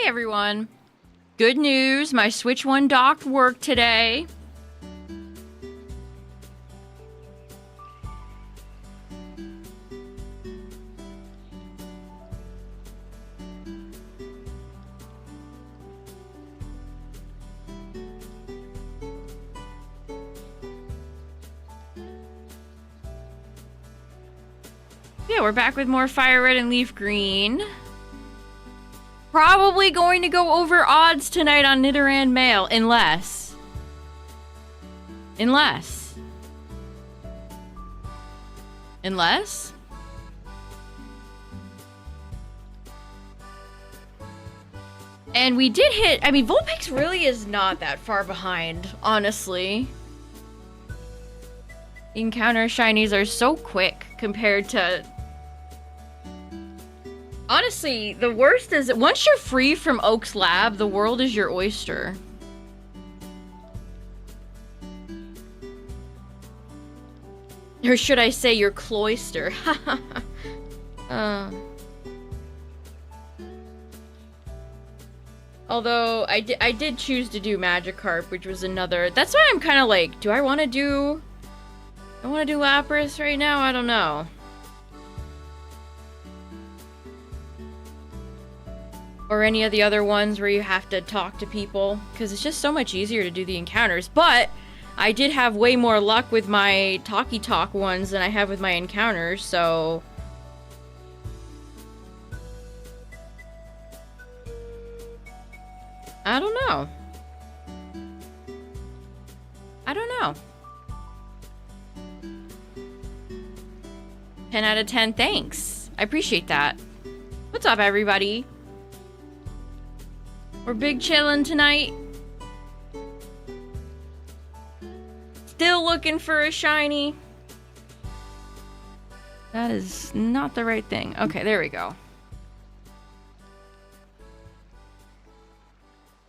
Hey everyone. Good news, my Switch 1 dock worked today. Yeah, we're back with more FireRed and LeafGreen. Probably going to go over odds tonight on Nidoran Mail, unless... And we did hit... I mean, Vulpix really is not that far behind, honestly. Encounter shinies are so quick compared to... Honestly, the worst is that once you're free from Oak's lab, the world is your oyster. Or should I say your cloister? Although, I did choose to do Magikarp, which was another... That's why I'm kind of like, do I want to do... I want to do Lapras right now? I don't know. Or any of the other ones where you have to talk to people, because it's just so much easier to do the encounters. But I did have way more luck with my talky talk ones than I have with my encounters, so... I don't know. 10 out of 10, thanks. I appreciate that. What's up, everybody? We're big chillin' tonight. Still looking for a shiny. That is not the right thing. Okay, there we go.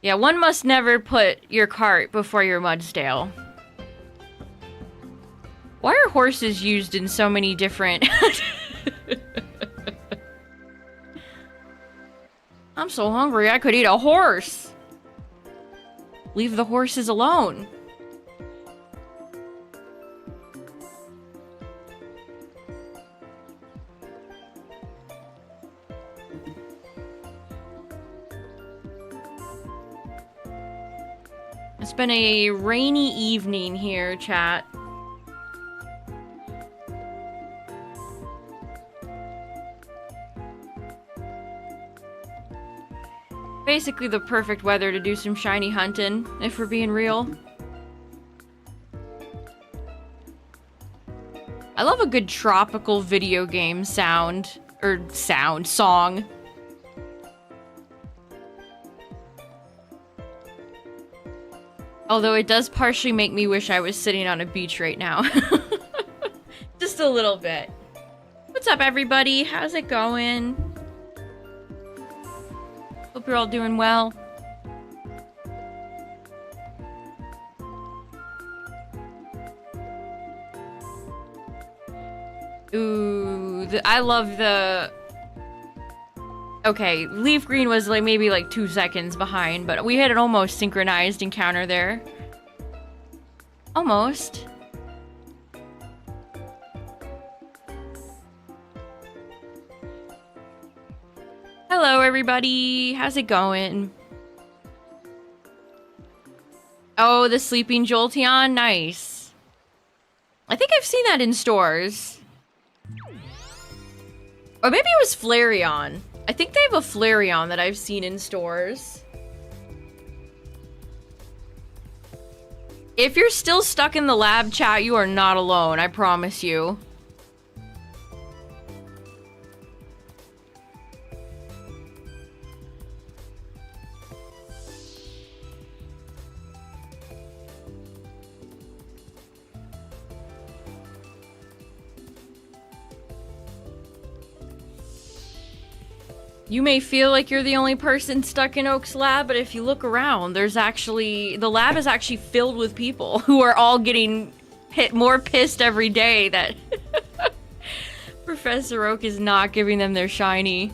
Yeah, one must never put your cart before your Mudsdale. Why are horses used in so many different... I'm so hungry, I could eat a horse. Leave the horses alone. It's been a rainy evening here, chat. Basically the perfect weather to do some shiny hunting, if we're being real. I love a good tropical video game sound. Or song. Although it does partially make me wish I was sitting on a beach right now. Just a little bit. What's up, everybody? How's it going? Hope you're all doing well. Ooh, I love the... Okay, LeafGreen was like maybe like 2 seconds behind, but we had an almost synchronized encounter there. Almost. Hello, everybody. How's it going? Oh, the Sleeping Jolteon? Nice. I think I've seen that in stores. Or maybe it was Flareon. I think they have a Flareon that I've seen in stores. If you're still stuck in the lab chat, you are not alone, I promise you. You may feel like you're the only person stuck in Oak's lab, but if you look around, there's actually... The lab is actually filled with people who are all getting more pissed every day that Professor Oak is not giving them their shiny.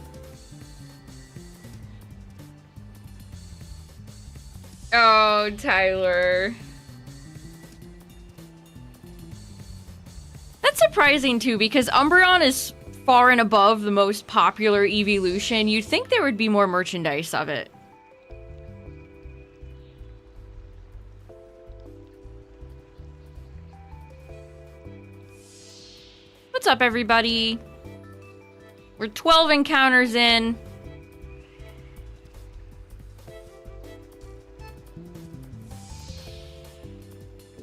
Oh, Tyler. That's surprising too, because Umbreon is far and above the most popular evolution. You'd think there would be more merchandise of it. What's up, everybody? We're 12 encounters in.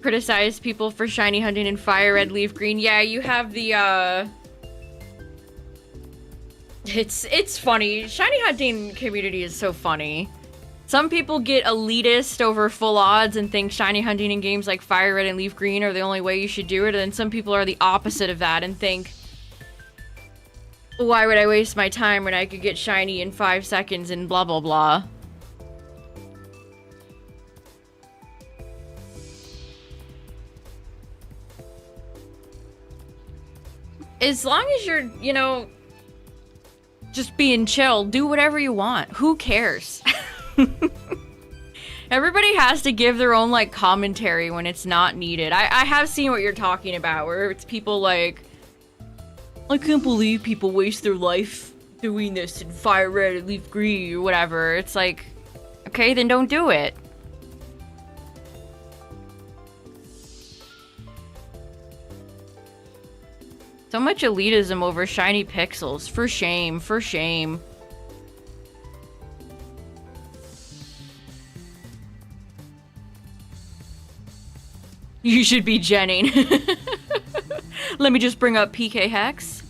Criticize people for shiny hunting in FireRed, LeafGreen. Yeah, you have the, It's funny. Shiny hunting community is so funny. Some people get elitist over full odds and think shiny hunting in games like FireRed and LeafGreen are the only way you should do it, and then some people are the opposite of that and think, why would I waste my time when I could get shiny in 5 seconds and blah blah blah. As long as you're, you know, just being chill, do whatever you want. Who cares? Everybody has to give their own, like, commentary when it's not needed. I have seen what you're talking about, where it's people like, I can't believe people waste their life doing this in FireRed and LeafGreen or whatever. It's like, okay, then don't do it. So much elitism over shiny pixels. For shame, for shame. You should be Jenning. Let me just bring up PK Hex.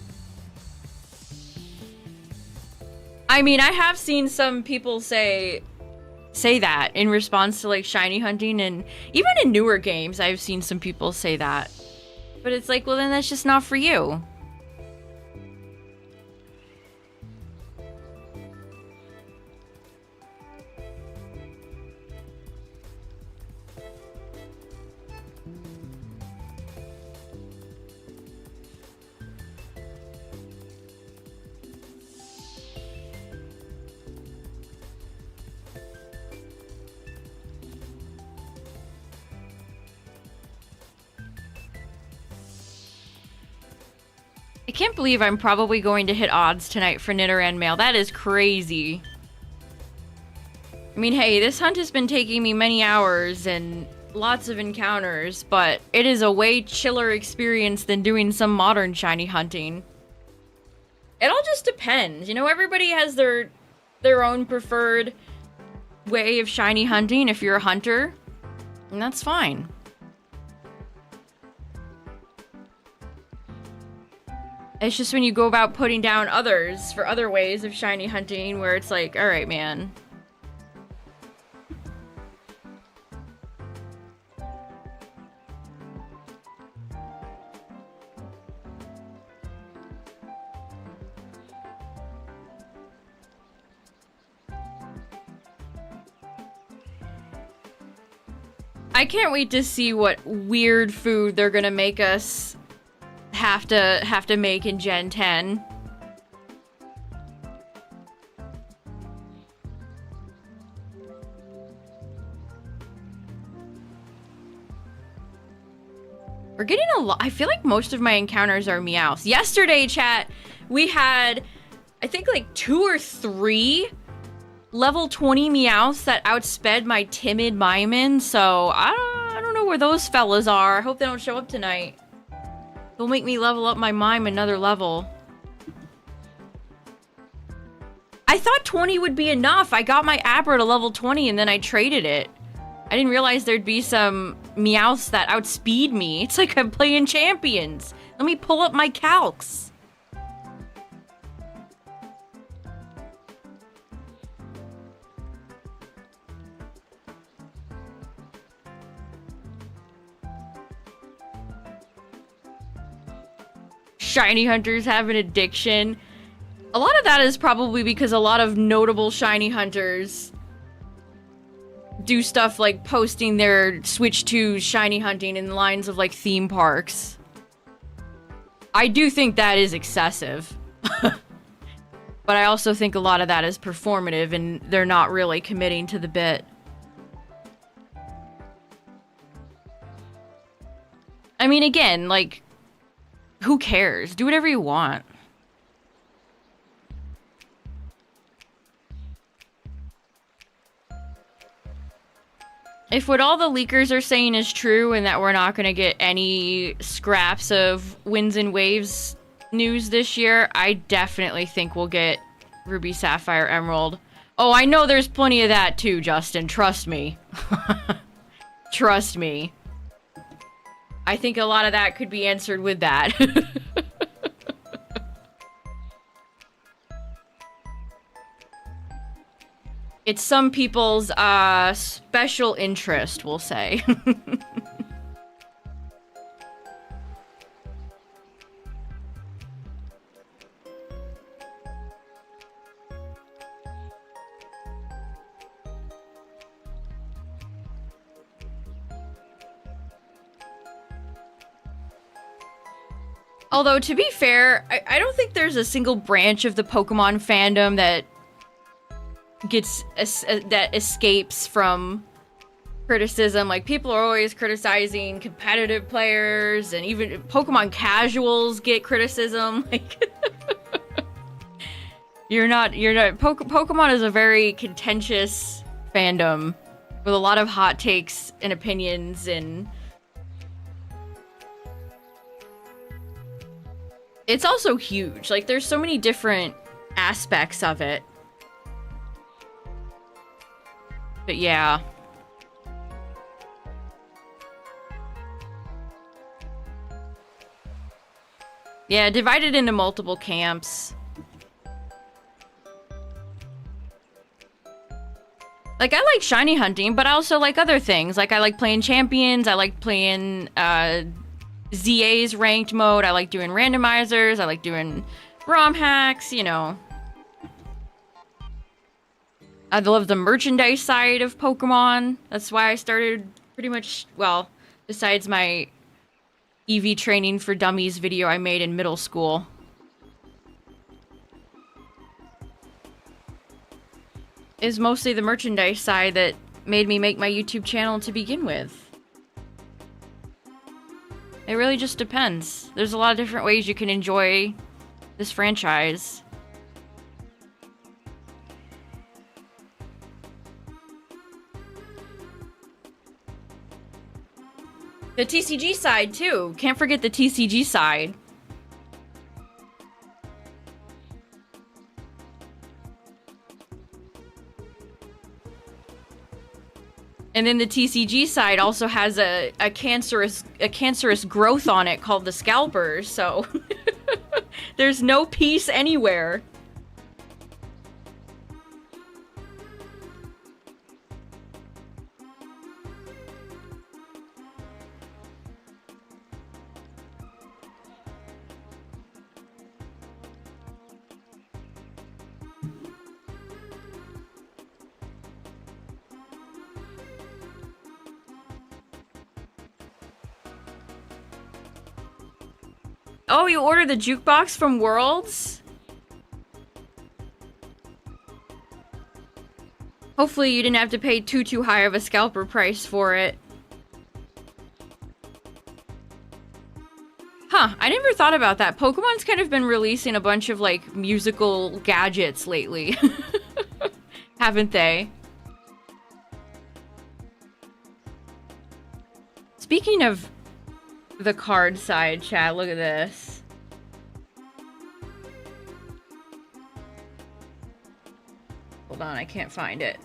I mean, I have seen some people say that in response to, like, shiny hunting, and even in newer games, I've seen some people say that. But it's like, well, then that's just not for you. I can't believe I'm probably going to hit odds tonight for Nidoran mail. That is crazy. I mean, hey, this hunt has been taking me many hours and lots of encounters, but it is a way chiller experience than doing some modern shiny hunting. It all just depends. You know, everybody has their own preferred way of shiny hunting if you're a hunter, and that's fine. It's just when you go about putting down others for other ways of shiny hunting where it's like, alright, man. I can't wait to see what weird food they're gonna make us have to make in Gen 10. We're getting a lot. I feel like most of my encounters are meows. Yesterday, chat, we had, I think, like 2 or 3 level 20 meows that outsped my timid Maimin, so I don't know where those fellas are. I hope they don't show up tonight. They'll make me level up my mime another level. I thought 20 would be enough. I got my Abra to level 20 and then I traded it. I didn't realize there'd be some Meowths that outspeed me. It's like I'm playing champions. Let me pull up my calcs. Shiny hunters have an addiction. A lot of that is probably because a lot of notable shiny hunters do stuff like posting their Switch 2 shiny hunting in lines of like theme parks. I do think that is excessive. But I also think a lot of that is performative and they're not really committing to the bit. I mean, again, like, who cares? Do whatever you want. If what all the leakers are saying is true and that we're not going to get any scraps of Winds and Waves news this year, I definitely think we'll get Ruby, Sapphire, Emerald. Oh, I know there's plenty of that too, Justin. Trust me. Trust me. I think a lot of that could be answered with that. It's some people's special interest, we'll say. Although, to be fair, I don't think there's a single branch of the Pokemon fandom that that escapes from criticism. Like, people are always criticizing competitive players, and even Pokemon casuals get criticism. Like, Pokemon is a very contentious fandom with a lot of hot takes and opinions, and it's also huge. Like, there's so many different aspects of it. But yeah. Yeah, divided into multiple camps. Like, I like shiny hunting, but I also like other things. Like, I like playing champions, I like playing ZA's ranked mode, I like doing randomizers, I like doing ROM hacks, you know. I love the merchandise side of Pokemon. That's why I started pretty much, well, besides my EV training for dummies video I made in middle school. Is mostly the merchandise side that made me make my YouTube channel to begin with. It really just depends. There's a lot of different ways you can enjoy this franchise. The TCG side, too. Can't forget the TCG side. And then the TCG side also has a cancerous growth on it called the Scalpers, so there's no peace anywhere. Oh, you ordered the jukebox from Worlds? Hopefully you didn't have to pay too high of a scalper price for it. Huh, I never thought about that. Pokemon's kind of been releasing a bunch of, like, musical gadgets lately. Haven't they? Speaking of the card side, chat, look at this. Hold on, I can't find it.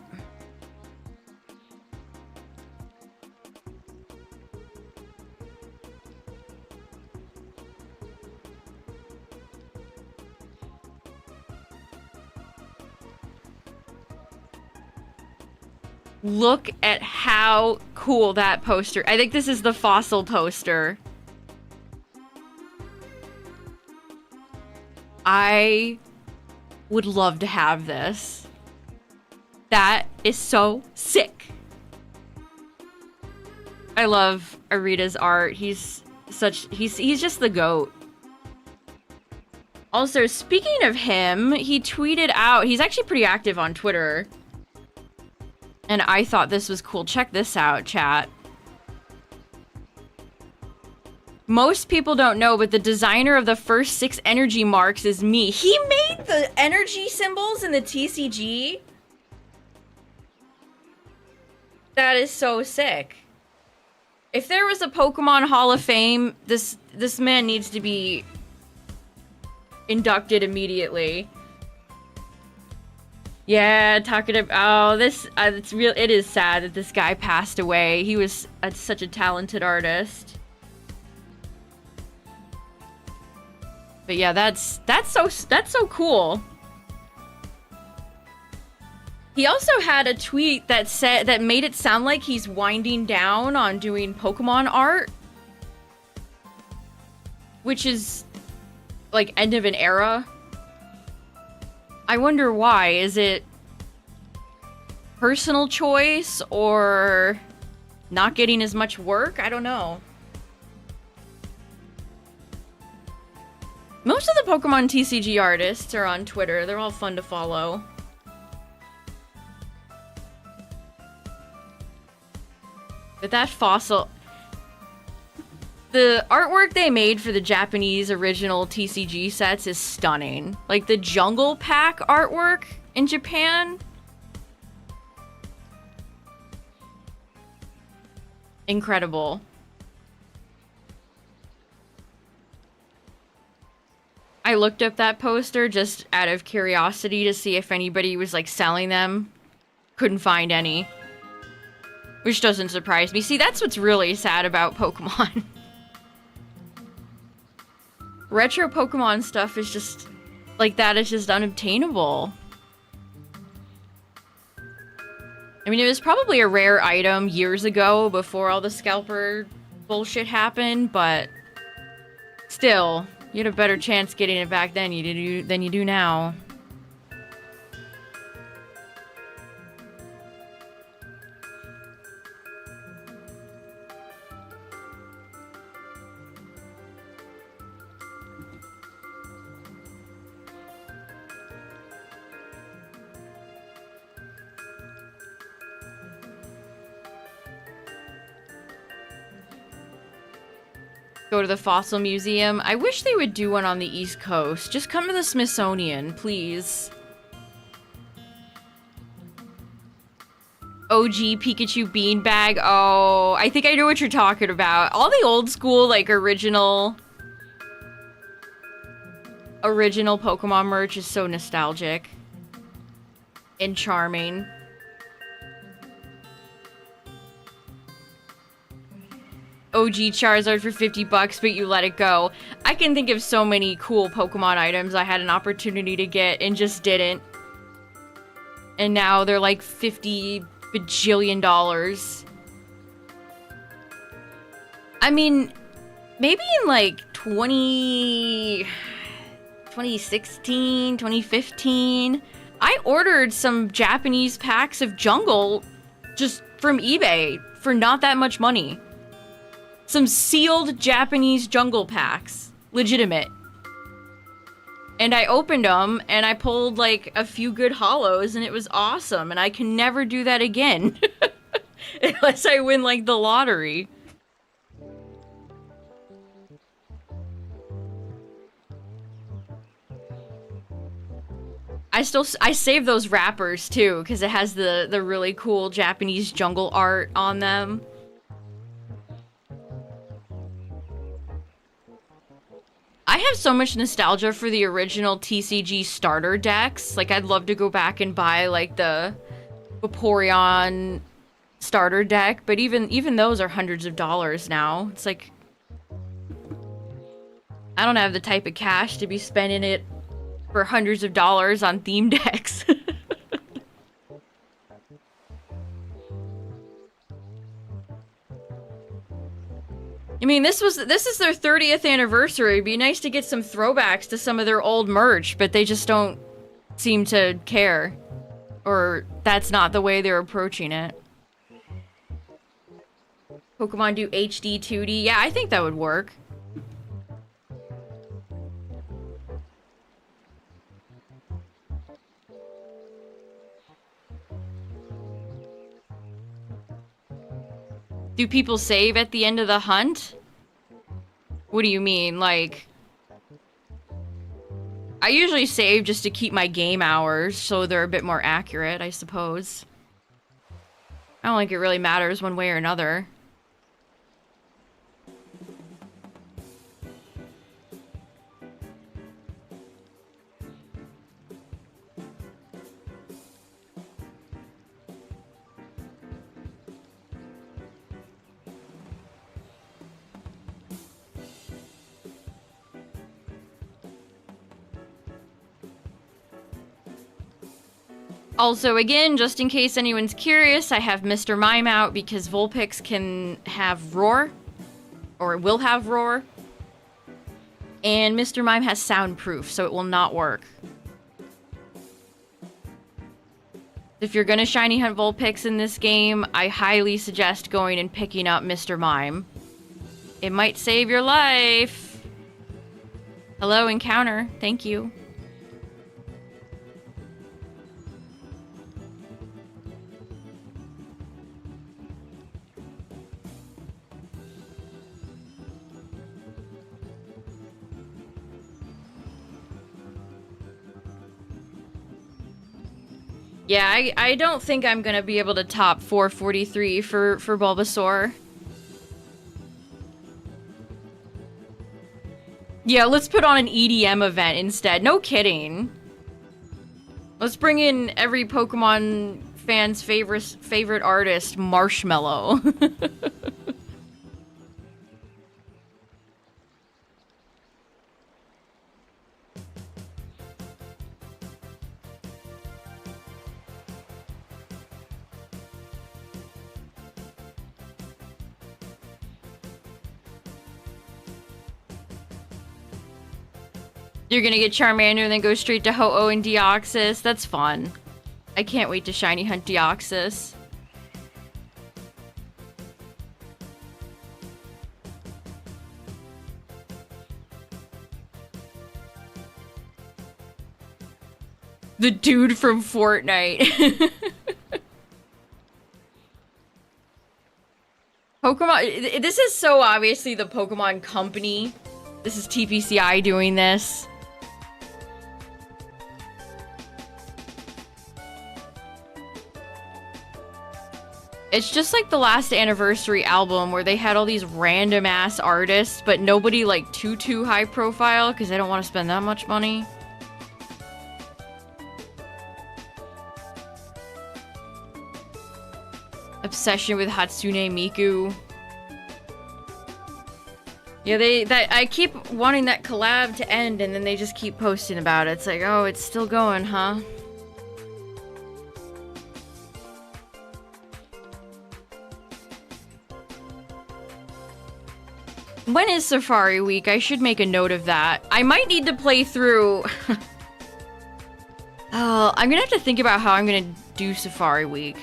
Look at how cool that poster. I think this is the fossil poster. I would love to have this. That is so sick. I love Arita's art. He's just the GOAT. Also, speaking of him, he tweeted out, he's actually pretty active on Twitter. And I thought this was cool. Check this out, chat. Most people don't know, but the designer of the first 6 energy marks is me. He made the energy symbols in the TCG? That is so sick. If there was a Pokemon Hall of Fame, this man needs to be inducted immediately. Yeah, talking about, oh, this, it's real, it is sad that this guy passed away. He was such a talented artist. But yeah, that's so cool. He also had a tweet that made it sound like he's winding down on doing Pokemon art, which is like end of an era. I wonder why. Is it personal choice or not getting as much work? I don't know. Most of the Pokemon TCG artists are on Twitter. They're all fun to follow. But that fossil... The artwork they made for the Japanese original TCG sets is stunning. Like, the Jungle Pack artwork in Japan... incredible. I looked up that poster just out of curiosity to see if anybody was, like, selling them. Couldn't find any. Which doesn't surprise me. See, that's what's really sad about Pokemon. Retro Pokemon stuff is just... like, that is just unobtainable. I mean, it was probably a rare item years ago before all the scalper bullshit happened, but... still... you had a better chance getting it back then than you do now. Go to the Fossil Museum. I wish they would do one on the East Coast. Just come to the Smithsonian, please. OG Pikachu beanbag. Oh, I think I know what you're talking about. All the old school, like, original Pokemon merch is so nostalgic and charming. OG Charizard for 50 bucks, but you let it go. I can think of so many cool Pokemon items I had an opportunity to get and just didn't. And now they're like $50 bajillion. I mean, maybe in like 2016, 2015, I ordered some Japanese packs of Jungle just from eBay for not that much money. Some sealed Japanese Jungle packs. Legitimate. And I opened them, and I pulled, like, a few good holos, and it was awesome. And I can never do that again. Unless I win, like, the lottery. I save those wrappers, too, because it has the really cool Japanese jungle art on them. I have so much nostalgia for the original TCG starter decks. Like, I'd love to go back and buy, like, the Vaporeon starter deck, but even those are hundreds of dollars now. It's like... I don't have the type of cash to be spending it for hundreds of dollars on theme decks. I mean, this is their 30th anniversary. It'd be nice to get some throwbacks to some of their old merch, but they just don't seem to care. Or that's not the way they're approaching it. Pokemon do HD 2D? Yeah, I think that would work. Do people save at the end of the hunt? What do you mean? Like, I usually save just to keep my game hours so they're a bit more accurate, I suppose. I don't think it really matters one way or another. Also, again, just in case anyone's curious, I have Mr. Mime out because Vulpix can have Roar. Or it will have Roar. And Mr. Mime has soundproof, so it will not work. If you're gonna shiny hunt Vulpix in this game, I highly suggest going and picking up Mr. Mime. It might save your life. Hello, Encounter. Thank you. Yeah, I don't think I'm gonna be able to top 443 for Bulbasaur. Yeah, let's put on an EDM event instead. No kidding. Let's bring in every Pokemon fan's favorite artist, Marshmallow. You're gonna get Charmander and then go straight to Ho-Oh and Deoxys. That's fun. I can't wait to shiny hunt Deoxys. The dude from Fortnite. Pokemon. This is so obviously the Pokemon Company. This is TPCI doing this. It's just like the last anniversary album where they had all these random ass artists, but nobody like too high profile because they don't want to spend that much money. Obsession with Hatsune Miku. Yeah, I keep wanting that collab to end and then they just keep posting about it. It's like, oh, it's still going, huh? When is Safari Week? I should make a note of that. I might need to play through... Oh, I'm gonna have to think about how I'm gonna do Safari Week.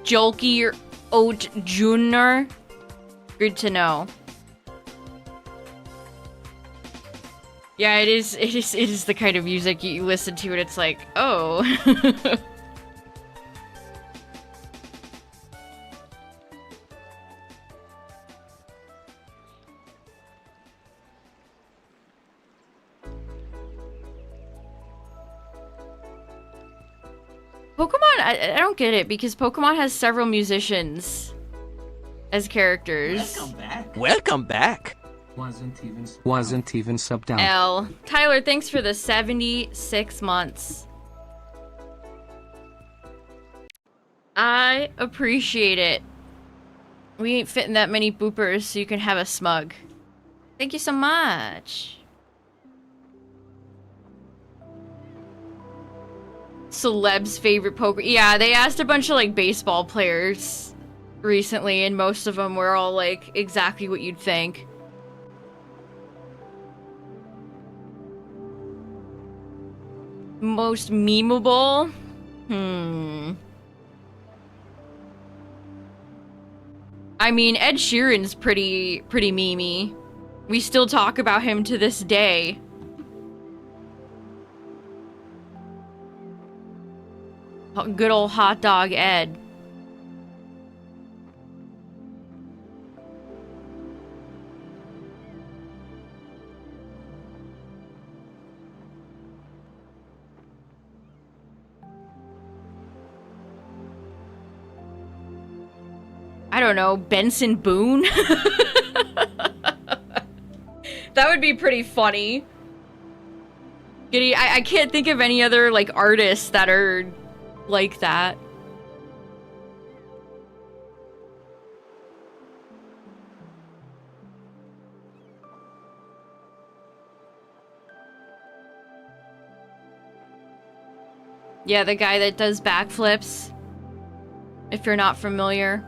Jolky Oat Junior. Good to know. Yeah, it is the kind of music you listen to and it's like, oh. Pokemon, I don't get it because Pokemon has several musicians as characters. Welcome back. Welcome back. Wasn't even subbed out. L. Tyler, thanks for the 76 months. I appreciate it. We ain't fitting that many boopers so you can have a smug. Thank you so much. Celeb's favorite poker. Yeah, they asked a bunch of like baseball players recently and most of them were all like exactly what you'd think. Most memeable? I mean, Ed Sheeran's pretty memey. We still talk about him to this day. Good old hot dog Ed. I don't know, Benson Boone? That would be pretty funny. I can't think of any other, like, artists that are like that. Yeah, the guy that does backflips. If you're not familiar.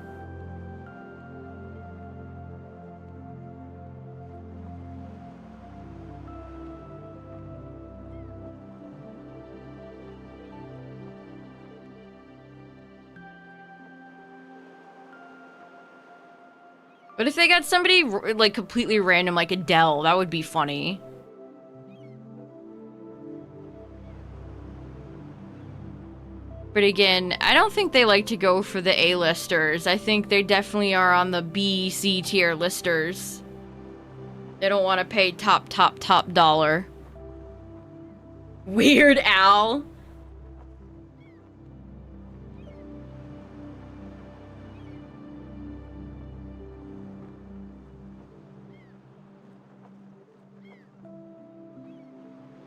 But if they got somebody, like, completely random, like Adele, that would be funny. But again, I don't think they like to go for the A-listers. I think they definitely are on the B, C tier listers. They don't want to pay top dollar. Weird Al.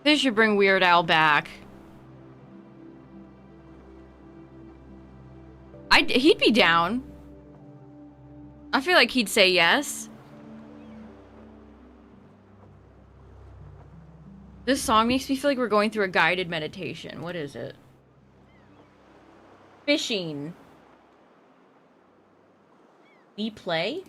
They should bring Weird Al back. He'd be down. I feel like he'd say yes. This song makes me feel like we're going through a guided meditation. What is it? Fishing. We play?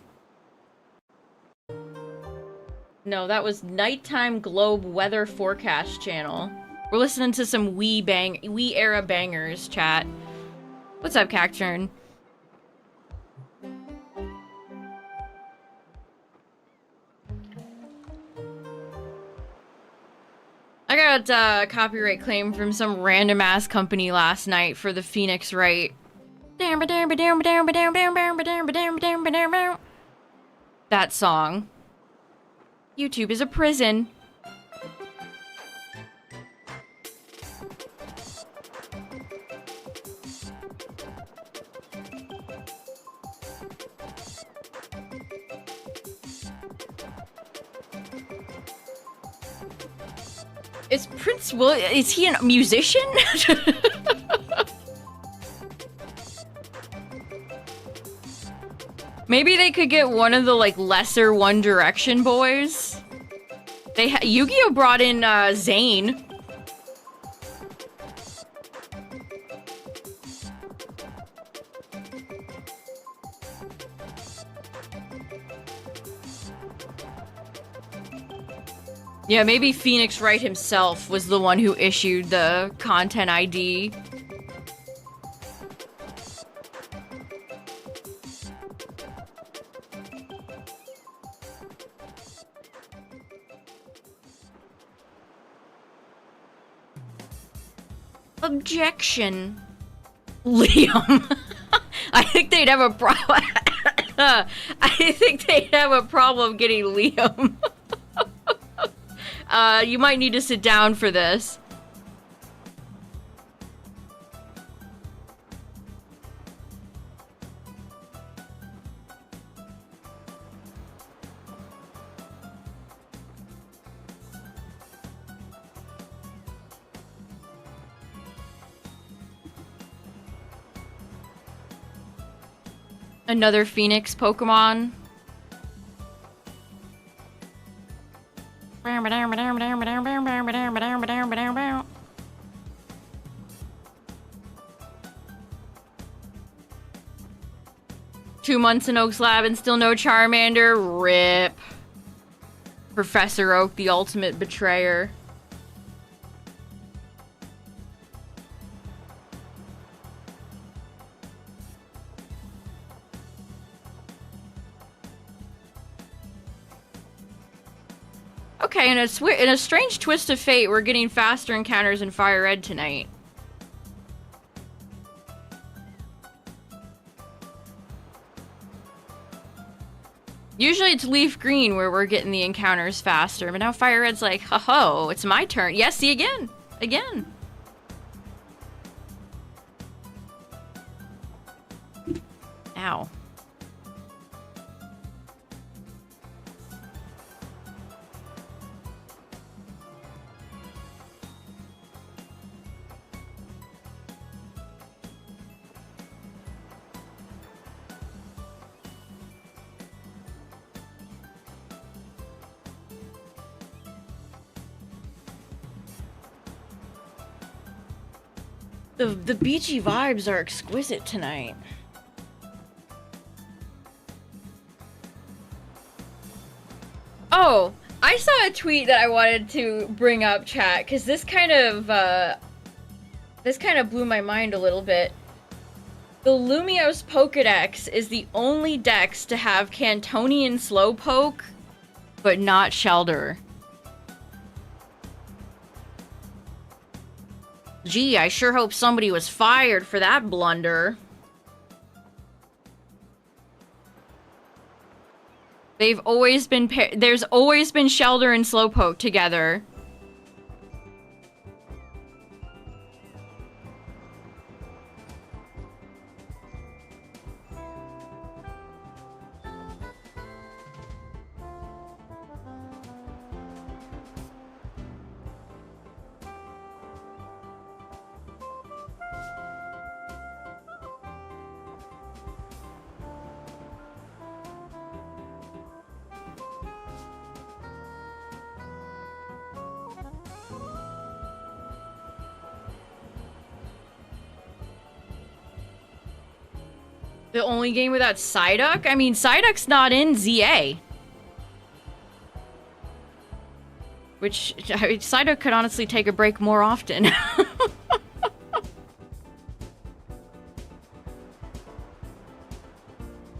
No, that was Nighttime Globe Weather Forecast channel. We're listening to some Wii era bangers, chat. What's up, Cacturn? I got a copyright claim from some random ass company last night for the Phoenix Wright. That song. YouTube is a prison. Is Prince Will? Is he a musician? Maybe they could get one of the, like, lesser One Direction boys. Yu-Gi-Oh! Brought in, Zayn. Yeah, maybe Phoenix Wright himself was the one who issued the content ID. Objection. Liam. I think they'd have a problem. I think they'd have a problem getting Liam. You might need to sit down for this. Another Phoenix Pokemon. 2 months in Oak's lab and still no Charmander. RIP. Professor Oak, the ultimate betrayer. Okay, in a strange twist of fate, we're getting faster encounters in FireRed tonight. Usually it's LeafGreen where we're getting the encounters faster, but now FireRed's like, ho-ho, it's my turn. Yes, see, again. Again. Ow. The beachy vibes are exquisite tonight. Oh, I saw a tweet that I wanted to bring up, chat, because this kind of blew my mind a little bit. The Lumiose Pokedex is the only dex to have Cantonian Slowpoke, but not Shelder. Gee, I sure hope somebody was fired for that blunder. They've always been there's always been Shelder and Slowpoke together. The only game without Psyduck? I mean, Psyduck's not in ZA. Which, I mean, Psyduck could honestly take a break more often.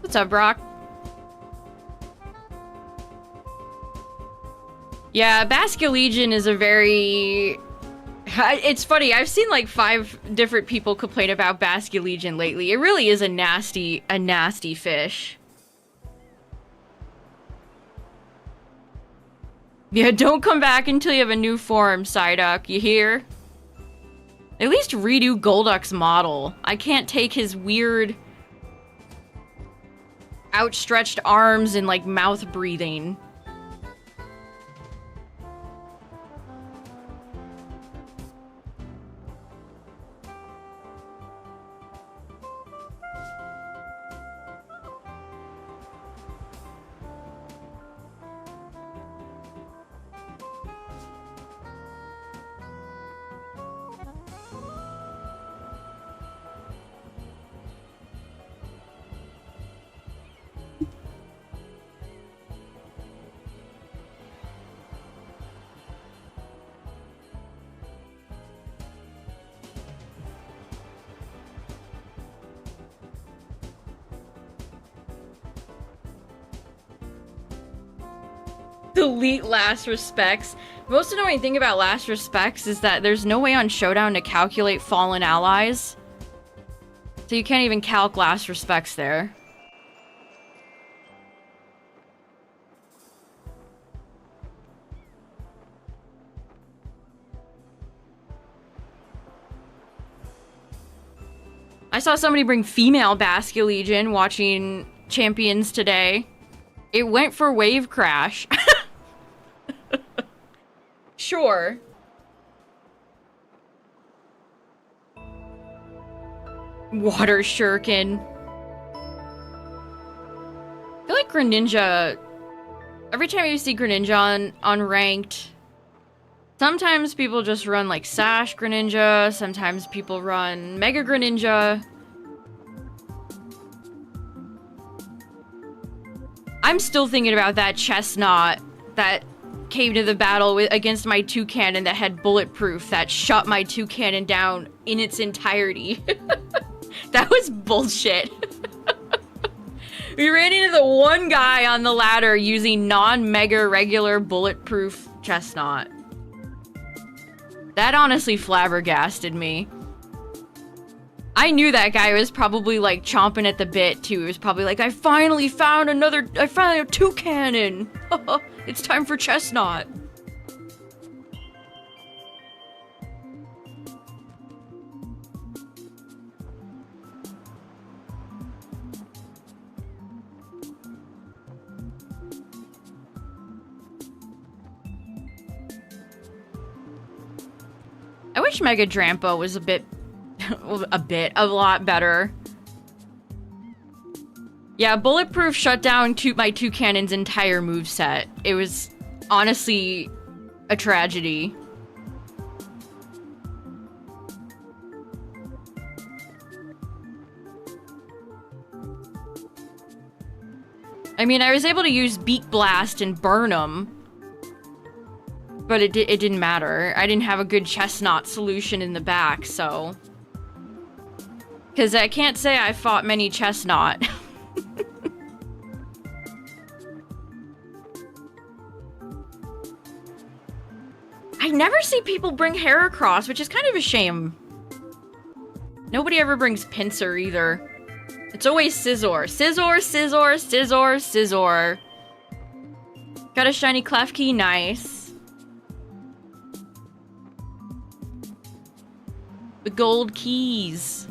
What's up, Brock? Yeah, Basculegion is a very... It's funny, I've seen like 5 different people complain about Basculegion lately. It really is a nasty fish. Yeah, don't come back until you have a new form, Psyduck, you hear? At least redo Golduck's model. I can't take his weird outstretched arms and like mouth breathing. Delete Last Respects. The most annoying thing about Last Respects is that there's no way on Showdown to calculate fallen allies. So you can't even calc Last Respects there. I saw somebody bring female Basculegion watching Champions today. It went for Wave Crash. Sure. Water Shuriken. I feel like Greninja... Every time you see Greninja on ranked, sometimes people just run like Sash Greninja, sometimes people run Mega Greninja. I'm still thinking about that Chestnut that came to the battle against my Toucannon that had bulletproof that shut my Toucannon down in its entirety. That was bullshit. We ran into the one guy on the ladder using non-mega regular bulletproof Chestnut. That honestly flabbergasted me. I knew that guy was probably like chomping at the bit too. He was probably like, I finally found a toucan. It's time for Chestnut. I wish Mega Drampa was a lot better. Yeah, Bulletproof shut down my Toucannon's entire moveset. It was honestly a tragedy. I mean, I was able to use Beak Blast and burn him. But it didn't matter. I didn't have a good Chestnut solution in the back, so... Because I can't say I fought many Chestnut. I never see people bring Heracross, which is kind of a shame. Nobody ever brings Pinsir either. It's always Scizor. Scizor, Scizor, Scizor, Scizor. Got a shiny Klefki, nice. The gold keys.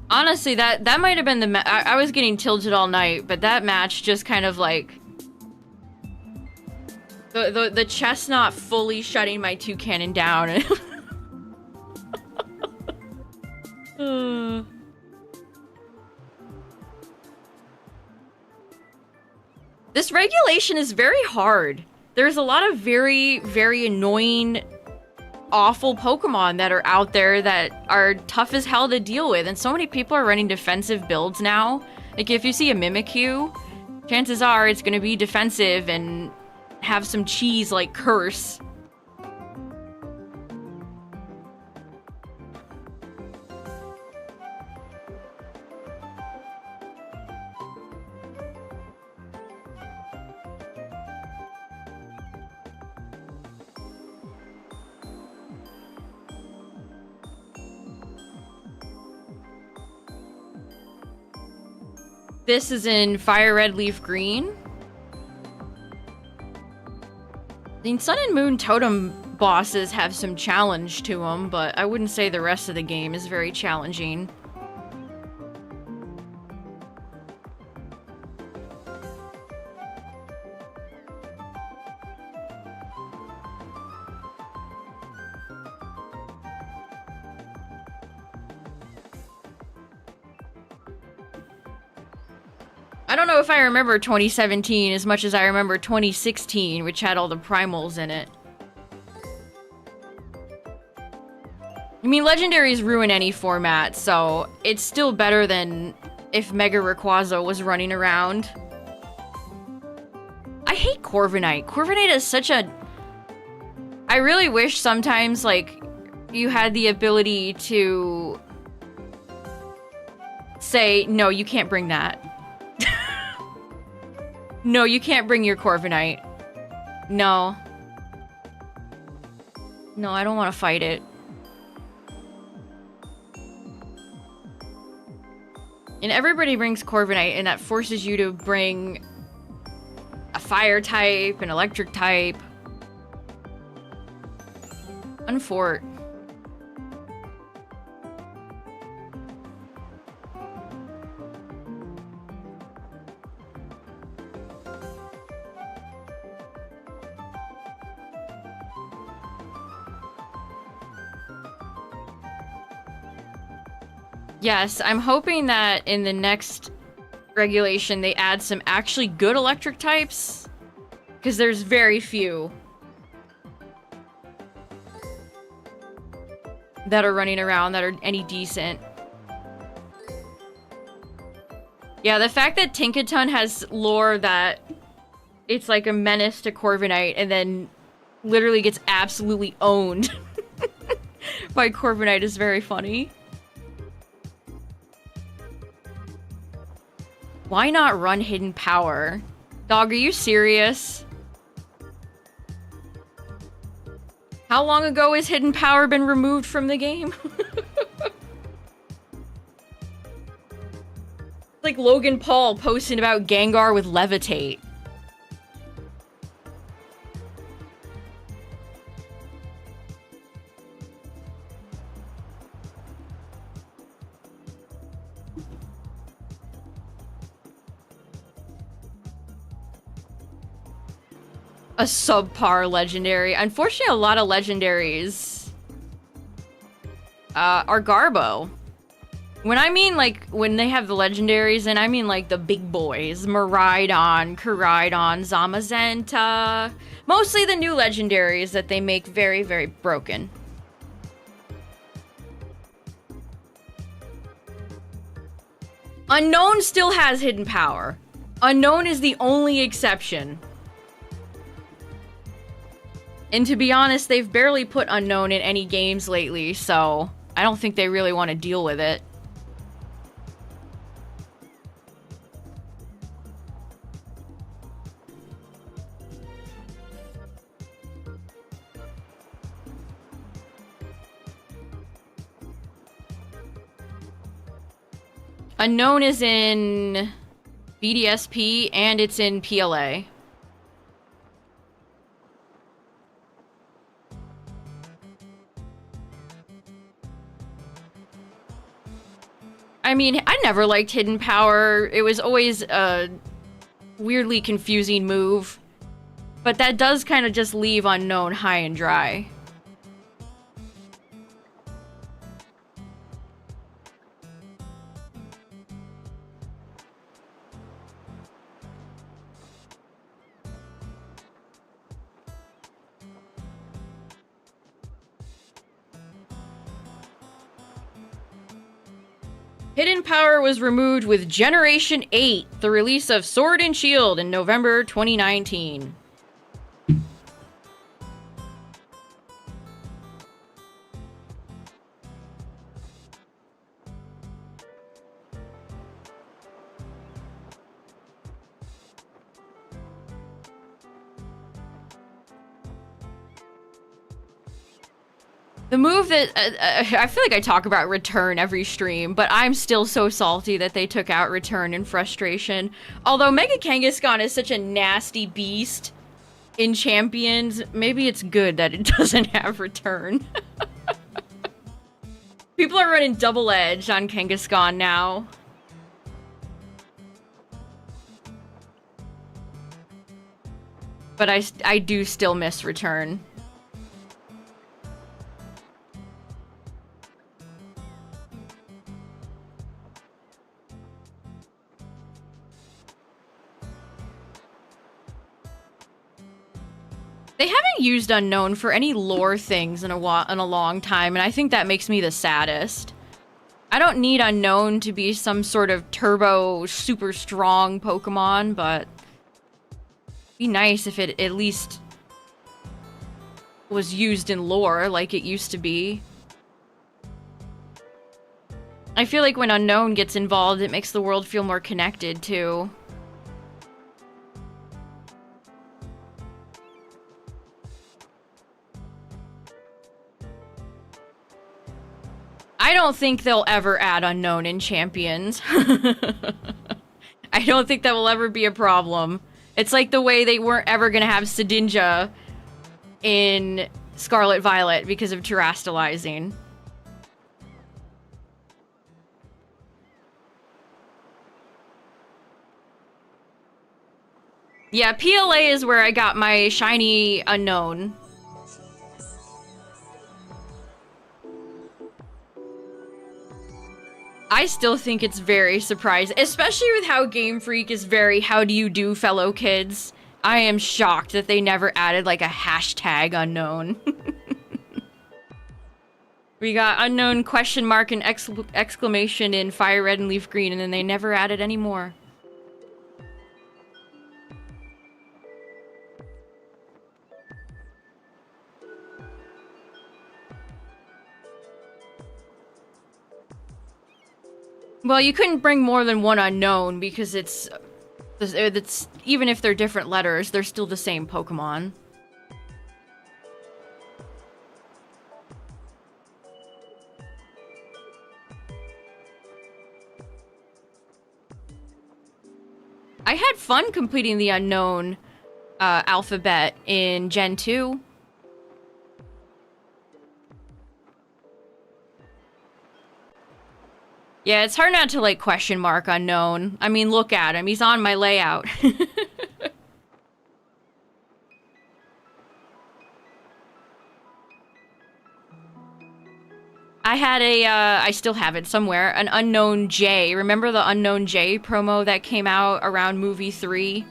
Honestly, that might have been the I was getting tilted all night, but that match just kind of like the Chestnut fully shutting my Toucannon down. This regulation is very hard. There's a lot of very, very annoying, awful Pokemon that are out there that are tough as hell to deal with, and so many people are running defensive builds now. Like, if you see a Mimikyu, chances are it's gonna be defensive and have some cheese like Curse. This is in FireRed, LeafGreen. I mean, Sun and Moon Totem bosses have some challenge to them, but I wouldn't say the rest of the game is very challenging. I don't know if I remember 2017 as much as I remember 2016, which had all the primals in it. I mean, legendaries ruin any format, so it's still better than if Mega Rayquaza was running around. I hate Corviknight. Corviknight is such a... I really wish sometimes, like, you had the ability to say, no, you can't bring that. No, you can't bring your Corviknight. No. No, I don't want to fight it. And everybody brings Corviknight, and that forces you to bring a fire type, an electric type. Unfort. Yes, I'm hoping that in the next regulation they add some actually good electric types, because there's very few that are running around that are any decent. Yeah, the fact that Tinkaton has lore that it's like a menace to Corviknight and then literally gets absolutely owned by Corviknight is very funny. Why not run Hidden Power? Dog, are you serious? How long ago has Hidden Power been removed from the game? Like Logan Paul posting about Gengar with Levitate. A subpar legendary. Unfortunately, a lot of legendaries are Garbo. When I mean, like, when they have the legendaries, and I mean, like, the big boys. Miraidon, Koraidon, Zamazenta. Mostly the new legendaries that they make very, very broken. Unknown still has Hidden Power. Unknown is the only exception. And to be honest, they've barely put Unknown in any games lately, so I don't think they really want to deal with it. Unknown is in BDSP and it's in PLA. I mean, I never liked Hidden Power. It was always a weirdly confusing move. But that does kind of just leave Unknown high and dry. Hidden Power was removed with Generation 8, the release of Sword and Shield in November 2019. The move that, I feel like I talk about Return every stream, but I'm still so salty that they took out Return in frustration. Although Mega Kangaskhan is such a nasty beast in Champions, maybe it's good that it doesn't have Return. People are running Double Edge on Kangaskhan now. But I do still miss Return. They haven't used Unknown for any lore things in a long time, and I think that makes me the saddest. I don't need Unknown to be some sort of turbo, super strong Pokemon, but it'd be nice if it at least was used in lore like it used to be. I feel like when Unknown gets involved, it makes the world feel more connected, too. I don't think they'll ever add Unknown in Champions. I don't think that will ever be a problem. It's like the way they weren't ever gonna have Sedinja in Scarlet Violet because of terastallizing. Yeah, PLA is where I got my shiny Unknown. I still think it's very surprising, especially with how Game Freak is very how do you do, fellow kids. I am shocked that they never added like a hashtag Unknown. We got Unknown question mark and exclamation in FireRed and LeafGreen, and then they never added any more. Well, you couldn't bring more than one unknown because it's even if they're different letters, they're still the same Pokemon. I had fun completing the unknown alphabet in Gen 2. Yeah, it's hard not to, like, question mark unknown. I mean, look at him. He's on my layout. I had I still have it somewhere, an Unknown J. Remember the Unknown J promo that came out around movie 3?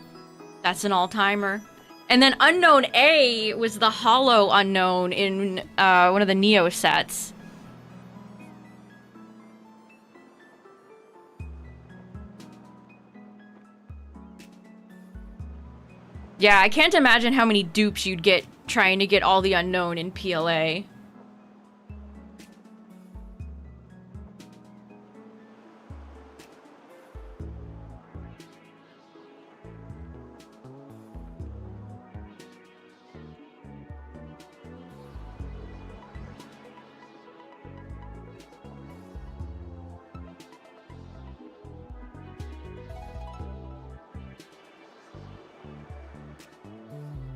That's an all-timer. And then Unknown A was the Hollow Unknown in one of the Neo sets. Yeah, I can't imagine how many dupes you'd get trying to get all the unknown in PLA.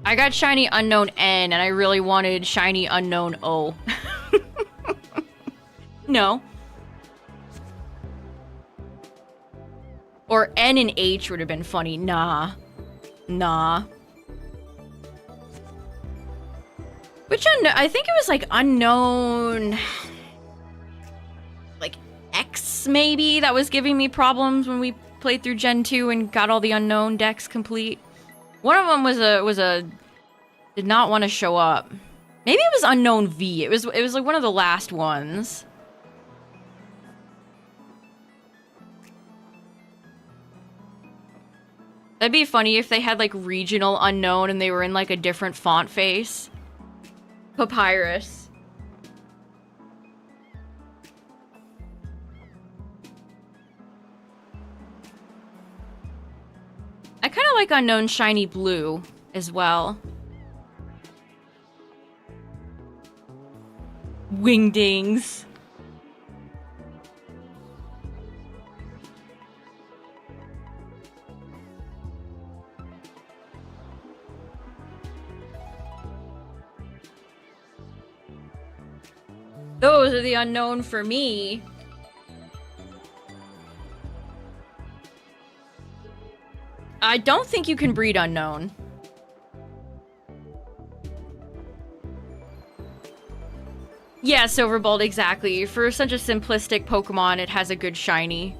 I got Shiny Unknown N, and I really wanted Shiny Unknown O. No. Or N and H would have been funny. Nah. Nah. Which I think it was like Unknown... like X, maybe, that was giving me problems when we played through Gen 2 and got all the Unknown decks complete. One of them was a did not want to show up. Maybe it was Unknown V. It was like one of the last ones. That'd be funny if they had like regional unknown and they were in like a different font face. Papyrus. I kind of like Unknown Shiny Blue as well. Wingdings. Those are the unknown for me. I don't think you can breed unknown. Yeah, Silverbolt, exactly. For such a simplistic Pokemon, it has a good shiny.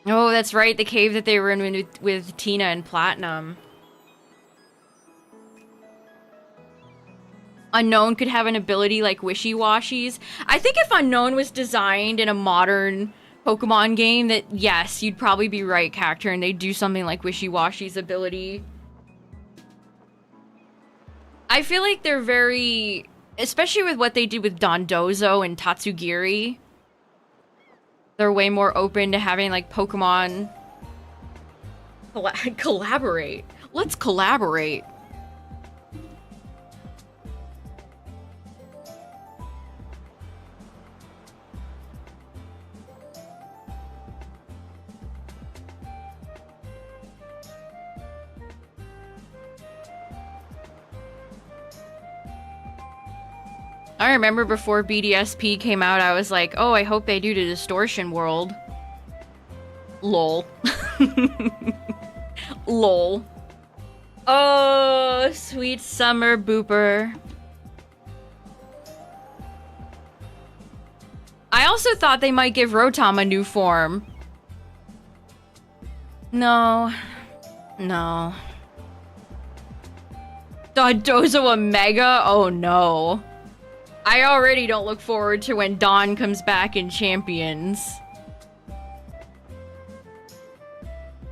Oh, that's right, the cave that they were in with Tina and Platinum. Unknown could have an ability like Wishy-Washies. I think if Unknown was designed in a modern Pokemon game, that yes, you'd probably be right, Cacturn, and they'd do something like Wishy-Washies ability. I feel like they're very... especially with what they did with Dondozo and Tatsugiri. They're way more open to having, like, Pokemon... collaborate. Let's collaborate. I remember before BDSP came out, I was like, oh, I hope they do the Distortion World. Lol. Lol. Oh, sweet summer booper. I also thought they might give Rotom a new form. No. No. Dondozo a Mega? Oh no. I already don't look forward to when Dawn comes back in Champions.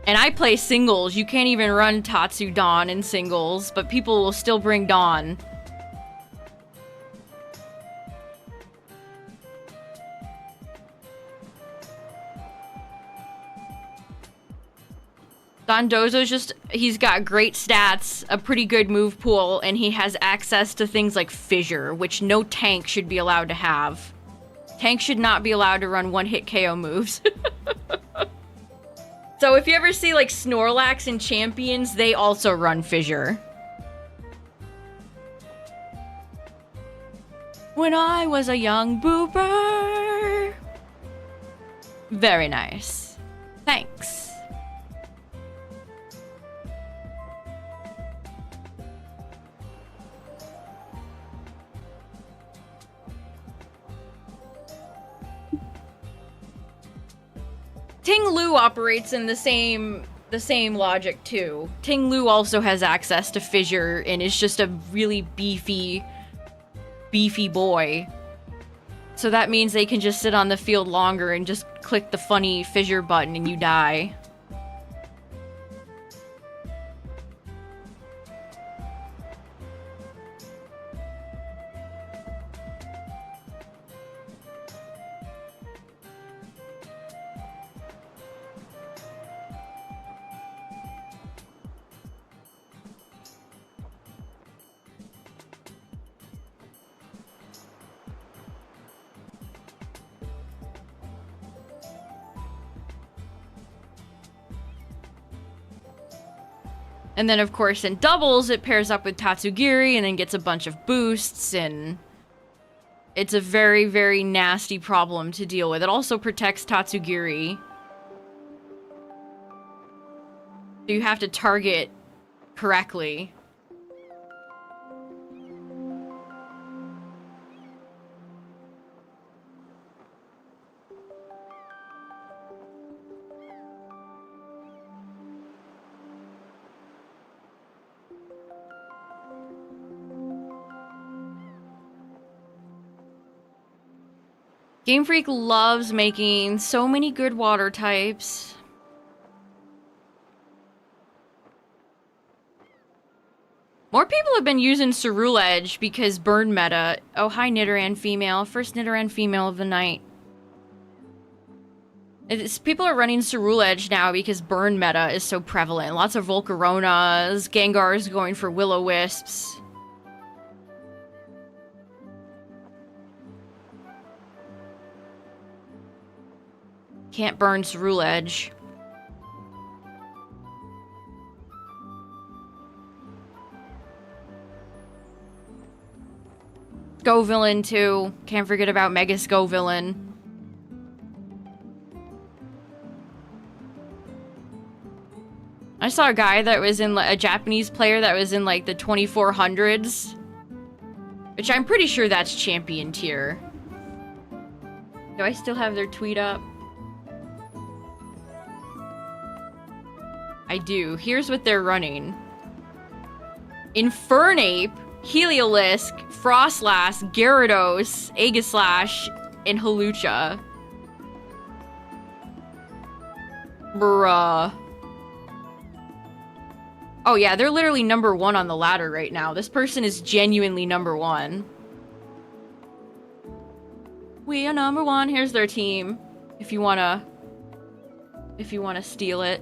And I play singles. You can't even run Tatsu Dawn in singles, but people will still bring Dawn. Dondozo's just, he's got great stats, a pretty good move pool, and he has access to things like Fissure, which no tank should be allowed to have. Tank should not be allowed to run one-hit KO moves. So if you ever see like Snorlax in Champions, they also run Fissure. When I was a young booper. Very nice. Thanks. Ting Lu operates in the same logic too. Ting Lu also has access to Fissure and is just a really beefy boy. So that means they can just sit on the field longer and just click the funny Fissure button and you die. And then, of course, in doubles, it pairs up with Tatsugiri and then gets a bunch of boosts, and it's a very, very nasty problem to deal with. It also protects Tatsugiri. So you have to target correctly. Game Freak loves making so many good water types. More people have been using Ceruledge because burn meta. Oh, hi Nidoran female. First Nidoran female of the night. People are running Ceruledge now because burn meta is so prevalent. Lots of Volcaronas, Gengars going for Will-O-Wisps. Can't burn Ceruledge. Scovillain too. Can't forget about Mega Scovillain. I saw a guy that was in a Japanese player that was in like the 2400s, which I'm pretty sure that's champion tier. Do I still have their tweet up? I do. Here's what they're running. Infernape, Heliolisk, Frostlass, Gyarados, Aegislash, and Hawlucha. Bruh. Oh yeah, they're literally number 1 on the ladder right now. This person is genuinely number 1. We are number 1. Here's their team. If you wanna steal it.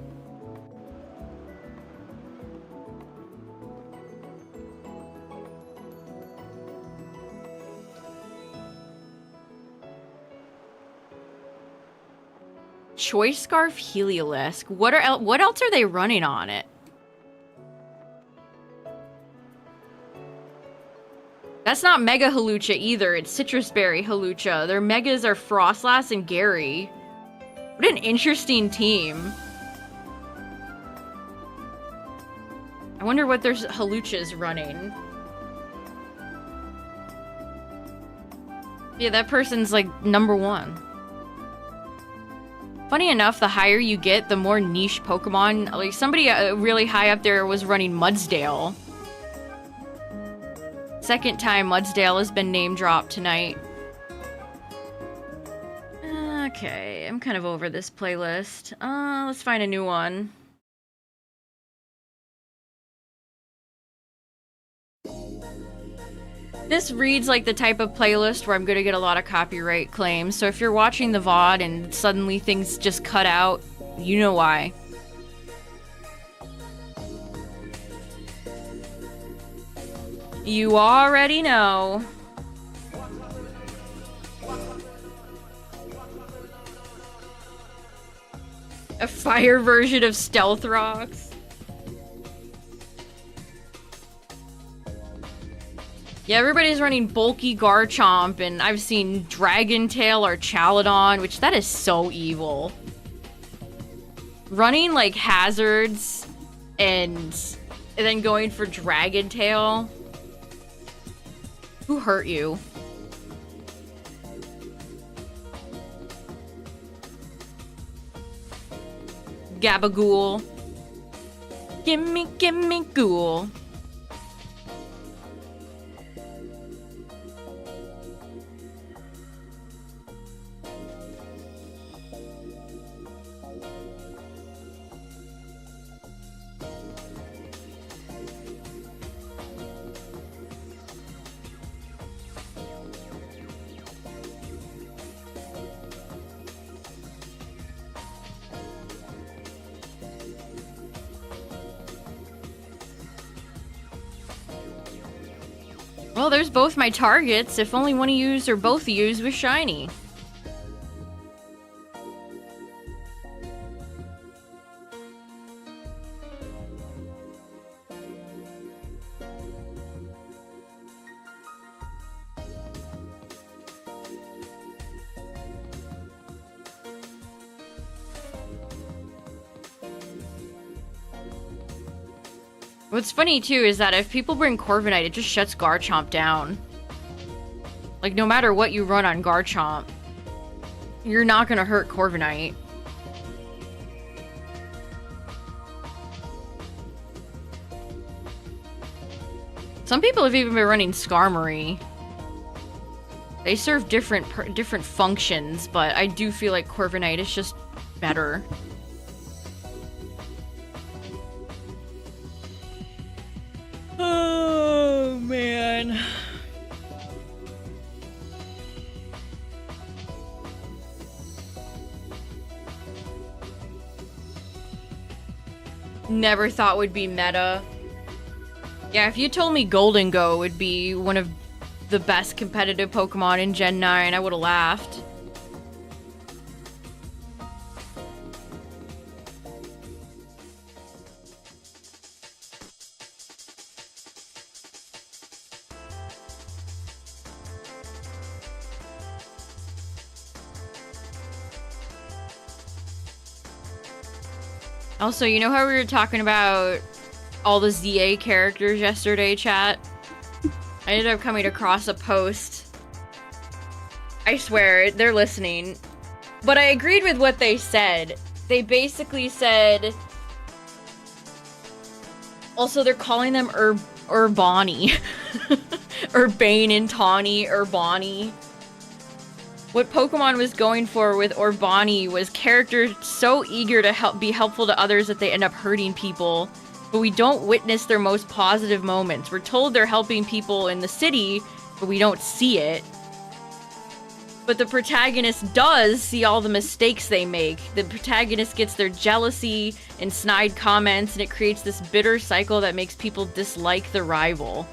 Choice Scarf Heliolisk. What else are they running on it? That's not Mega Hawlucha either. It's Citrus Berry Hawlucha. Their Megas are Frostlass and Gary. What an interesting team. I wonder what their Hawlucha's running. Yeah, that person's like number 1. Funny enough, the higher you get, the more niche Pokemon. Like, somebody really high up there was running Mudsdale. Second time Mudsdale has been name dropped tonight. Okay, I'm kind of over this playlist. Let's find a new one. This reads like the type of playlist where I'm gonna get a lot of copyright claims, so if you're watching the VOD and suddenly things just cut out, you know why. You already know. A fire version of Stealth Rocks. Yeah, everybody's running bulky Garchomp, and I've seen Dragon Tail or Chaladon, which that is so evil. Running like hazards and then going for Dragon Tail. Who hurt you? Gabagool. Gimme ghoul. Well, there's both my targets. If only one of yous or both of yous was shiny. What's funny, too, is that if people bring Corviknight, it just shuts Garchomp down. Like, no matter what you run on Garchomp, you're not gonna hurt Corviknight. Some people have even been running Skarmory. They serve different functions, but I do feel like Corviknight is just better. Oh, man. Never thought would be meta. Yeah, if you told me Golden Go would be one of the best competitive Pokemon in Gen 9, I would have laughed. Also, you know how we were talking about all the ZA characters yesterday, chat? I ended up coming across a post. I swear, they're listening. But I agreed with what they said. They basically said... Also, they're calling them Urbani. Urbane and Tawny, Urbani. What Pokemon was going for with Urbani was characters so eager to be helpful to others that they end up hurting people, but we don't witness their most positive moments. We're told they're helping people in the city, but we don't see it. But the protagonist does see all the mistakes they make. The protagonist gets their jealousy and snide comments, and it creates this bitter cycle that makes people dislike the rival.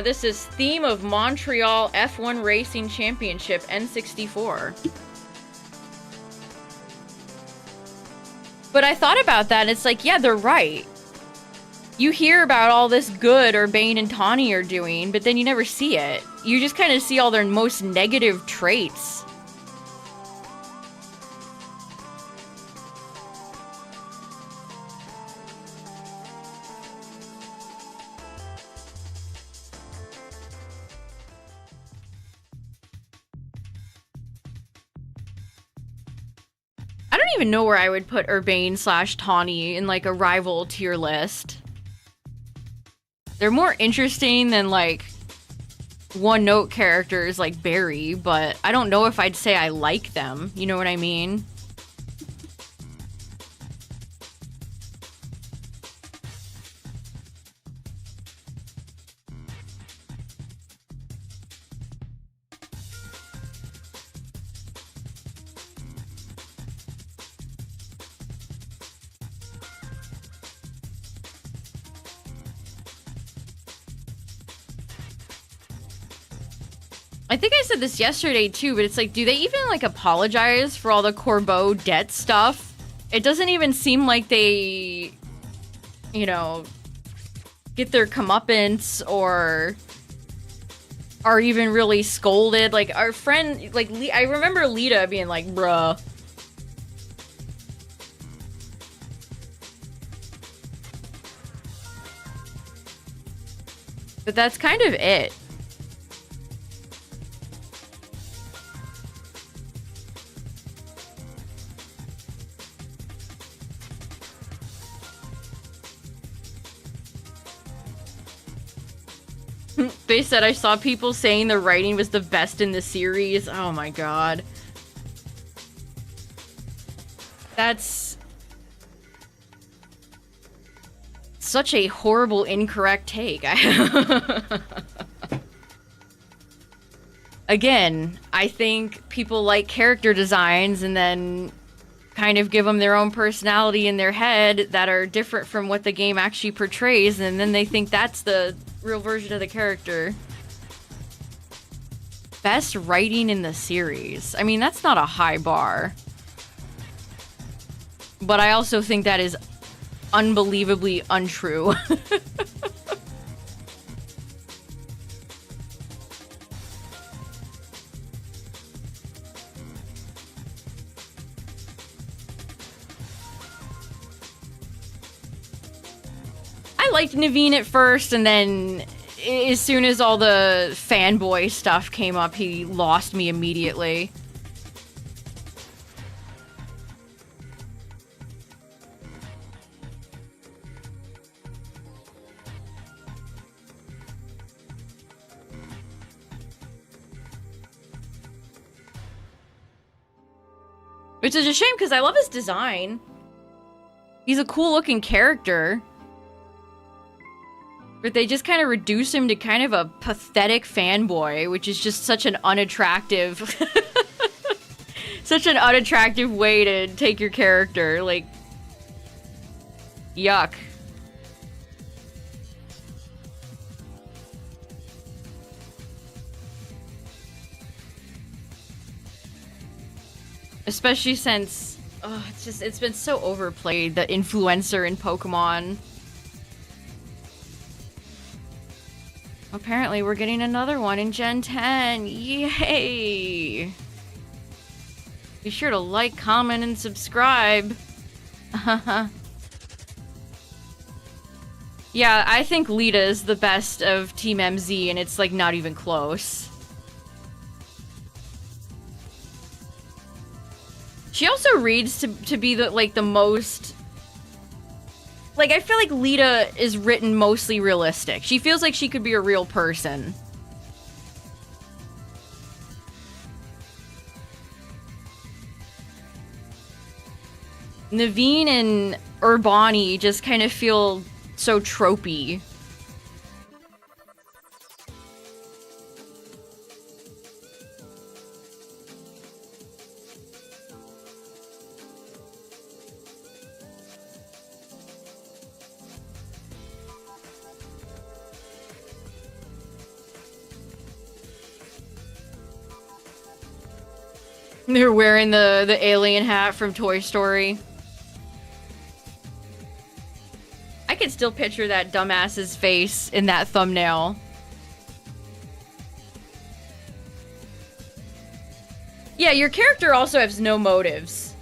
This is theme of Montreal F1 Racing Championship N64. But I thought about that, and it's like, yeah, they're right. You hear about all this good Urbane and Tawny are doing, but then you never see it. You just kind of see all their most negative traits. I don't even know where I would put Urbane/Tawny in, like, a rival tier list. They're more interesting than, like, one-note characters like Barry, but I don't know if I'd say I like them. You know what I mean? I think I said this yesterday too, but it's like, do they even like apologize for all the Corbeau debt stuff? It doesn't even seem like they, you know, get their comeuppance or are even really scolded. Like our friend, like I remember Lita being like, bruh. But that's kind of it. They said I saw people saying the writing was the best in the series. Oh my god. That's such a horrible, incorrect take. Again, I think people like character designs and then kind of give them their own personality in their head that are different from what the game actually portrays, and then they think that's the real version of the character. Best writing in the series. I mean, that's not a high bar. But I also think that is unbelievably untrue. I liked Naveen at first, and then as soon as all the fanboy stuff came up, he lost me immediately. Which is a shame, because I love his design. He's a cool-looking character. But they just kind of reduce him to kind of a pathetic fanboy, which is just such an unattractive... such an unattractive way to take your character. Like... yuck. Especially since... oh, it's been so overplayed, the influencer in Pokemon. Apparently, we're getting another one in Gen 10. Yay! Be sure to like, comment, and subscribe. Yeah, I think Lita is the best of Team MZ, and it's, like, not even close. She also reads to be the, like, the most... like, I feel like Lita is written mostly realistic. She feels like she could be a real person. Naveen and Urbani just kind of feel so tropey. They're wearing the alien hat from Toy Story. I can still picture that dumbass's face in that thumbnail. Yeah, your character also has no motives.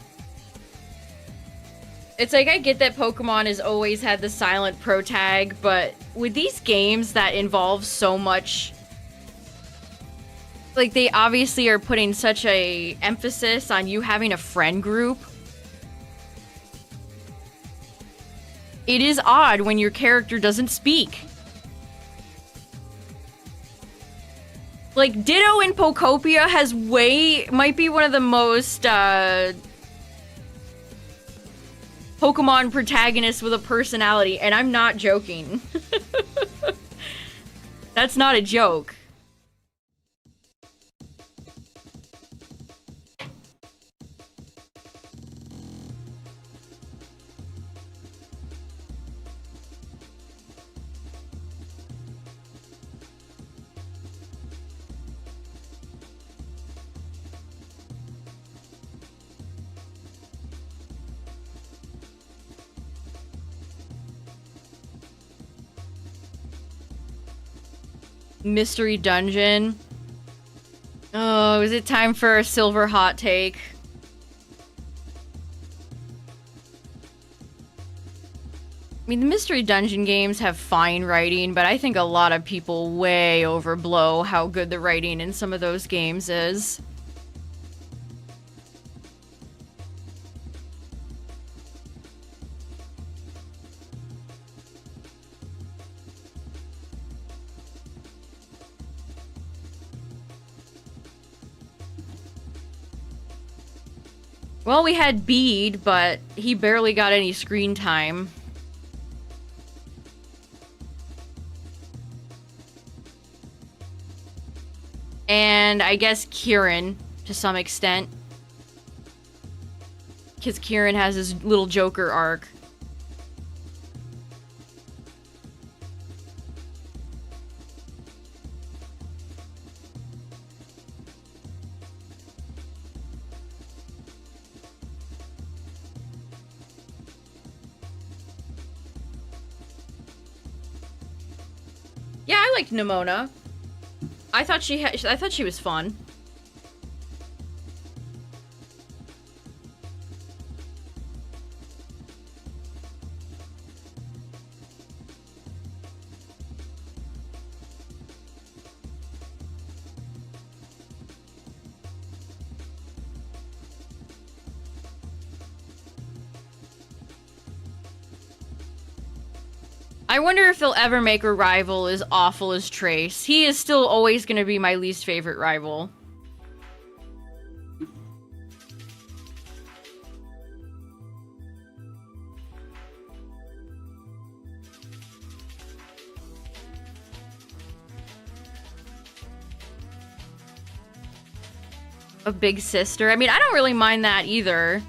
It's like, I get that Pokemon has always had the silent pro tag, but with these games that involve so much... like, they obviously are putting such a emphasis on you having a friend group. It is odd when your character doesn't speak. Like, Ditto in Pokopia has might be one of the most, Pokemon protagonists with a personality, and I'm not joking. That's not a joke. Mystery dungeon. Oh, is it time for a silver hot take? I mean, the mystery dungeon games have fine writing, but I think a lot of people way overblow how good the writing in some of those games is. Well, we had Bede, but he barely got any screen time. And I guess Kieran, to some extent. Because Kieran has his little Joker arc. Yeah, I liked Nimona. I thought she was fun. I wonder if they'll ever make a rival as awful as Trace. He is still always going to be my least favorite rival. A big sister. I mean, I don't really mind that either.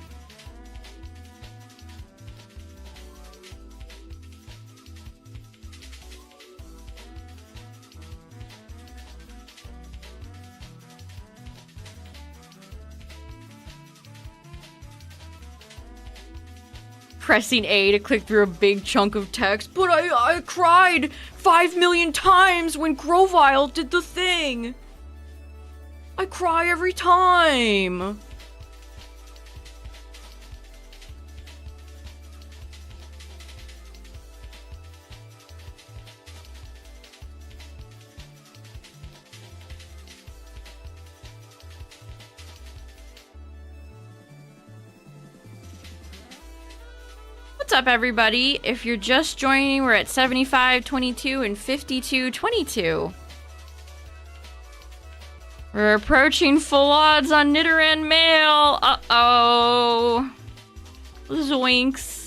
Pressing A to click through a big chunk of text, but I cried 5 million times when Grovyle did the thing. I cry every time. What's up, everybody? If you're just joining, we're at 75-22 and 52-22. We're approaching full odds on Nidoran Mail. Uh-oh. Zoinks.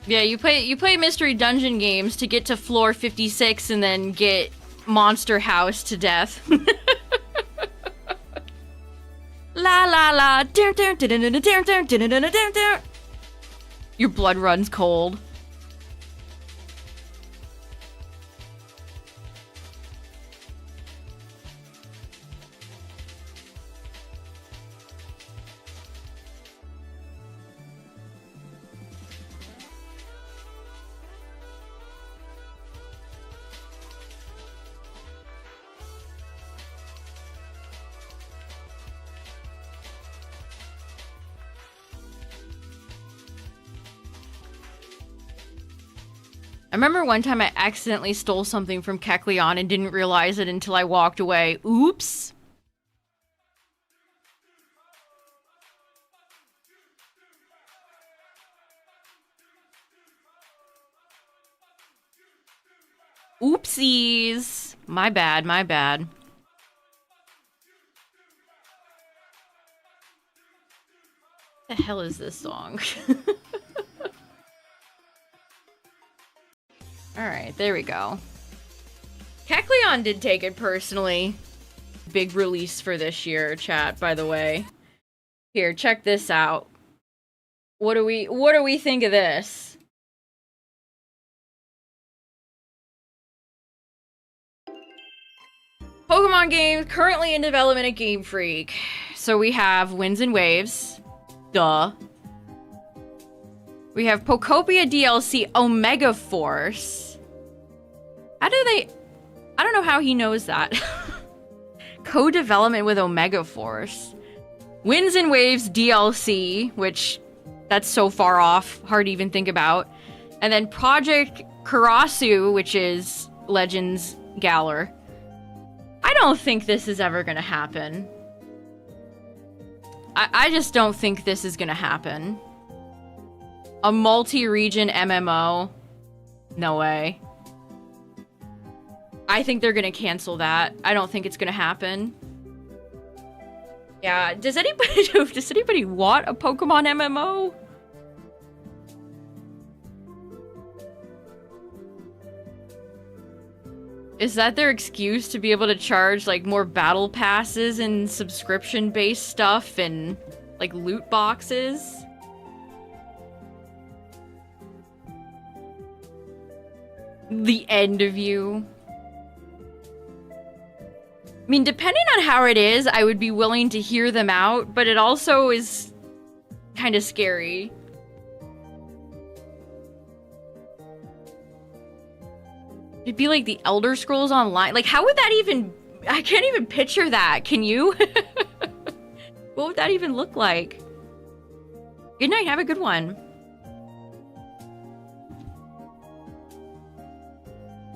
Yeah, you play mystery dungeon games to get to floor 56 and then get Monster House to death. La la la. Your blood runs cold. remember one time I accidentally stole something from Kecleon and didn't realize it until I walked away. Oops. Oopsies. My bad, my bad. What the hell is this song? Alright, there we go. Kecleon did take it personally. Big release for this year, chat, by the way. Here, check this out. What do we think of this? Pokemon games currently in development at Game Freak. So we have Winds and Waves. Duh. We have Pokopia DLC Omega Force. How do they... I don't know how he knows that. Co-development with Omega Force. Winds and Waves DLC, which... that's so far off. Hard to even think about. And then Project Karasu, which is Legends Galar. I don't think this is ever gonna happen. I just don't think this is gonna happen. A multi-region MMO? No way. I think they're gonna cancel that. I don't think it's gonna happen. Yeah, does anybody want a Pokemon MMO? Is that their excuse to be able to charge, like, more battle passes and subscription-based stuff and, like, loot boxes? The end of you. I mean, depending on how it is, I would be willing to hear them out, but it also is kind of scary. It'd be like the Elder Scrolls Online. Like, how would that even... I can't even picture that. Can you? What would that even look like? Good night. Have a good one.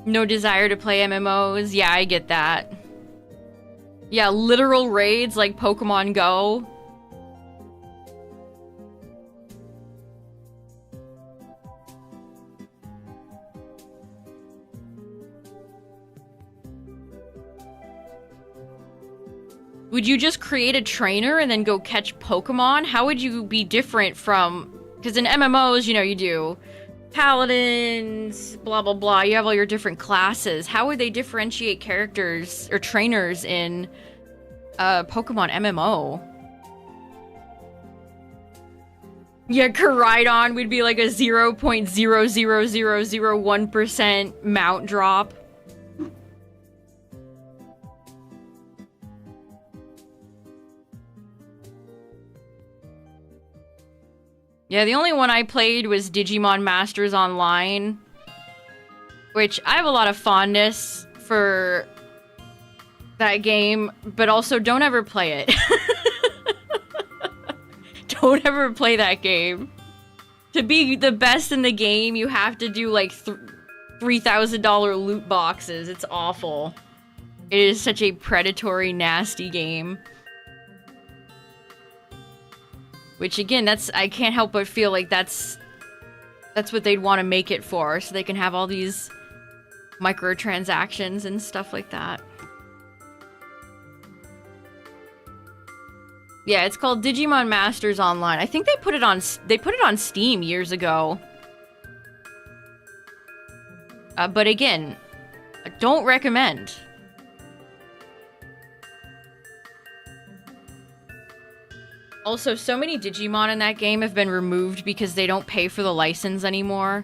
No desire to play MMOs. Yeah, I get that. Yeah, literal raids like Pokemon Go. Would you just create a trainer and then go catch Pokemon? How would you be different from... Because in MMOs, you know, you do paladins, blah, blah, blah. You have all your different classes. How would they differentiate characters or trainers in Pokemon MMO? Yeah, Koraidon would be like a 0.00001% mount drop. Yeah, the only one I played was Digimon Masters Online, which I have a lot of fondness for that game, but also don't ever play it. Don't ever play that game. To be the best in the game, you have to do like $3,000 loot boxes. It's awful. It is such a predatory, nasty game. Which again, I can't help but feel like that's what they'd want to make it for, so they can have all these microtransactions and stuff like that. Yeah, it's called Digimon Masters Online. I think they put it on Steam years ago. But again, don't recommend. Also, so many Digimon in that game have been removed because they don't pay for the license anymore.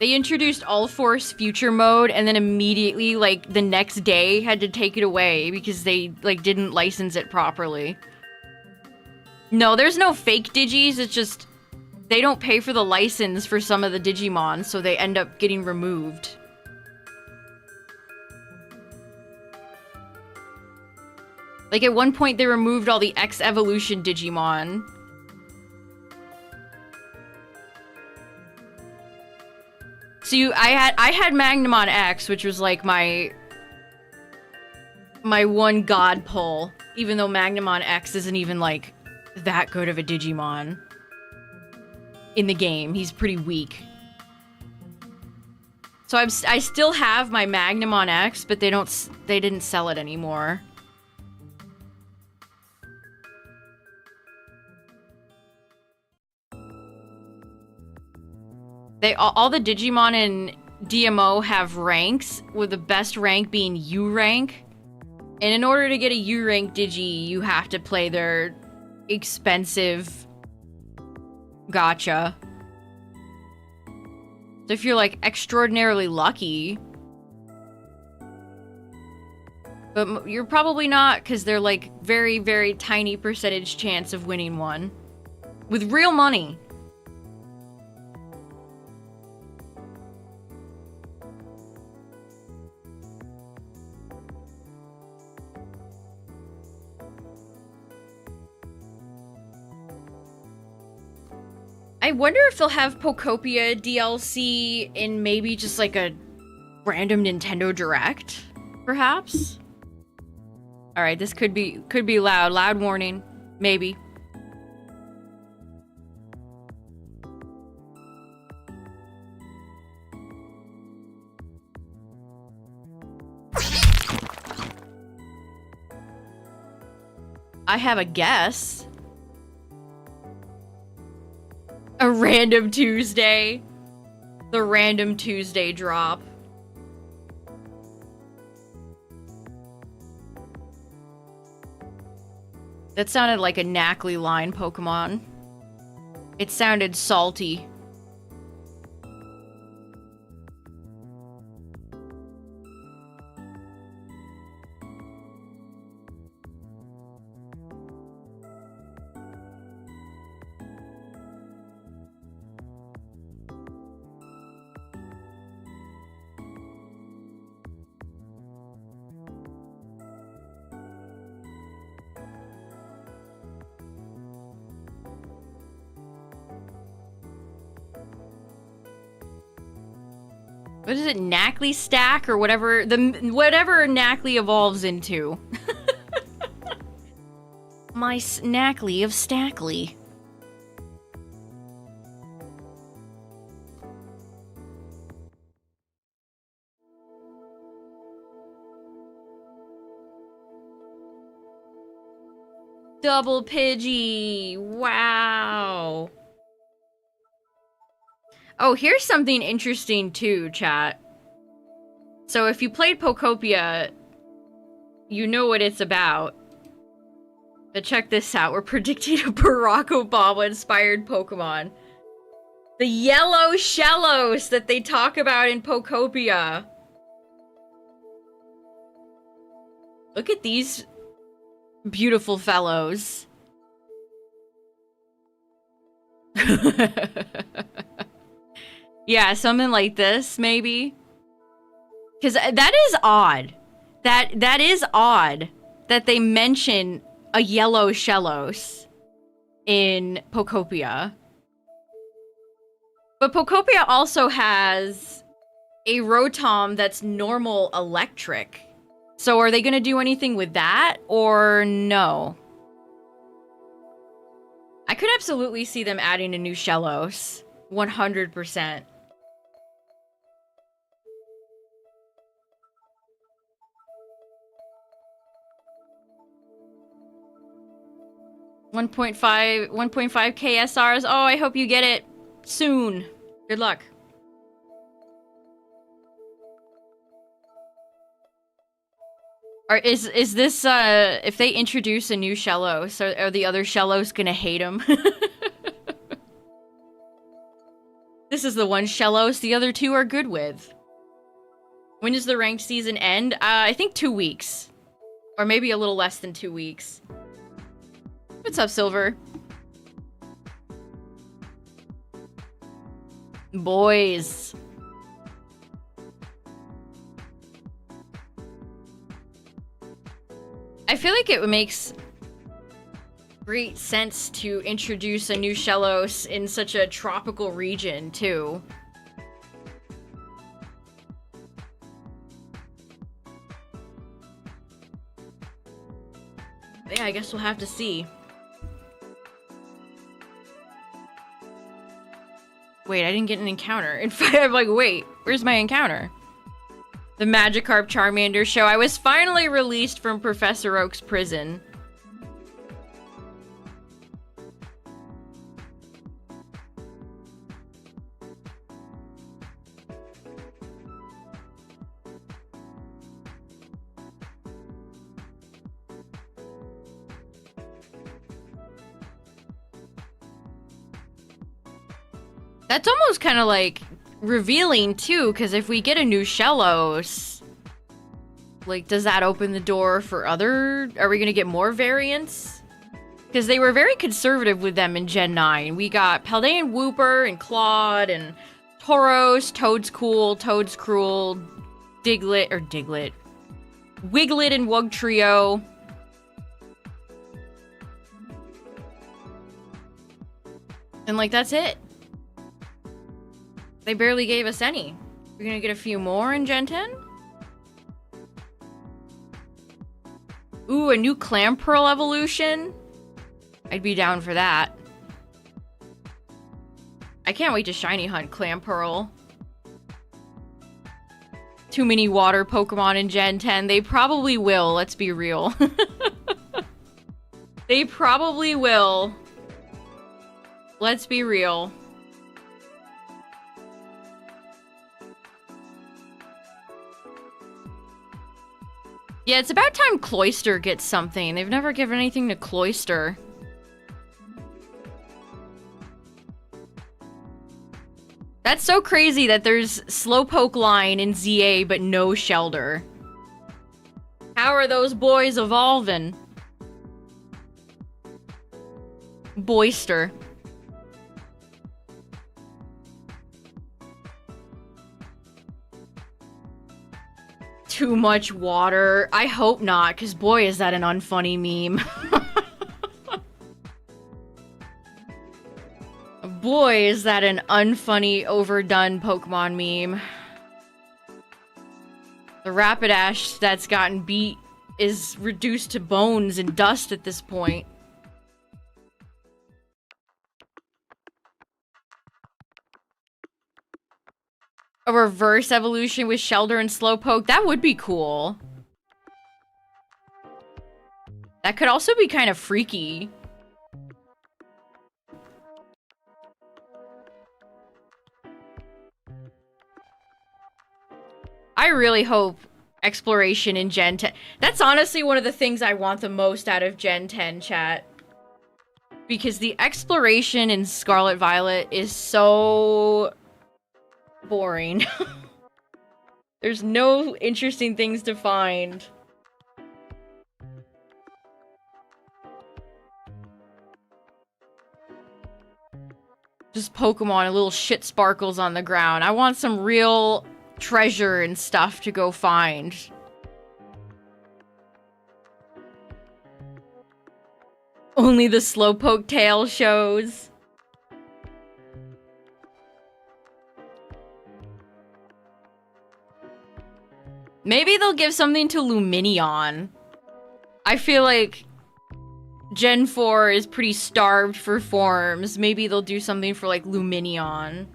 They introduced All Force Future Mode and then immediately, like, the next day had to take it away because they, like, didn't license it properly. No, there's no fake Digis, it's just they don't pay for the license for some of the Digimon, so they end up getting removed. Like, at one point, they removed all the X-Evolution Digimon. So I had Magnamon X, which was like my one god pull, even though Magnamon X isn't even like that good of a Digimon in the game. He's pretty weak. So I still have my Magnamon X, but they didn't sell it anymore. All the Digimon in DMO have ranks, with the best rank being U rank. And in order to get a U rank Digi, you have to play their expensive gacha. So if you're like extraordinarily lucky, but you're probably not, because they're like very, very tiny percentage chance of winning one with real money. I wonder if they'll have Pokopia DLC in maybe just like a random Nintendo Direct, perhaps? Alright, this could be loud. Loud warning. Maybe. I have a guess. A random Tuesday. The random Tuesday drop. That sounded like a Knackley line Pokemon. It sounded salty. What is it? Knackley stack or whatever whatever Knackley evolves into. My Knackley of Stackley. Double Pidgey. Wow. Oh, here's something interesting too, chat. So if you played Pokopia, you know what it's about. But check this out. We're predicting a Barack Obama-inspired Pokemon. The yellow Shellos that they talk about in Pokopia. Look at these beautiful fellows. Yeah, something like this, maybe. Because that is odd. That is odd that they mention a yellow Shellos in Pokopia. But Pokopia also has a Rotom that's normal electric. So are they going to do anything with that, or no? I could absolutely see them adding a new Shellos. 100%. $1.5 KSRs. Oh, I hope you get it soon. Good luck. Or is this if they introduce a new Shellos, are the other Shellos gonna hate him? This is the one Shellos the other two are good with. When does the ranked season end? I think 2 weeks. Or maybe a little less than 2 weeks. What's up, Silver? Boys. I feel like it makes great sense to introduce a new Shellos in such a tropical region, too. But yeah, I guess we'll have to see. Wait, I didn't get an encounter. In fact, I'm like, wait, where's my encounter? The Magikarp Charmander show. I was finally released from Professor Oak's prison. That's almost kind of like revealing too, because if we get a new Shellos, like, does that open the door for other? Are we gonna get more variants? Because they were very conservative with them in Gen 9. We got Paldean Wooper and Claude and Tauros, Toad's Cool, Toad's Cruel, Wiglet and Wugtrio. And like, that's it. They barely gave us any. We're gonna get a few more in Gen 10? Ooh, a new Clamperl evolution? I'd be down for that. I can't wait to shiny hunt Clamperl. Too many water Pokemon in Gen 10. They probably will, let's be real. They probably will. Let's be real. Yeah, it's about time Cloyster gets something. They've never given anything to Cloyster. That's so crazy that there's Slowpoke line in ZA, but no Shelder. How are those boys evolving? Boyster. Too much water. I hope not, because boy, is that an unfunny meme. Boy, is that an unfunny, overdone Pokemon meme. The Rapidash that's gotten beat is reduced to bones and dust at this point. A reverse evolution with Shelder and Slowpoke? That would be cool. That could also be kind of freaky. I really hope exploration in Gen 10... That's honestly one of the things I want the most out of Gen 10, chat. Because the exploration in Scarlet Violet is so... boring. There's no interesting things to find. Just Pokemon and little shit sparkles on the ground. I want some real treasure and stuff to go find. Only the Slowpoke tail shows. Maybe they'll give something to Lumineon. I feel like Gen 4 is pretty starved for forms. Maybe they'll do something for, like, Lumineon.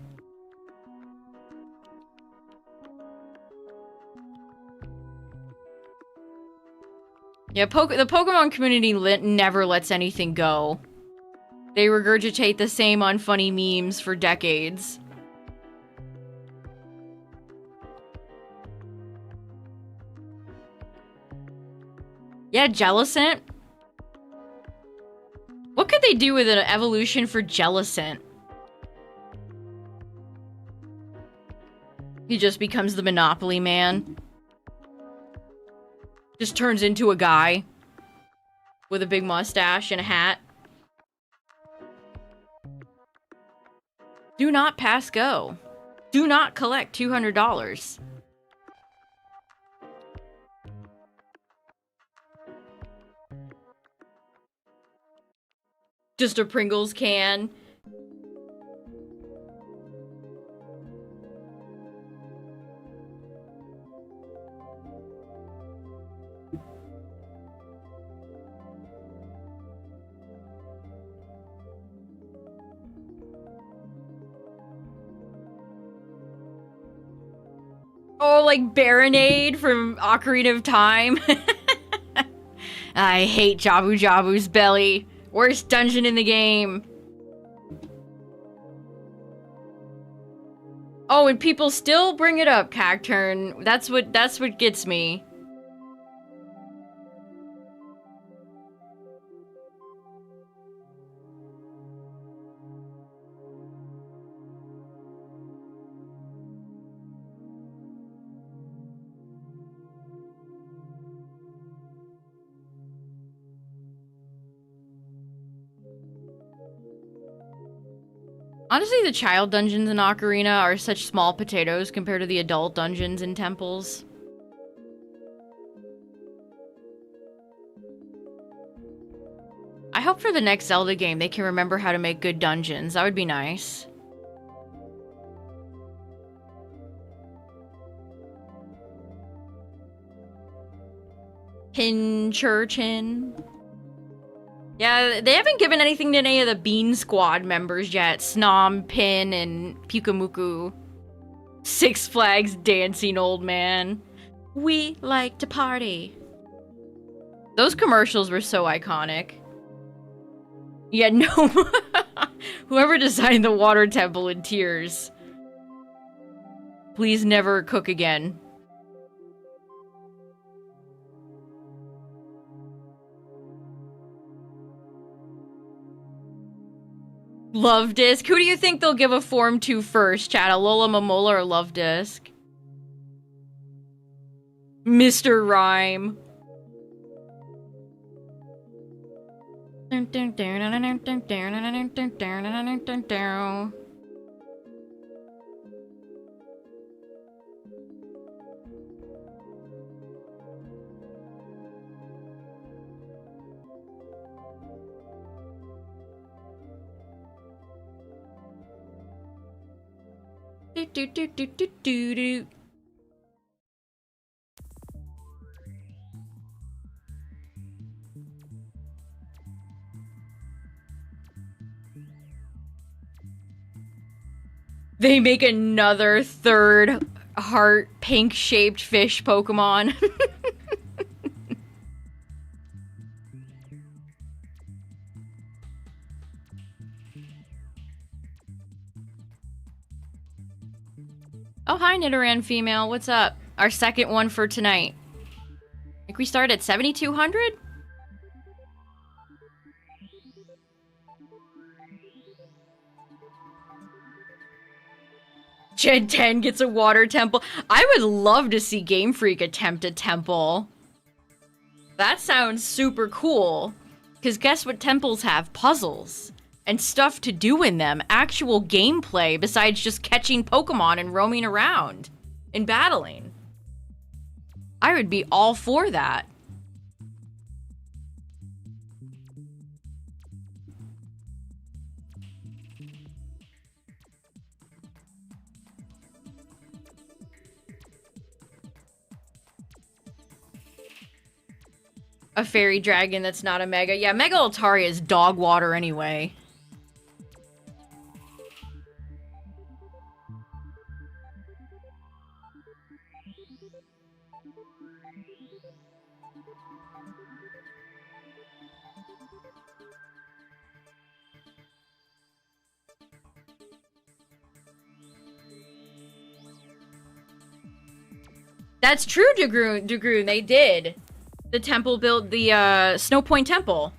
Yeah, the Pokemon community never lets anything go. They regurgitate the same unfunny memes for decades. Yeah, Jellicent. What could they do with an evolution for Jellicent? He just becomes the Monopoly man. Just turns into a guy with a big mustache and a hat. Do not pass go. Do not collect $200. Just a Pringles can. Oh, like Baronade from Ocarina of Time. I hate Jabu Jabu's belly. Worst dungeon in the game. Oh, and people still bring it up, Cacturn. That's what gets me. Honestly, the child dungeons in Ocarina are such small potatoes compared to the adult dungeons in temples. I hope for the next Zelda game they can remember how to make good dungeons. That would be nice. Pinchurchin. Yeah, they haven't given anything to any of the Bean Squad members yet. Snom, Pin, and Pyukamuku. Six Flags dancing old man. We like to party. Those commercials were so iconic. Yeah, no. Whoever designed the water temple in tears. Please never cook again. Love Disc. Who do you think they'll give a form to first, Chad? Alola, Momola, or Love Disc? Mr. Rhyme. They make another third heart pink-shaped fish Pokemon. Oh, hi, Nidoran female. What's up? Our second one for tonight. I think we start at 7,200? Gen 10 gets a water temple. I would love to see Game Freak attempt a temple. That sounds super cool. Because guess what temples have? Puzzles. And stuff to do in them. Actual gameplay besides just catching Pokemon and roaming around. And battling. I would be all for that. A fairy dragon that's not a Mega. Yeah, Mega Altaria is dog water anyway. That's true, Dugroon. They did. The temple built the Snow Point Temple.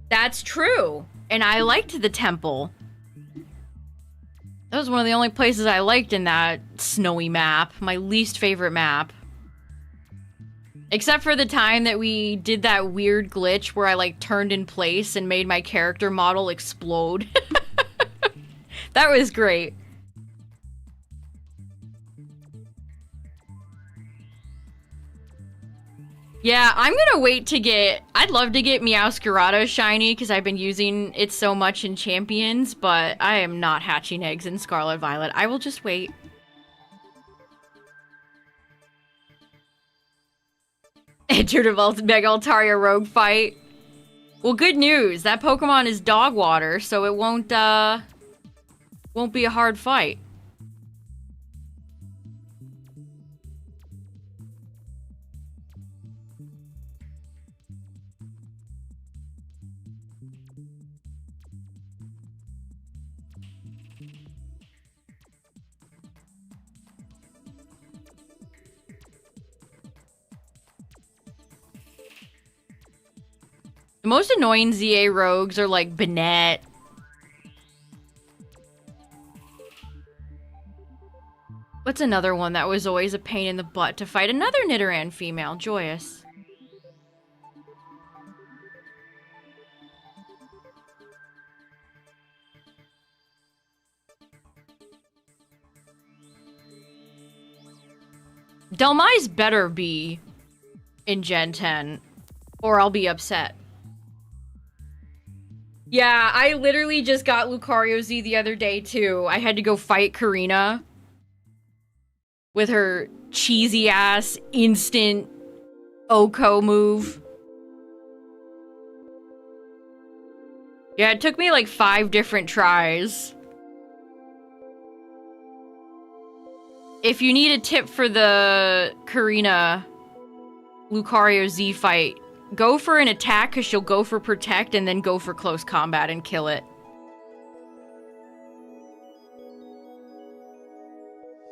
That's true. And I liked the temple. That was one of the only places I liked in that snowy map. My least favorite map. Except for the time that we did that weird glitch where I like turned in place and made my character model explode. That was great. Yeah, I'm gonna wait to get... I'd love to get Meowscarada shiny, because I've been using it so much in Champions, but I am not hatching eggs in Scarlet Violet. I will just wait. Enter the Mega Altaria Rogue fight. Well, good news. That Pokemon is dog water, so it won't be a hard fight. The most annoying ZA rogues are like Banette. What's another one that was always a pain in the butt to fight? Another Nidoran female, Joyous. Delmai's better be in Gen 10, or I'll be upset. Yeah, I literally just got Lucario Z the other day, too. I had to go fight Karina with her cheesy-ass instant Oko move. Yeah, it took me like 5 different tries. If you need a tip for the Karina Lucario Z fight, go for an attack because she'll go for protect and then go for close combat and kill it.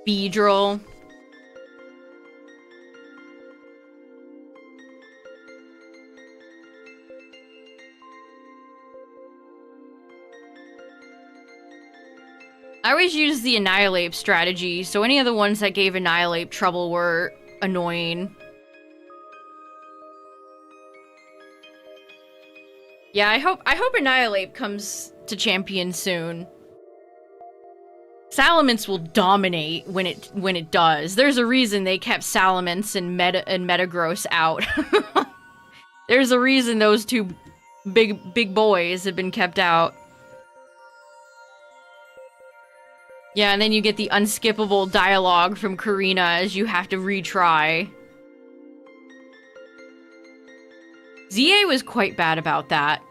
Beedrill. I always use the Annihilate strategy, so any of the ones that gave Annihilate trouble were annoying. Yeah, I hope Annihilate comes to Champion soon. Salamence will dominate when it does. There's a reason they kept Salamence and Metagross out. There's a reason those two big boys have been kept out. Yeah, and then you get the unskippable dialogue from Karina as you have to retry. ZA was quite bad about that.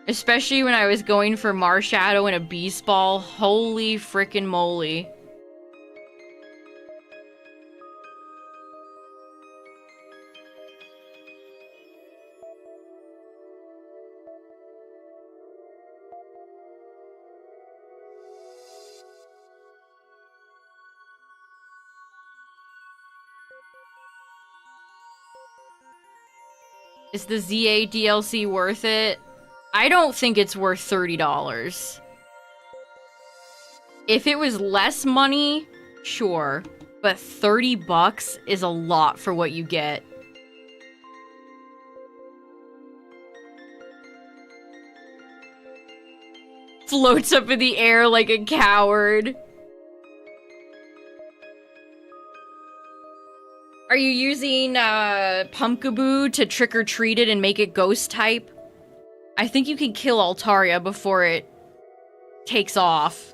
Especially when I was going for Marshadow and a Beast Ball. Holy frickin' moly. Is the ZA DLC worth it? I don't think it's worth $30. If it was less money, sure. But $30 is a lot for what you get. Floats up in the air like a coward. Are you using Pumpkaboo to trick-or-treat it and make it ghost type? I think you can kill Altaria before it takes off.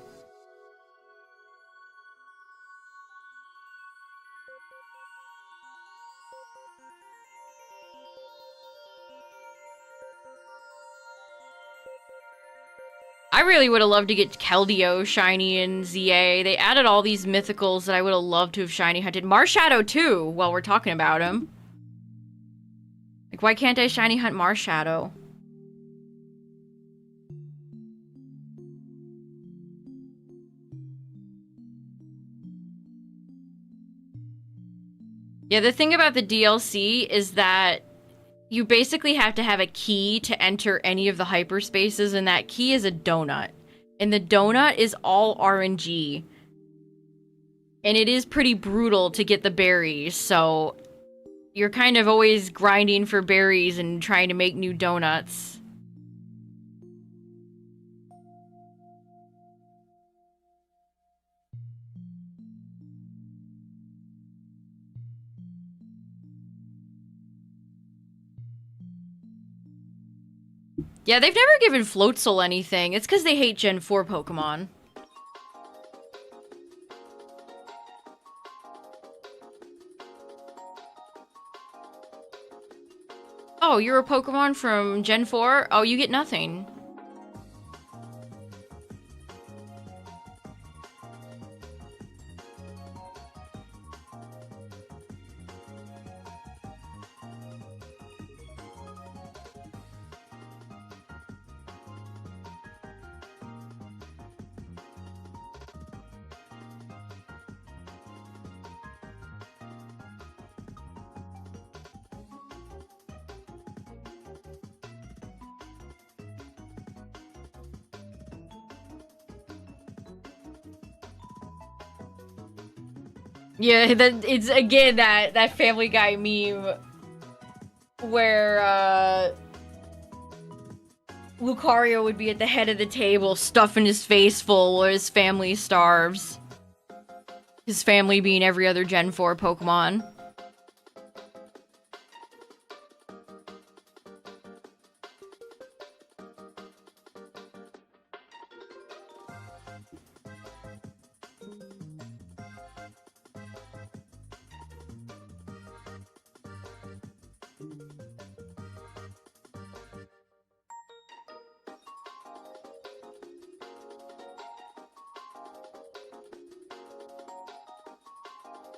I really would have loved to get Keldeo shiny in ZA. They added all these mythicals that I would have loved to have shiny hunted. Marshadow too, while we're talking about him. Like, why can't I shiny hunt Marshadow? Yeah, the thing about the DLC is that you basically have to have a key to enter any of the hyperspaces, and that key is a donut. And the donut is all RNG. And it is pretty brutal to get the berries, so you're kind of always grinding for berries and trying to make new donuts. Yeah, they've never given Floatzel anything. It's because they hate Gen 4 Pokemon. Oh, you're a Pokemon from Gen 4? Oh, you get nothing. Yeah, it's again that Family Guy meme where Lucario would be at the head of the table stuffing his face full while his family starves. His family being every other Gen 4 Pokemon.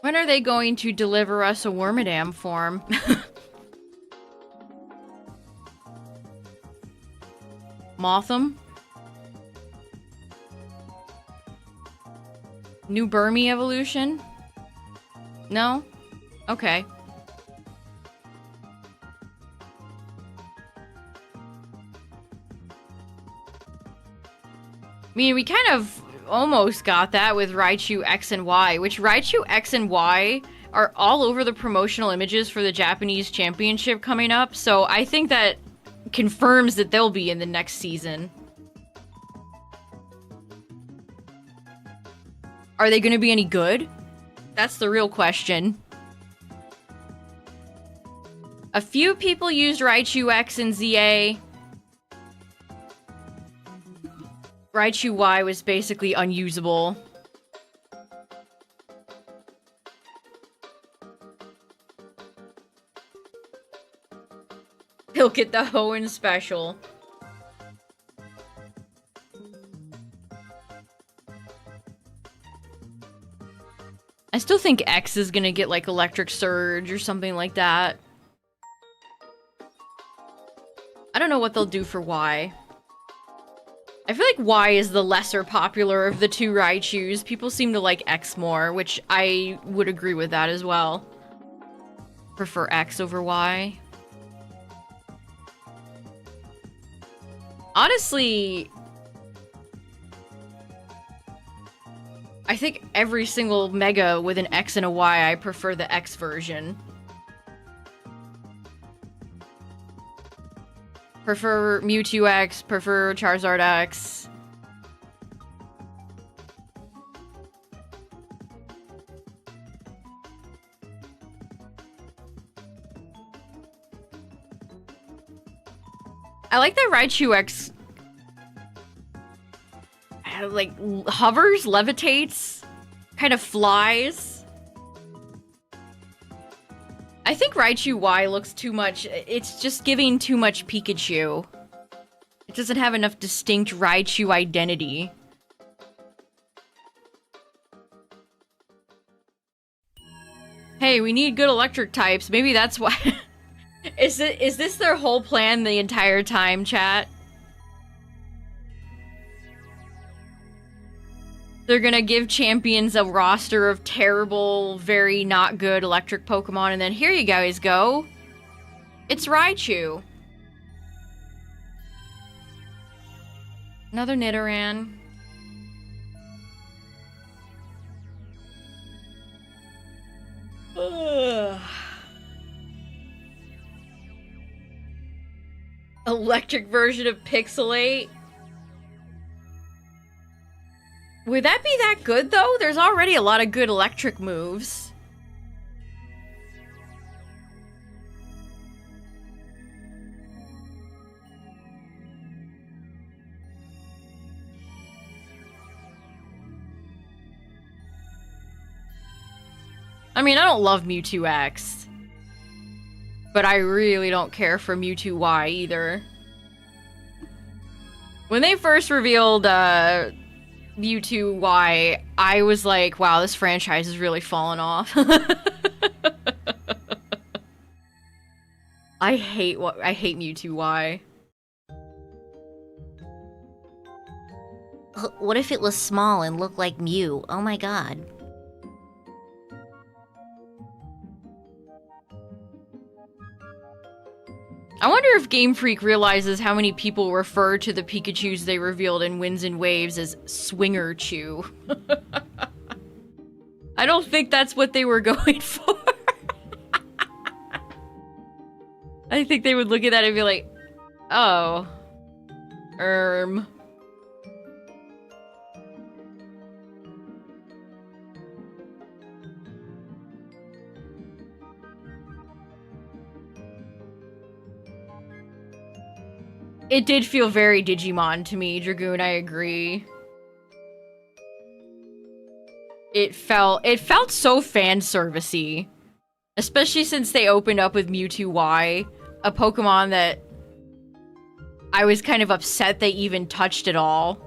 When are they going to deliver us a Wormadam form? Motham? New Burmy evolution? No? Okay. I mean, we kind of almost got that with Raichu X and Y, which Raichu X and Y are all over the promotional images for the Japanese Championship coming up, so I think that confirms that they'll be in the next season. Are they going to be any good? That's the real question. A few people used Raichu X and ZA. Raichu Y was basically unusable. He'll get the Hoenn special. I still think X is gonna get like Electric Surge or something like that. I don't know what they'll do for Y. I feel like Y is the lesser popular of the two Raichus. People seem to like X more, which I would agree with that as well. Prefer X over Y. Honestly, I think every single Mega with an X and a Y, I prefer the X version. Prefer Mewtwo X, prefer Charizard X. I like that Raichu X like hovers, levitates, kind of flies. I think Raichu Y looks too much. It's just giving too much Pikachu. It doesn't have enough distinct Raichu identity. Hey, we need good electric types. Maybe that's why. Is this their whole plan the entire time, chat? They're gonna give champions a roster of terrible, very not good electric Pokemon, and then here you guys go. It's Raichu. Another Nidoran. Ugh. Electric version of Pixelate. Would that be that good, though? There's already a lot of good electric moves. I mean, I don't love Mewtwo X, but I really don't care for Mewtwo Y either. When they first revealed Mewtwo Y, I was like, wow, this franchise has really fallen off. I hate Mewtwo Y. What if it was small and looked like Mew? Oh my god. I wonder if Game Freak realizes how many people refer to the Pikachus they revealed in Winds and Waves as Swinger Chew. I don't think that's what they were going for. I think they would look at that and be like, oh. It did feel very Digimon to me, Dragoon, I agree. It felt so fan servicey. Especially since they opened up with Mewtwo Y, a Pokemon that I was kind of upset they even touched at all.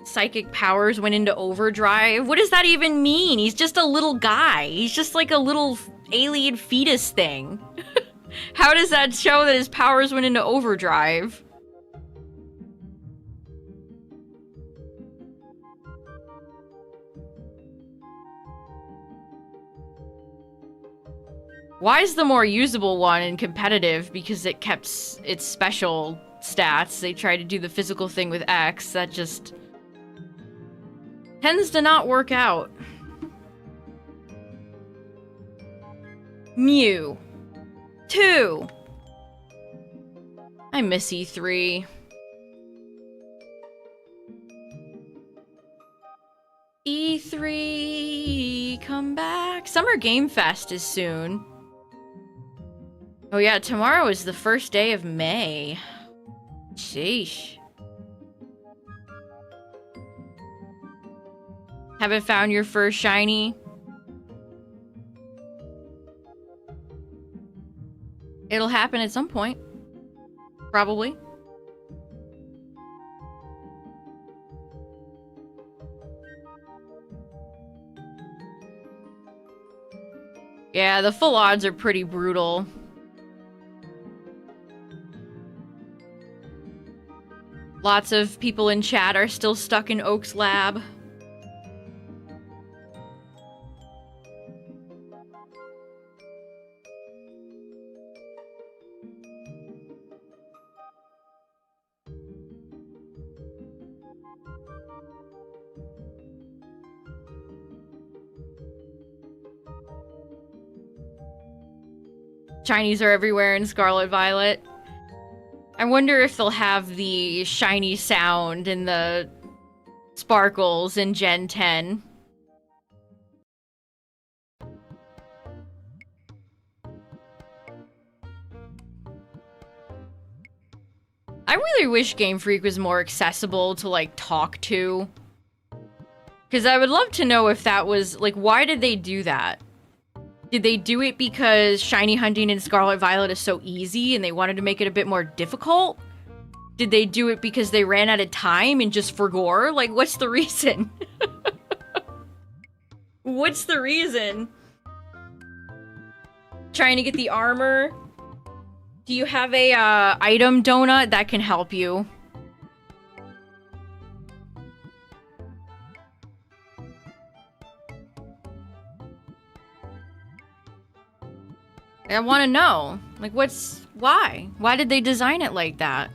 Psychic powers went into overdrive. What does that even mean? He's just a little guy. He's just like a little alien fetus thing. How does that show that his powers went into overdrive? Why is the more usable one in competitive? Because it kept its special stats. They tried to do the physical thing with X. That just tends to not work out. Mew. 2. I miss E3. E3, come back. Summer Game Fest is soon. Oh yeah, tomorrow is the first day of May. Sheesh. Haven't found your first shiny? It'll happen at some point. Probably. Yeah, the full odds are pretty brutal. Lots of people in chat are still stuck in Oak's lab. Shinies are everywhere in Scarlet Violet. I wonder if they'll have the shiny sound and the sparkles in Gen 10. I really wish Game Freak was more accessible to, like, talk to. Because I would love to know if that was, like, why did they do that? Did they do it because shiny hunting in Scarlet Violet is so easy and they wanted to make it a bit more difficult? Did they do it because they ran out of time and just forgot? Like, what's the reason? What's the reason? Trying to get the armor? Do you have a item donut that can help you? I want to know. Like, why? Why did they design it like that?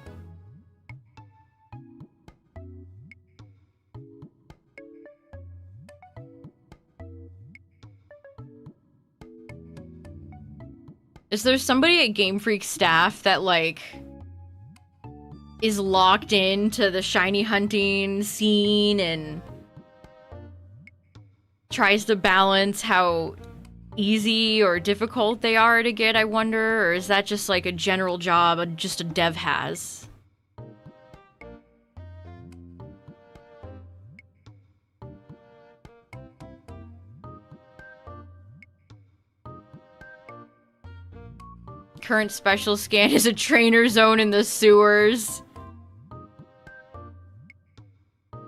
Is there somebody at Game Freak staff that, like, is locked into the shiny hunting scene and tries to balance how easy or difficult they are to get, I wonder? Or is that just like a general job just a dev has? Current special scan is a trainer zone in the sewers.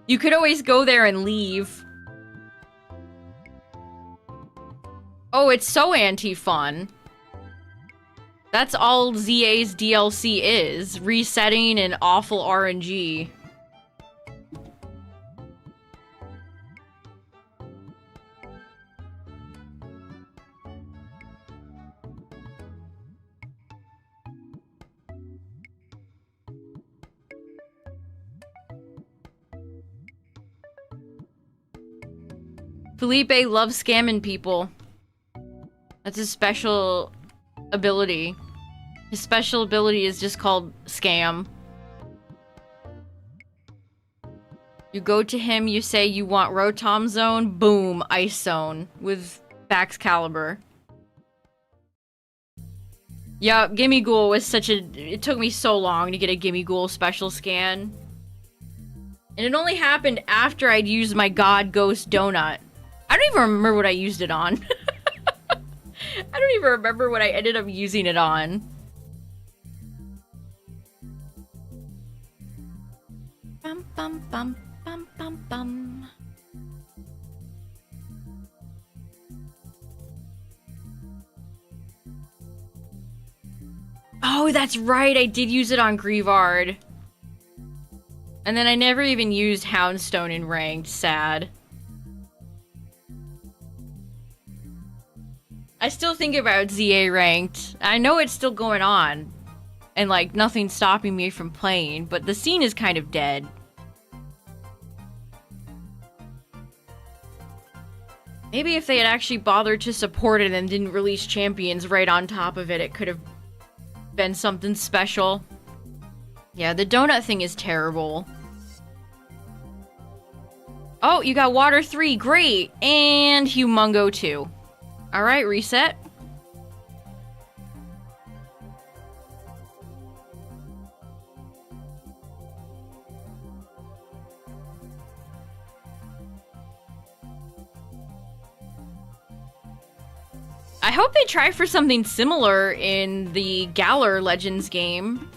You could always go there and leave. Oh, it's so anti-fun. That's all ZA's DLC is. Resetting and awful RNG. Felipe loves scamming people. That's his special ability. His special ability is just called scam. You go to him, you say you want Rotom Zone, boom, Ice Zone with Bax Caliber. Yup, Gimme Ghoul was such a... It took me so long to get a Gimme Ghoul special scan. And it only happened after I'd used my God Ghost Donut. I don't even remember what I used it on. I don't even remember what I ended up using it on. Bum bum bum bum bum bum. Oh, that's right, I did use it on Grievard. And then I never even used Houndstone in ranked, sad. I still think about ZA ranked. I know it's still going on. And like, nothing's stopping me from playing, but the scene is kind of dead. Maybe if they had actually bothered to support it and didn't release champions right on top of it, it could have been something special. Yeah, the donut thing is terrible. Oh, you got Water 3, great! And Humongo 2. Alright, reset. I hope they try for something similar in the Galar Legends game.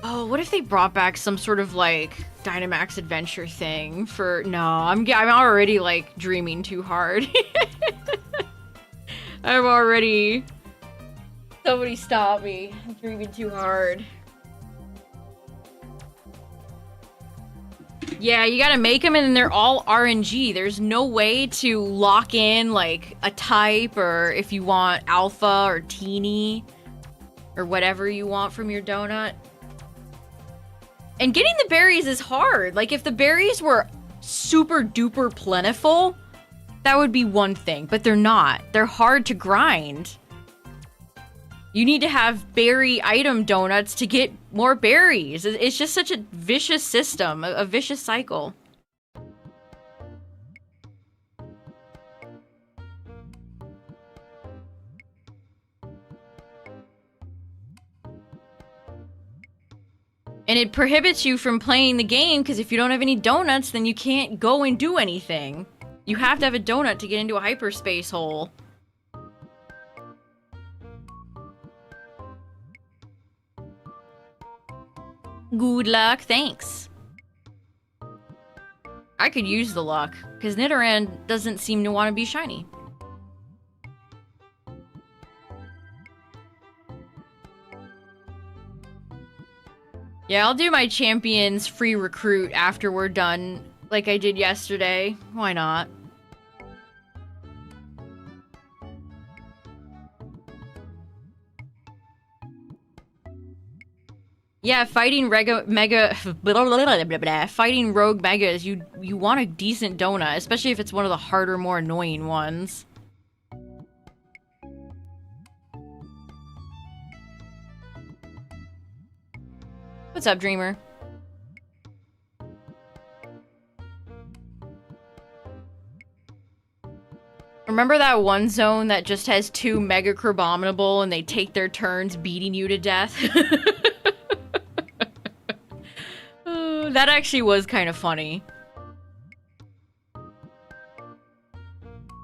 Oh, what if they brought back some sort of, like, Dynamax Adventure thing for... No, I'm already, like, dreaming too hard. I'm already... Somebody stop me. I'm dreaming too hard. Yeah, you gotta make them and then they're all RNG. There's no way to lock in, like, a type or if you want Alpha or Teeny or whatever you want from your donut. And getting the berries is hard. Like, if the berries were super duper plentiful, that would be one thing. But they're not. They're hard to grind. You need to have berry item donuts to get more berries. It's just such a vicious system, a vicious cycle. And it prohibits you from playing the game because if you don't have any donuts, then you can't go and do anything. You have to have a donut to get into a hyperspace hole. Good luck, thanks. I could use the luck, because Nidoran doesn't seem to want to be shiny. Yeah, I'll do my champions free recruit after we're done, like I did yesterday. Why not? Yeah, fighting fighting rogue megas, you want a decent donut, especially if it's one of the harder, more annoying ones. What's up, Dreamer? remember that one zone that just has 2 Mega Crabominable and they take their turns beating you to death? That actually was kind of funny.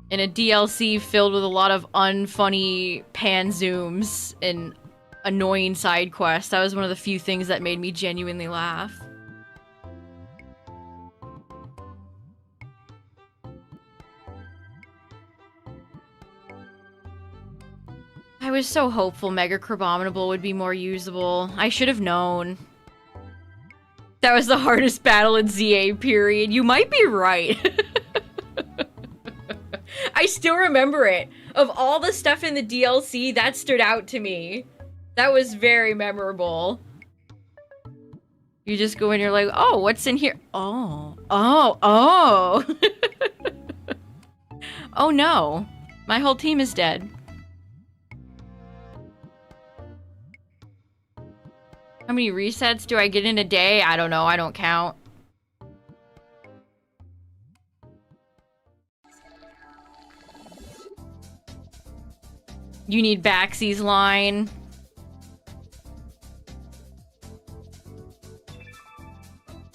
In a DLC filled with a lot of unfunny pan zooms and annoying side quests, that was one of the few things that made me genuinely laugh. I was so hopeful Mega Crabominable would be more usable. I should have known. That was the hardest battle in ZA, period. You might be right. I still remember it. Of all the stuff in the DLC, that stood out to me. That was very memorable. You just go in, you're like, oh, what's in here? Oh. Oh. Oh no. My whole team is dead. How many resets do I get in a day? I don't know. I don't count. You need Baxie's line.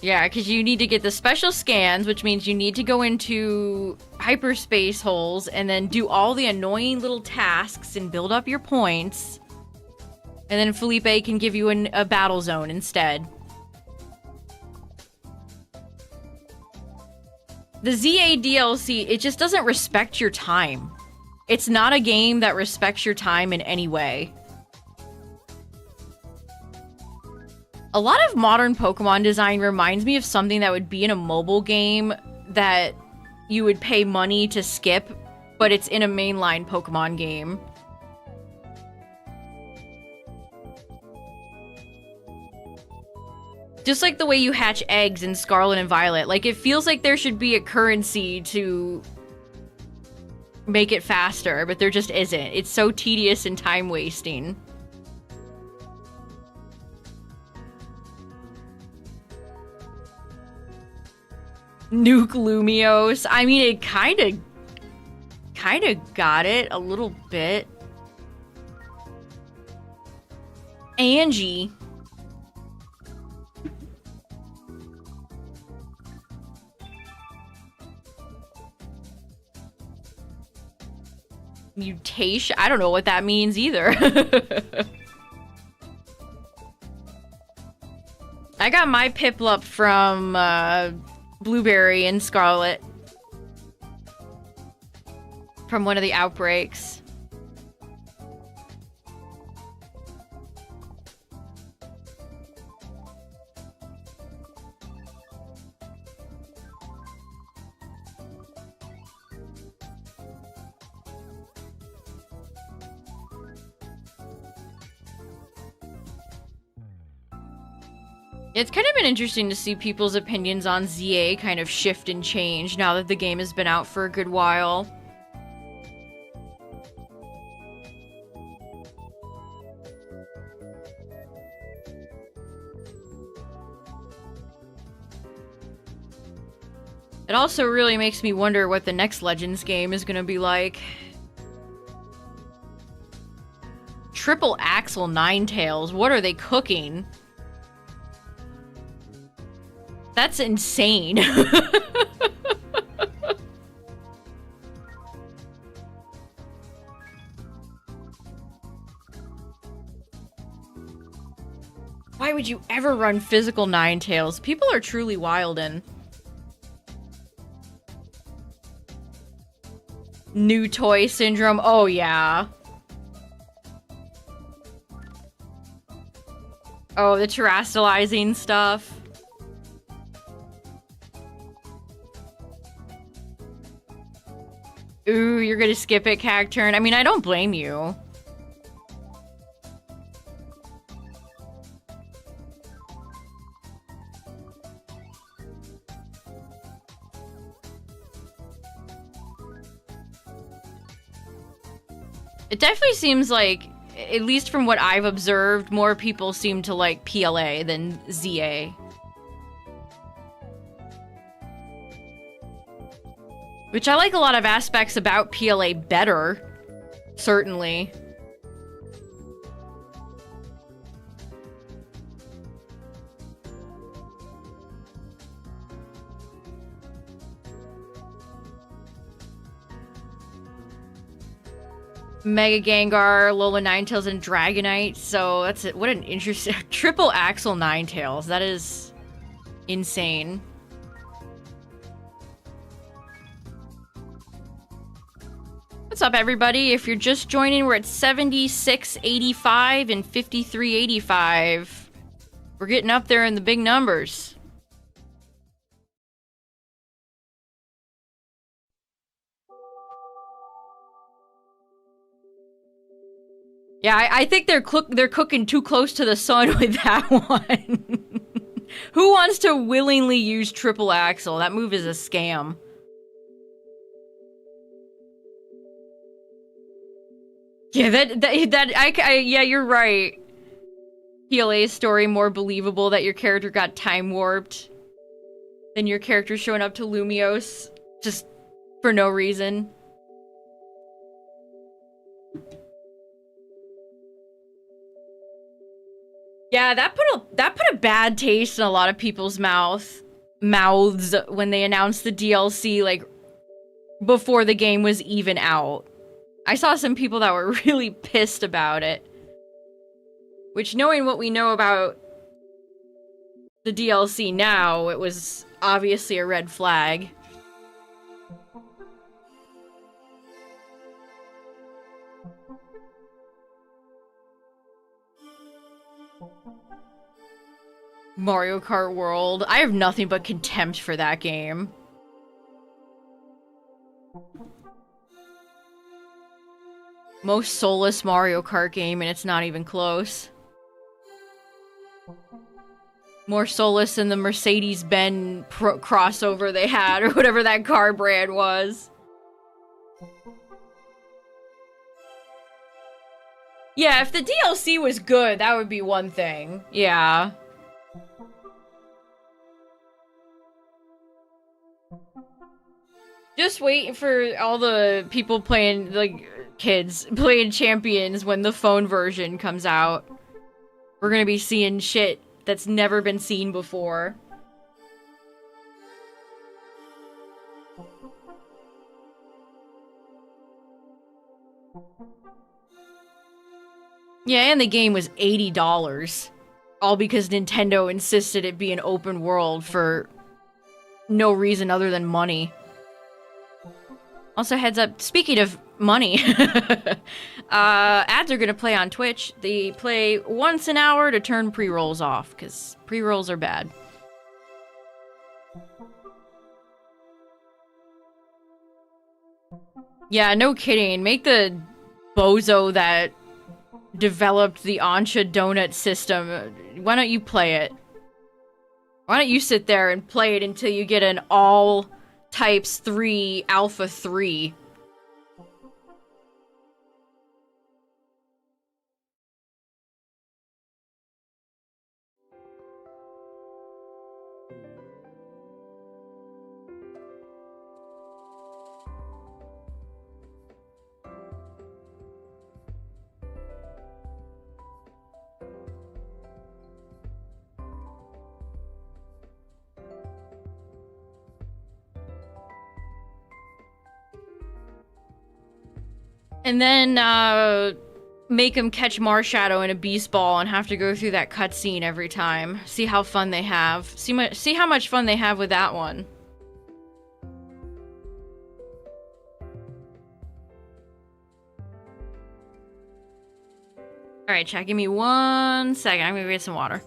Yeah, because you need to get the special scans, which means you need to go into hyperspace holes and then do all the annoying little tasks and build up your points. And then Felipe can give you a battle zone instead. The ZA DLC, it just doesn't respect your time. It's not a game that respects your time in any way. A lot of modern Pokemon design reminds me of something that would be in a mobile game that you would pay money to skip, but it's in a mainline Pokemon game. Just like the way you hatch eggs in Scarlet and Violet. Like, it feels like there should be a currency to make it faster, but there just isn't. It's so tedious and time-wasting. Nuke Lumiose. I mean, it kinda got it a little bit. Angie. Mutation? I don't know what that means either. I got my Piplup from Blueberry and Scarlet. From one of the outbreaks. It's kind of been interesting to see people's opinions on ZA kind of shift and change now that the game has been out for a good while. It also really makes me wonder what the next Legends game is going to be like. Triple Axle Ninetales, what are they cooking? That's insane. Why would you ever run physical Ninetales? People are truly wildin'. New toy syndrome. Oh, yeah. Oh, the terrestrializing stuff. Ooh, you're gonna skip it, Cacturn. I mean, I don't blame you. It definitely seems like, at least from what I've observed, more people seem to like PLA than ZA. Which I like a lot of aspects about PLA better. Certainly. Mega Gengar, Lola Ninetales, and Dragonite. So that's it. What an interesting triple Axel Ninetales. That is insane. What's up, everybody? If you're just joining, we're at 7685 and 5385. We're getting up there in the big numbers. Yeah, I think they're cooking too close to the sun with that one. Who wants to willingly use triple axle? That move is a scam. Yeah, yeah, you're right. PLA's story more believable that your character got time warped than your character showing up to Lumiose just for no reason. Yeah, that put a bad taste in a lot of people's mouths when they announced the DLC, like, before the game was even out. I saw some people that were really pissed about it. Which, knowing what we know about the DLC now, it was obviously a red flag. Mario Kart World. I have nothing but contempt for that game. Most soulless Mario Kart game, and it's not even close. More soulless than the Mercedes-Benz crossover they had, or whatever that car brand was. Yeah, if the DLC was good, that would be one thing. Yeah. Just wait for all the people playing, like, kids playing Champions when the phone version comes out. We're gonna be seeing shit that's never been seen before. Yeah, and the game was $80. All because Nintendo insisted it be an open world for no reason other than money. Also, heads up, speaking of money, ads are gonna play on Twitch. They play once an hour to turn pre-rolls off, because pre-rolls are bad. Yeah, no kidding. Make the bozo that developed the Ancha donut system. Why don't you play it? Why don't you sit there and play it until you get an all types 3 alpha 3? And then, make them catch Marshadow in a Beast Ball and have to go through that cutscene every time. See how fun they have. See how much fun they have with that one. Alright, chat, give me 1 second. I'm gonna get some water.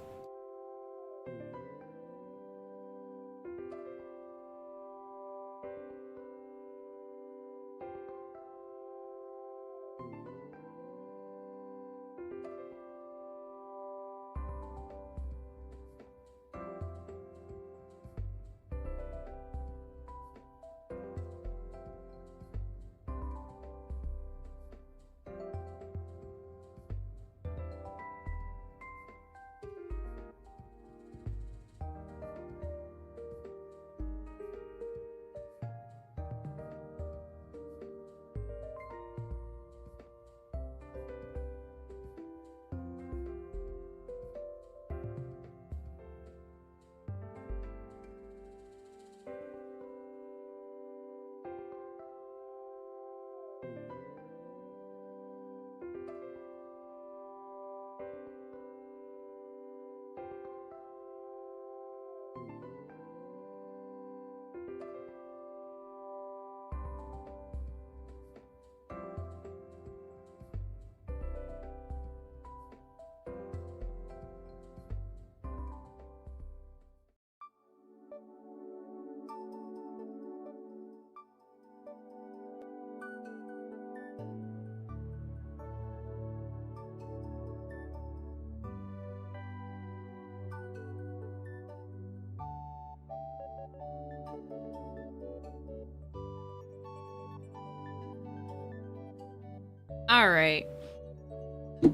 Alright.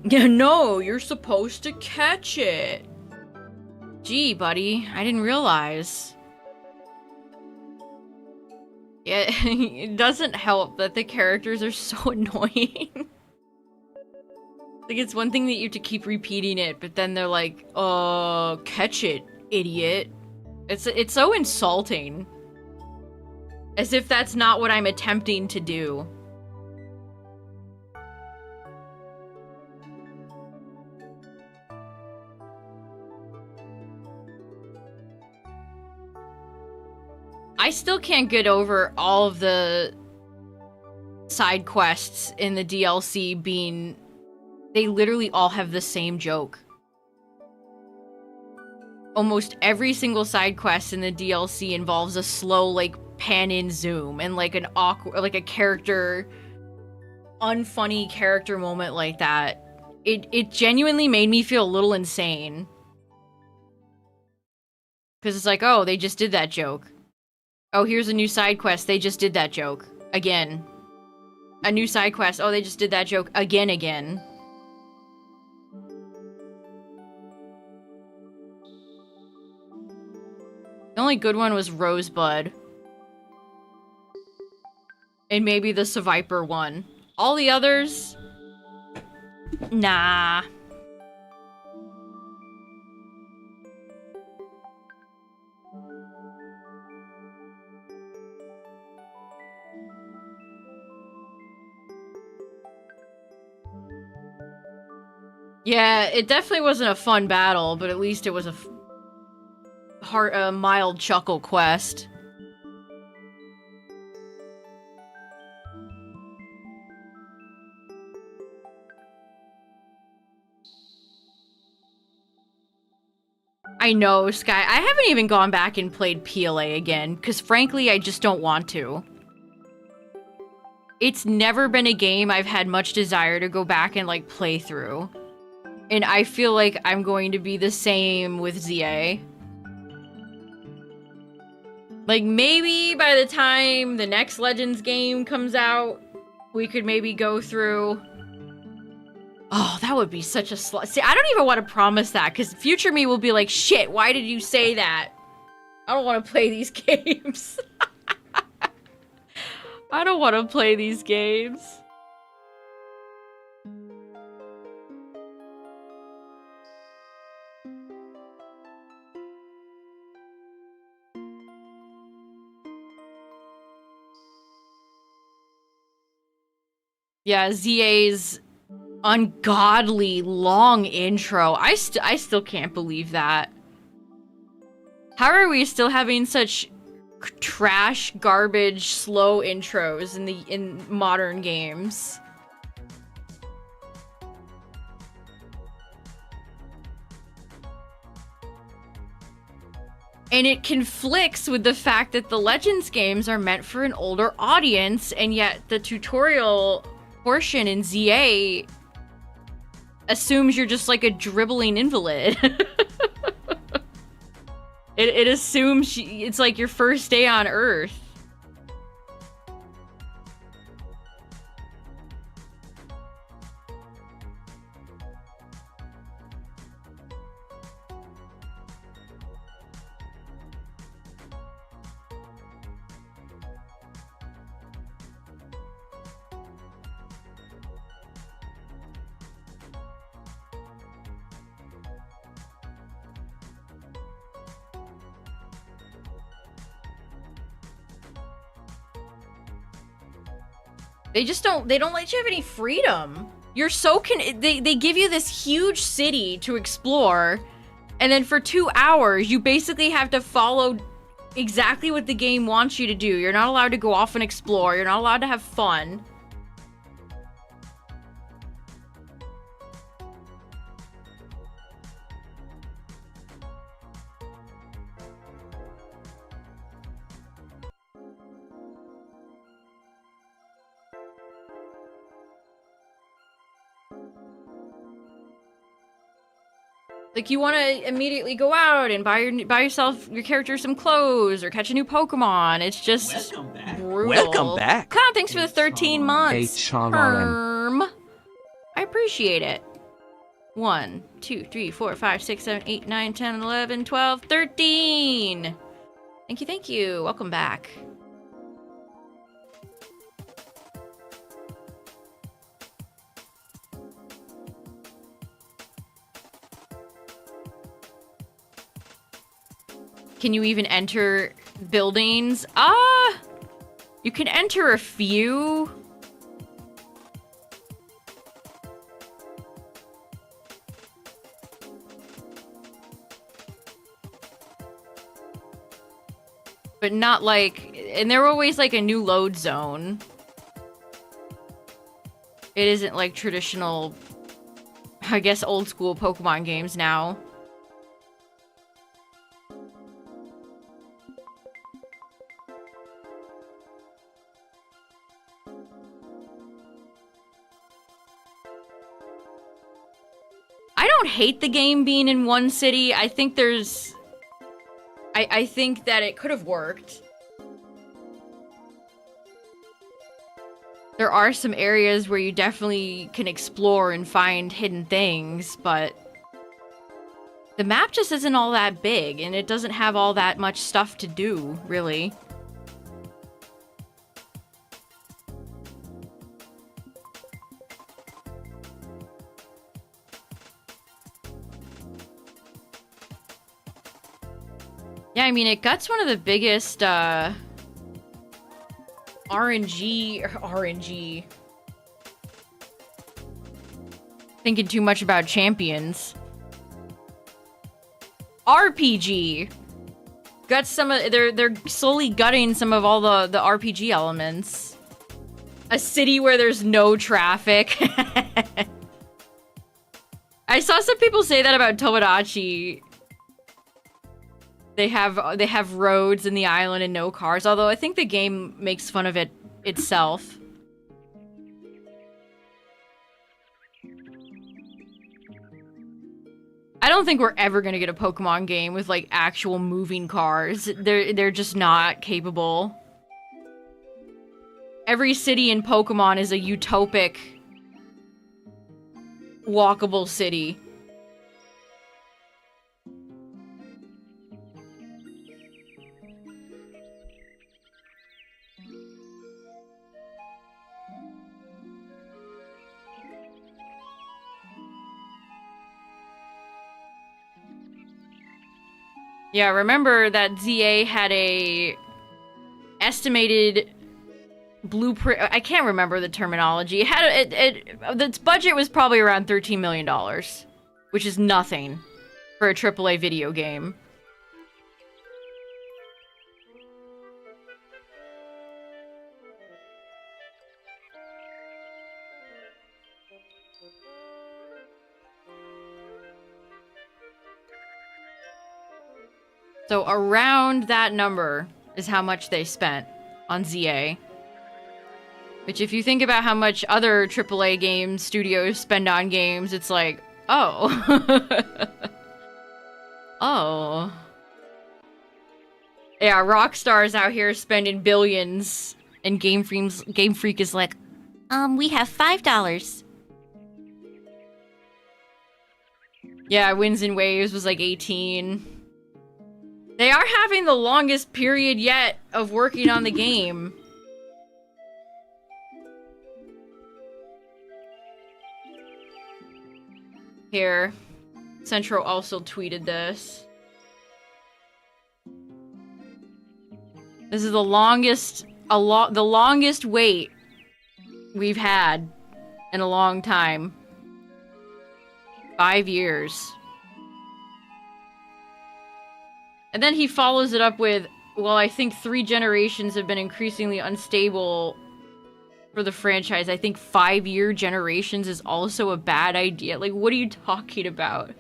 No, you're supposed to catch it. Gee, buddy, I didn't realize. Yeah, it doesn't help that the characters are so annoying. Like, it's one thing that you have to keep repeating it, but then they're like, catch it, idiot. It's so insulting. As if that's not what I'm attempting to do. I still can't get over all of the side quests in the DLC being... They literally all have the same joke. Almost every single side quest in the DLC involves a slow, like, pan-in zoom and, like, an awkward... Like, a character... unfunny character moment like that. It genuinely made me feel a little insane. Because it's like, oh, they just did that joke. Oh, here's a new side quest. They just did that joke. Again. A new side quest. Oh, they just did that joke again. The only good one was Rosebud. And maybe the Seviper one. All the others... Nah. Yeah, it definitely wasn't a fun battle, but at least it was a mild chuckle quest. I know, Sky. I haven't even gone back and played PLA again, because frankly, I just don't want to. It's never been a game I've had much desire to go back and, like, play through. And I feel like I'm going to be the same with ZA. Like, maybe by the time the next Legends game comes out, we could maybe go through... Oh, that would be such a See, I don't even want to promise that, because future me will be like, shit, why did you say that? I don't want to play these games. I don't want to play these games. Yeah, ZA's ungodly long intro. I still can't believe that. How are we still having such trash, garbage, slow intros in modern games? And it conflicts with the fact that the Legends games are meant for an older audience, and yet the tutorial portion in ZA assumes you're just like a dribbling invalid. it assumes it's like your first day on Earth. They don't let you have any freedom. You're so they give you this huge city to explore, and then for 2 hours you basically have to follow exactly what the game wants you to do. You're not allowed to go off and explore. You're not allowed to have fun. Like, you want to immediately go out and buy your character some clothes or catch a new Pokemon. It's just brutal. Welcome back. Con, thanks for the 13 months. H. Sharon. appreciate it. 1, 2, 3, 4, 5, 6, 7, 8, 9, 10, 11, 12, 13! Thank you, thank you. Welcome back. Can you even enter buildings? You can enter a few. But not like, and they're always like a new load zone. It isn't like traditional, I guess, old school Pokemon games now. I don't hate the game being in one city. I think there's... I think that it could have worked. There are some areas where you definitely can explore and find hidden things, but the map just isn't all that big, and it doesn't have all that much stuff to do, really. Yeah, I mean, it guts one of the biggest, RNG. Thinking too much about champions. RPG. Guts some of, they're slowly gutting some of all the RPG elements. A city where there's no traffic. I saw some people say that about Tomodachi. They have roads in the island and no cars, although I think the game makes fun of it itself. I don't think we're ever gonna get a Pokemon game with like actual moving cars. They're just not capable. Every city in Pokemon is a utopic walkable city. Yeah, remember that ZA had a estimated blueprint. I can't remember the terminology. It had its budget was probably around $13 million, which is nothing for a AAA video game. So around that number is how much they spent on ZA. Which, if you think about how much other AAA game studios spend on games, it's like, oh. Oh. Yeah, Rockstar's out here spending billions, and Game Freak is like, we have $5. yeah, Winds and Waves was like 18. They are having the longest period yet of working on the game. Here, Centro also tweeted this. This is the longest, the longest wait we've had in a long time. 5 years. And then he follows it up with, well, I think 3 generations have been increasingly unstable for the franchise. I think 5-year generations is also a bad idea. Like, what are you talking about?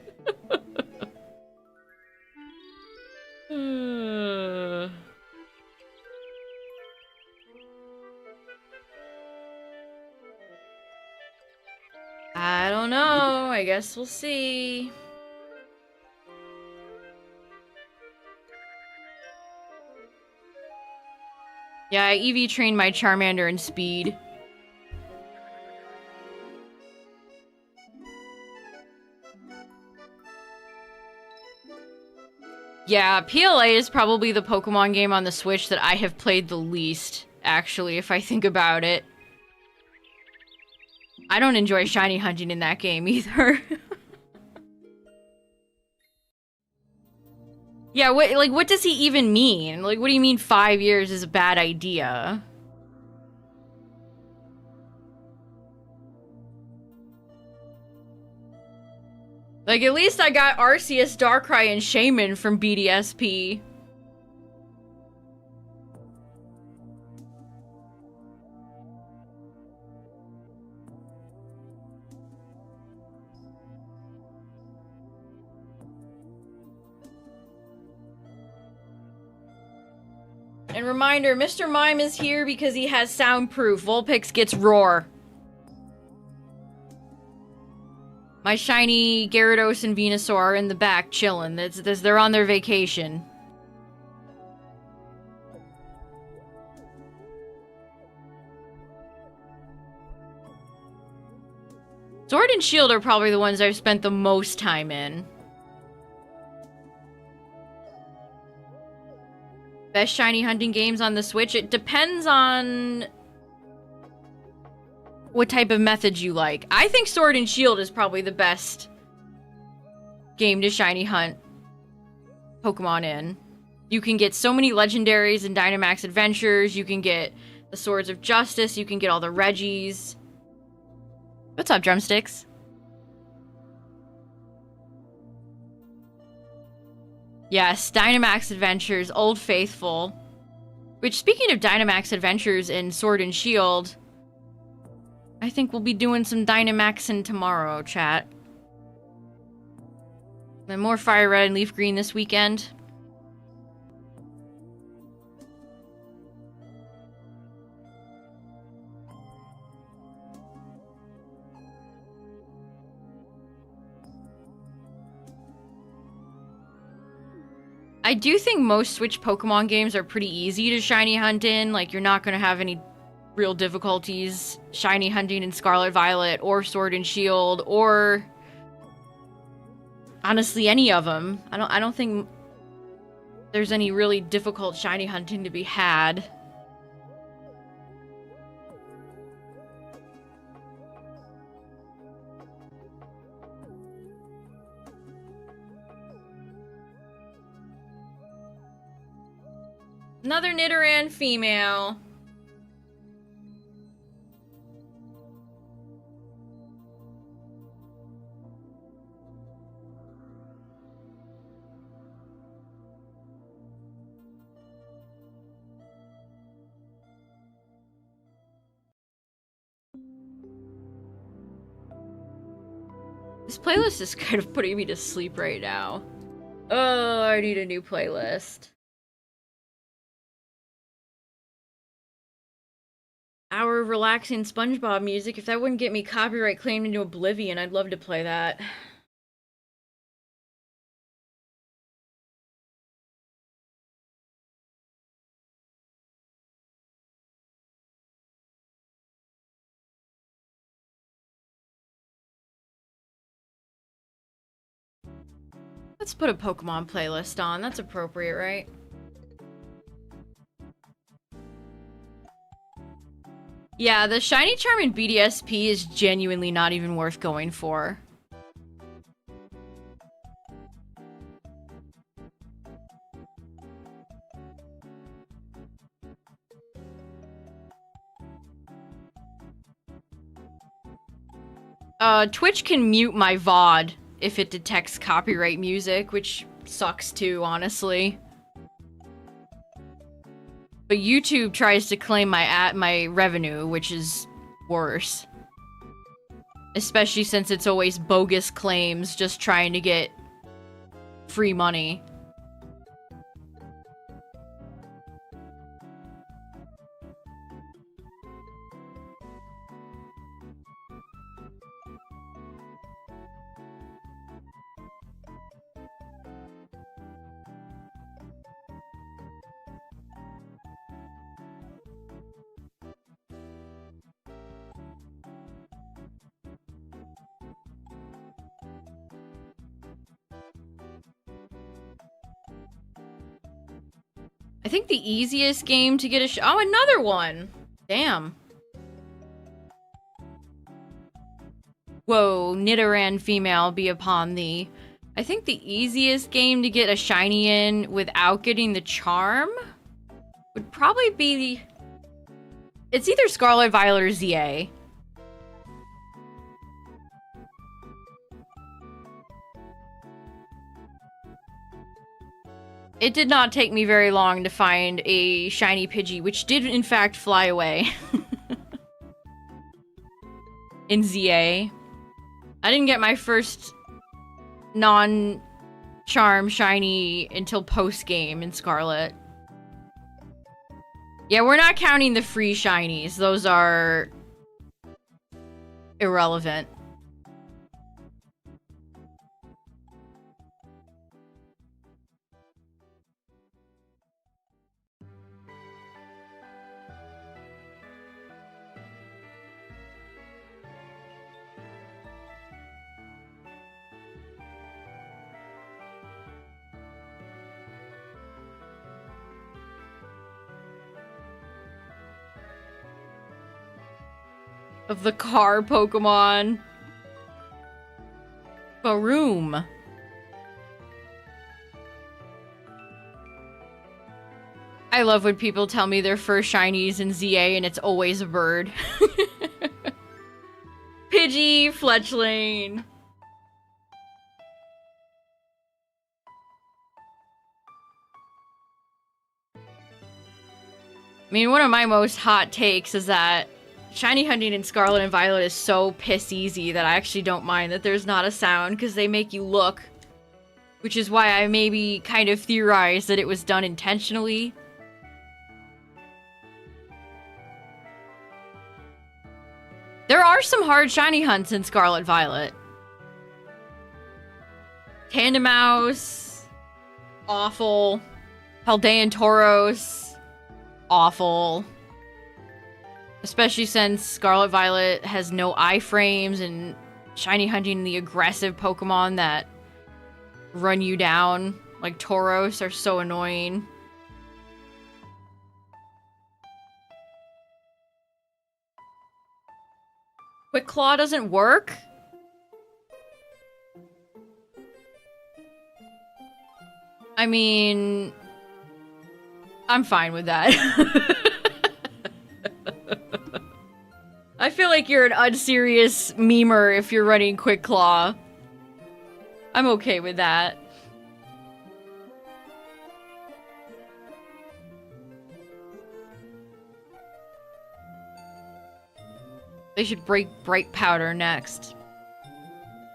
I don't know. I guess we'll see. Yeah, I EV trained my Charmander in speed. Yeah, PLA is probably the Pokemon game on the Switch that I have played the least, actually, if I think about it. I don't enjoy shiny hunting in that game either. Yeah, what does he even mean? Like, what do you mean 5 years is a bad idea? Like, at least I got Arceus, Darkrai, and Shaman from BDSP. And reminder, Mr. Mime is here because he has soundproof. Vulpix gets roar. My shiny Gyarados and Venusaur are in the back chilling. They're on their vacation. Sword and Shield are probably the ones I've spent the most time in. Best shiny hunting games on the Switch? It depends on what type of methods you like. I think Sword and Shield is probably the best game to shiny hunt Pokemon in. You can get so many legendaries in Dynamax Adventures. You can get the Swords of Justice. You can get all the Reggies. What's up, Drumsticks? Yes, Dynamax Adventures, Old Faithful. Which, speaking of Dynamax Adventures in Sword and Shield, I think we'll be doing some Dynamaxing tomorrow, chat. And more FireRed and LeafGreen this weekend. I do think most Switch Pokemon games are pretty easy to shiny hunt in. Like, you're not going to have any real difficulties shiny hunting in Scarlet Violet or Sword and Shield or honestly any of them. I don't think there's any really difficult shiny hunting to be had. Another Nidoran female. This playlist is kind of putting me to sleep right now. Oh, I need a new playlist. Hour of relaxing SpongeBob music. If that wouldn't get me copyright claimed into oblivion, I'd love to play that. Let's put a Pokemon playlist on. That's appropriate, right? Yeah, the Shiny Charm in BDSP is genuinely not even worth going for. Twitch can mute my VOD if it detects copyright music, which sucks too, honestly. But YouTube tries to claim my revenue, which is worse. Especially since it's always bogus claims just trying to get free money. I think the easiest game to get a oh, another one! Damn. Whoa, Nidoran female be upon thee. I think the easiest game to get a shiny in without getting the charm would probably be the... It's either Scarlet, Violet, or ZA. It did not take me very long to find a shiny Pidgey, which did in fact fly away. In ZA. I didn't get my first non-charm shiny until post-game in Scarlet. Yeah, we're not counting the free shinies. Those are irrelevant. Of the car Pokemon. Baroom. I love when people tell me their first shinies in ZA and it's always a bird. Pidgey, Fletchling. I mean, one of my most hot takes is that shiny hunting in Scarlet and Violet is so piss easy that I actually don't mind that there's not a sound because they make you look. Which is why I maybe kind of theorized that it was done intentionally. There are some hard shiny hunts in Scarlet Violet. Tandemaus, awful. Paldean Tauros, awful. Especially since Scarlet Violet has no iframes and shiny hunting the aggressive Pokemon that run you down, like Tauros, are so annoying. Quick Claw doesn't work? I mean, I'm fine with that. I feel like you're an unserious memer if you're running Quick Claw. I'm okay with that. They should break Bright Powder next.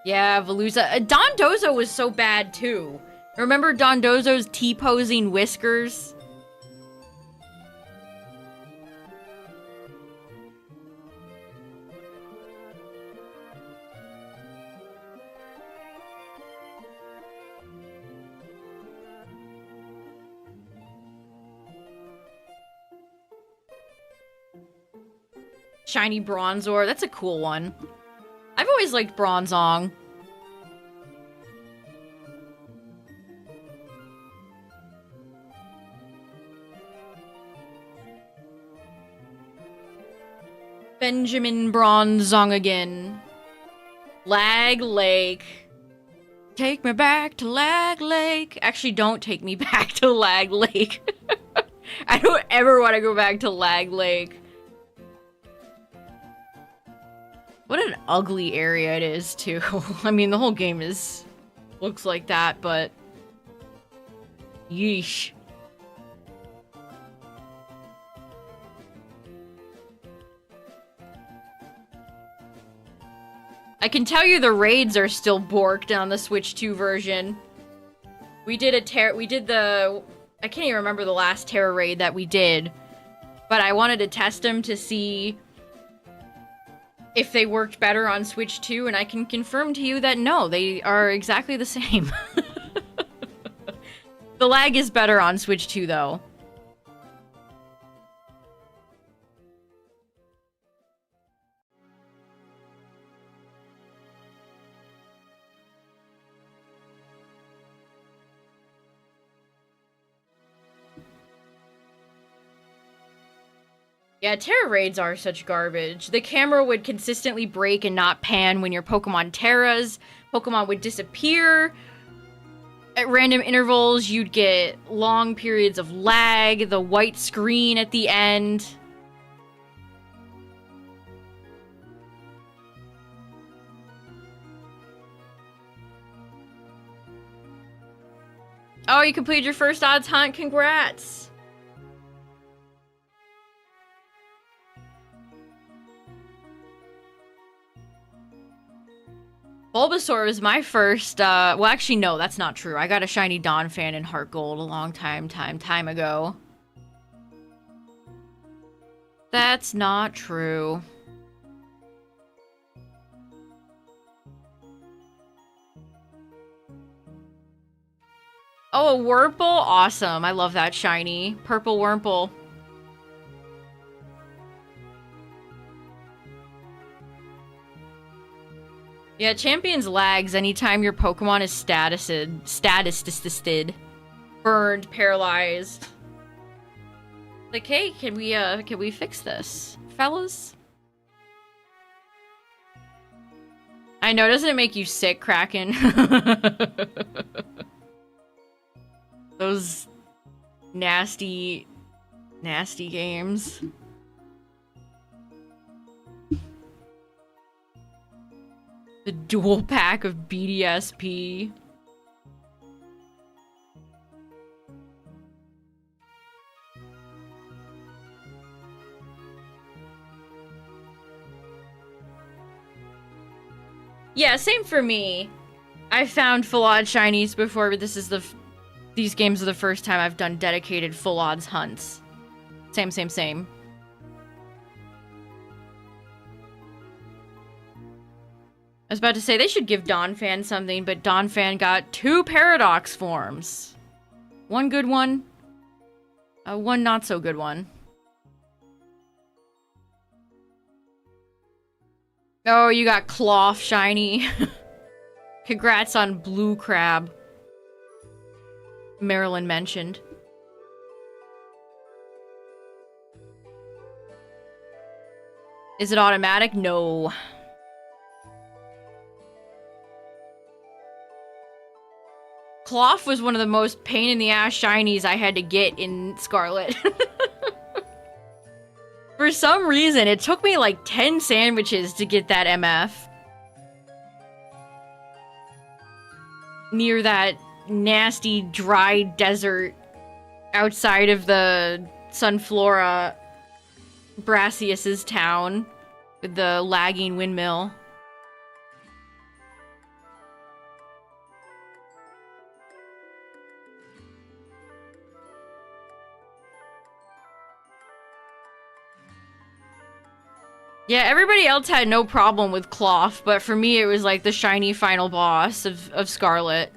Yeah, Veluza. Dondozo was so bad too. Remember Dondozo's T-posing whiskers? Shiny Bronzor. That's a cool one. I've always liked Bronzong. Benjamin Bronzong again. Lag Lake. Take me back to Lag Lake. Actually, don't take me back to Lag Lake. I don't ever want to go back to Lag Lake. What an ugly area it is, too. I mean, the whole game looks like that, but... Yeesh. I can tell you the raids are still borked on the Switch 2 version. We did the... I can't even remember the last Terra raid that we did. But I wanted to test them to see if they worked better on Switch 2, and I can confirm to you that no, they are exactly the same. The lag is better on Switch 2, though. Yeah, Terra raids are such garbage. The camera would consistently break and not pan when your Pokemon Terras. Pokemon would disappear. At random intervals, you'd get long periods of lag, the white screen at the end. Oh, you completed your first odds hunt. Congrats. Bulbasaur was my first, well, actually, no, that's not true. I got a shiny Donphan in Heart Gold a long time ago. That's not true. Oh, a Wurmple? Awesome. I love that shiny. Purple Wurmple. Yeah, Champions lags anytime your Pokemon is statused, burned, paralyzed. Like, hey, can we fix this, fellas? I know, doesn't it make you sick, Kraken? Those nasty games. The dual pack of BDSP. Yeah, same for me. I found full odd shinies before, but these games are the first time I've done dedicated full odds hunts. Same. I was about to say they should give Donphan something, but Donphan got 2 Paradox forms. One good one, one not so good one. Oh, you got Cloth shiny. Congrats on Blue Crab. Marilyn mentioned. Is it automatic? No. Cloth was one of the most pain in the ass shinies I had to get in Scarlet. For some reason, it took me like 10 sandwiches to get that MF. Near that nasty, dry desert outside of the Sunflora Brassius's town with the lagging windmill. Yeah, everybody else had no problem with Cloth, but for me it was like the shiny final boss of Scarlet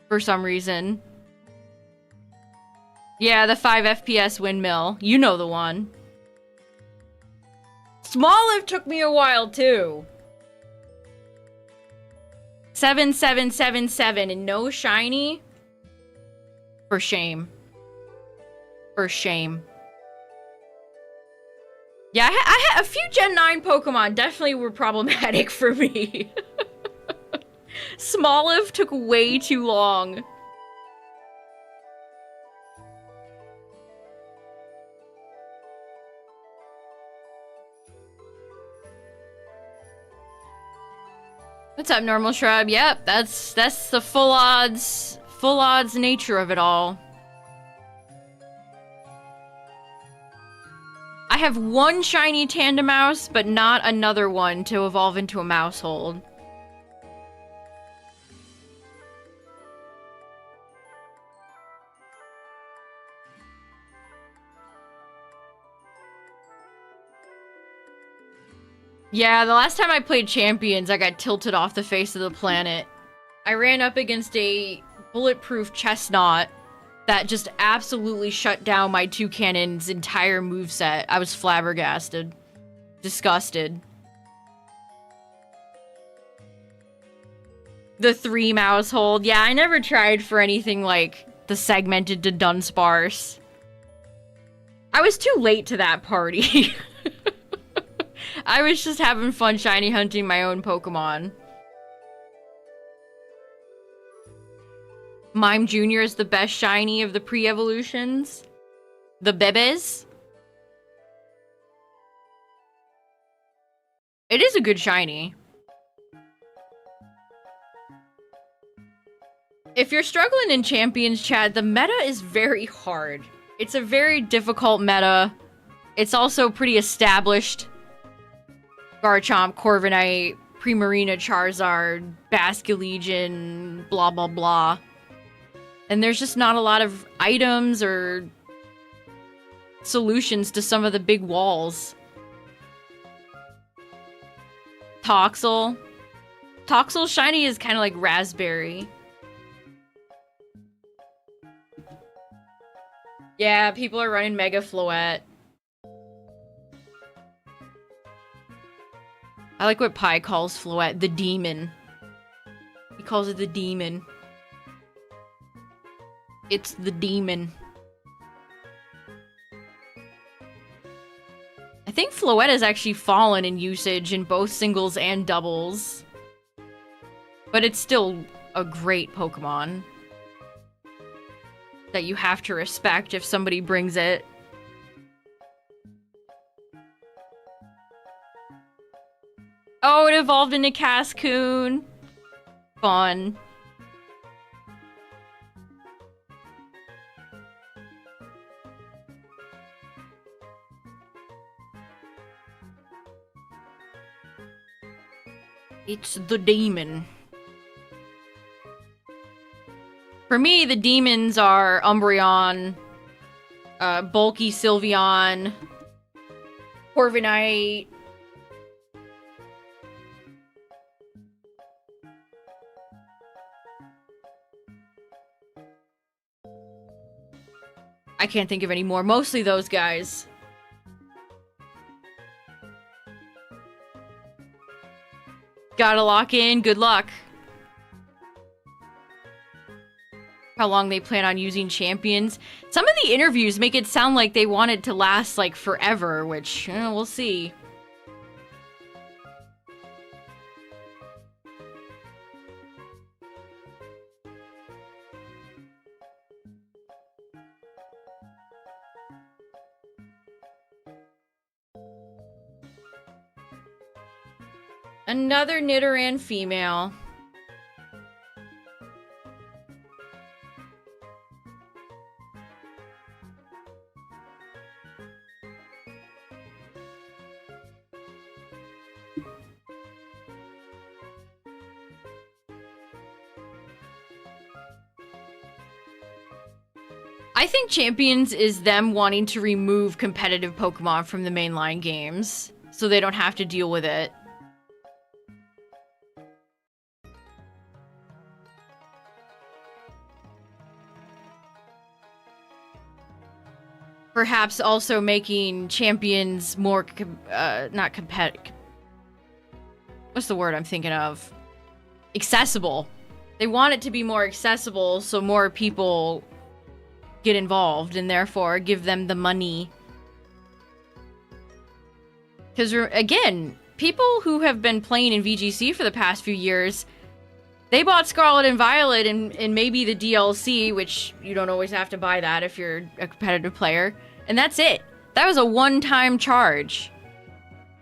for some reason. Yeah, the 5 FPS windmill. You know the one. Smoliv took me a while too. 7777 and no shiny? For shame. For shame. Yeah, I had a few Gen 9 Pokemon definitely were problematic for me. Smoliv took way too long. What's up, Normal Shrub? Yep, that's the full odds nature of it all. I have one shiny Tandemaus, but not another one to evolve into a Mousehold. Yeah, the last time I played Champions, I got tilted off the face of the planet. I ran up against a bulletproof Chestnut that just absolutely shut down my Toucannon's entire moveset. I was flabbergasted. Disgusted. The 3 Mousehold. Yeah, I never tried for anything like the segmented to Dunsparce. I was too late to that party. I was just having fun shiny hunting my own Pokemon. Mime Jr. is the best shiny of the pre-evolutions. The bebes. It is a good shiny. If you're struggling in Champions chat, the meta is very hard. It's a very difficult meta. It's also pretty established. Garchomp, Corviknight, Primarina, Charizard, Basculegion, blah blah blah. And there's just not a lot of items or solutions to some of the big walls. Toxel. Toxel's shiny is kind of like Raspberry. Yeah, people are running Mega Floette. I like what Pi calls Floette, the demon. He calls it the demon. It's the demon. I think Floette has actually fallen in usage in both singles and doubles. But it's still a great Pokemon that you have to respect if somebody brings it. Oh, it evolved into Cascoon. Fun. It's the demon. For me, the demons are Umbreon, Bulky Sylveon, Corviknight. I can't think of any more. Mostly those guys. Gotta lock in. Good luck. How long they plan on using champions. Some of the interviews make it sound like they want it to last like forever, which we'll see. Another Nidoran female. I think Champions is them wanting to remove competitive Pokemon from the mainline games, so they don't have to deal with it. Perhaps also making Champions more, not competitive. What's the word I'm thinking of? Accessible. They want it to be more accessible so more people get involved and therefore give them the money. Because, again, people who have been playing in VGC for the past few years, they bought Scarlet and Violet and maybe the DLC, which you don't always have to buy that if you're a competitive player. And that's it. That was a one-time charge.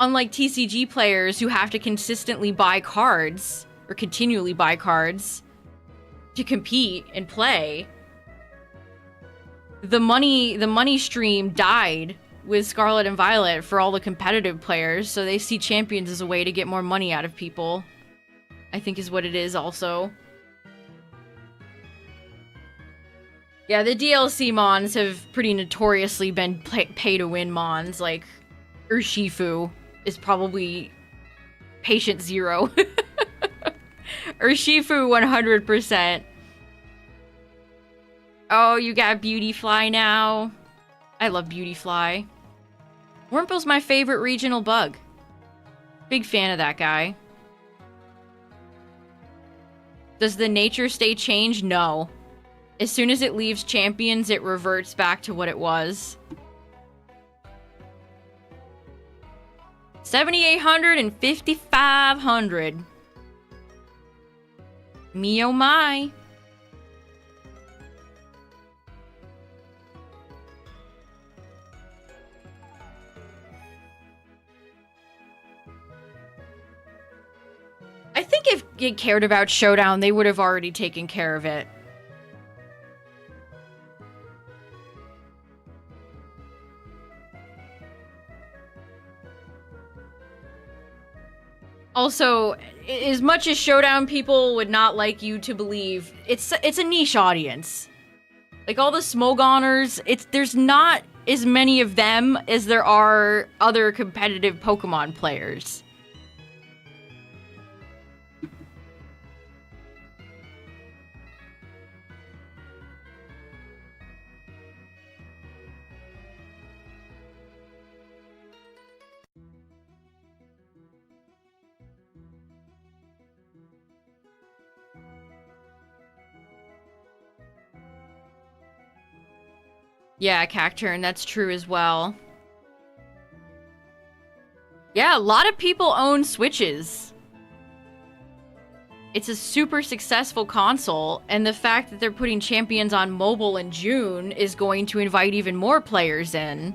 Unlike TCG players who have to consistently buy cards, or continually buy cards, to compete and play. The money stream died with Scarlet and Violet for all the competitive players, so they see Champions as a way to get more money out of people. I think is what it is also. Yeah, the DLC Mons have pretty notoriously been pay-to-win Mons, like Urshifu is probably patient zero. Urshifu 100%. Oh, you got Beautyfly now. I love Beautyfly. Wurmple's my favorite regional bug. Big fan of that guy. Does the nature state change? No. As soon as it leaves Champions, it reverts back to what it was. 7,800 and 5,500. Me oh my. I think if it cared about Showdown, they would have already taken care of it. Also, as much as Showdown people would not like you to believe, it's a niche audience. Like all the Smogoners, there's not as many of them as there are other competitive Pokemon players. Yeah, Cacturn, that's true as well. Yeah, a lot of people own Switches. It's a super successful console, and the fact that they're putting Champions on mobile in June is going to invite even more players in.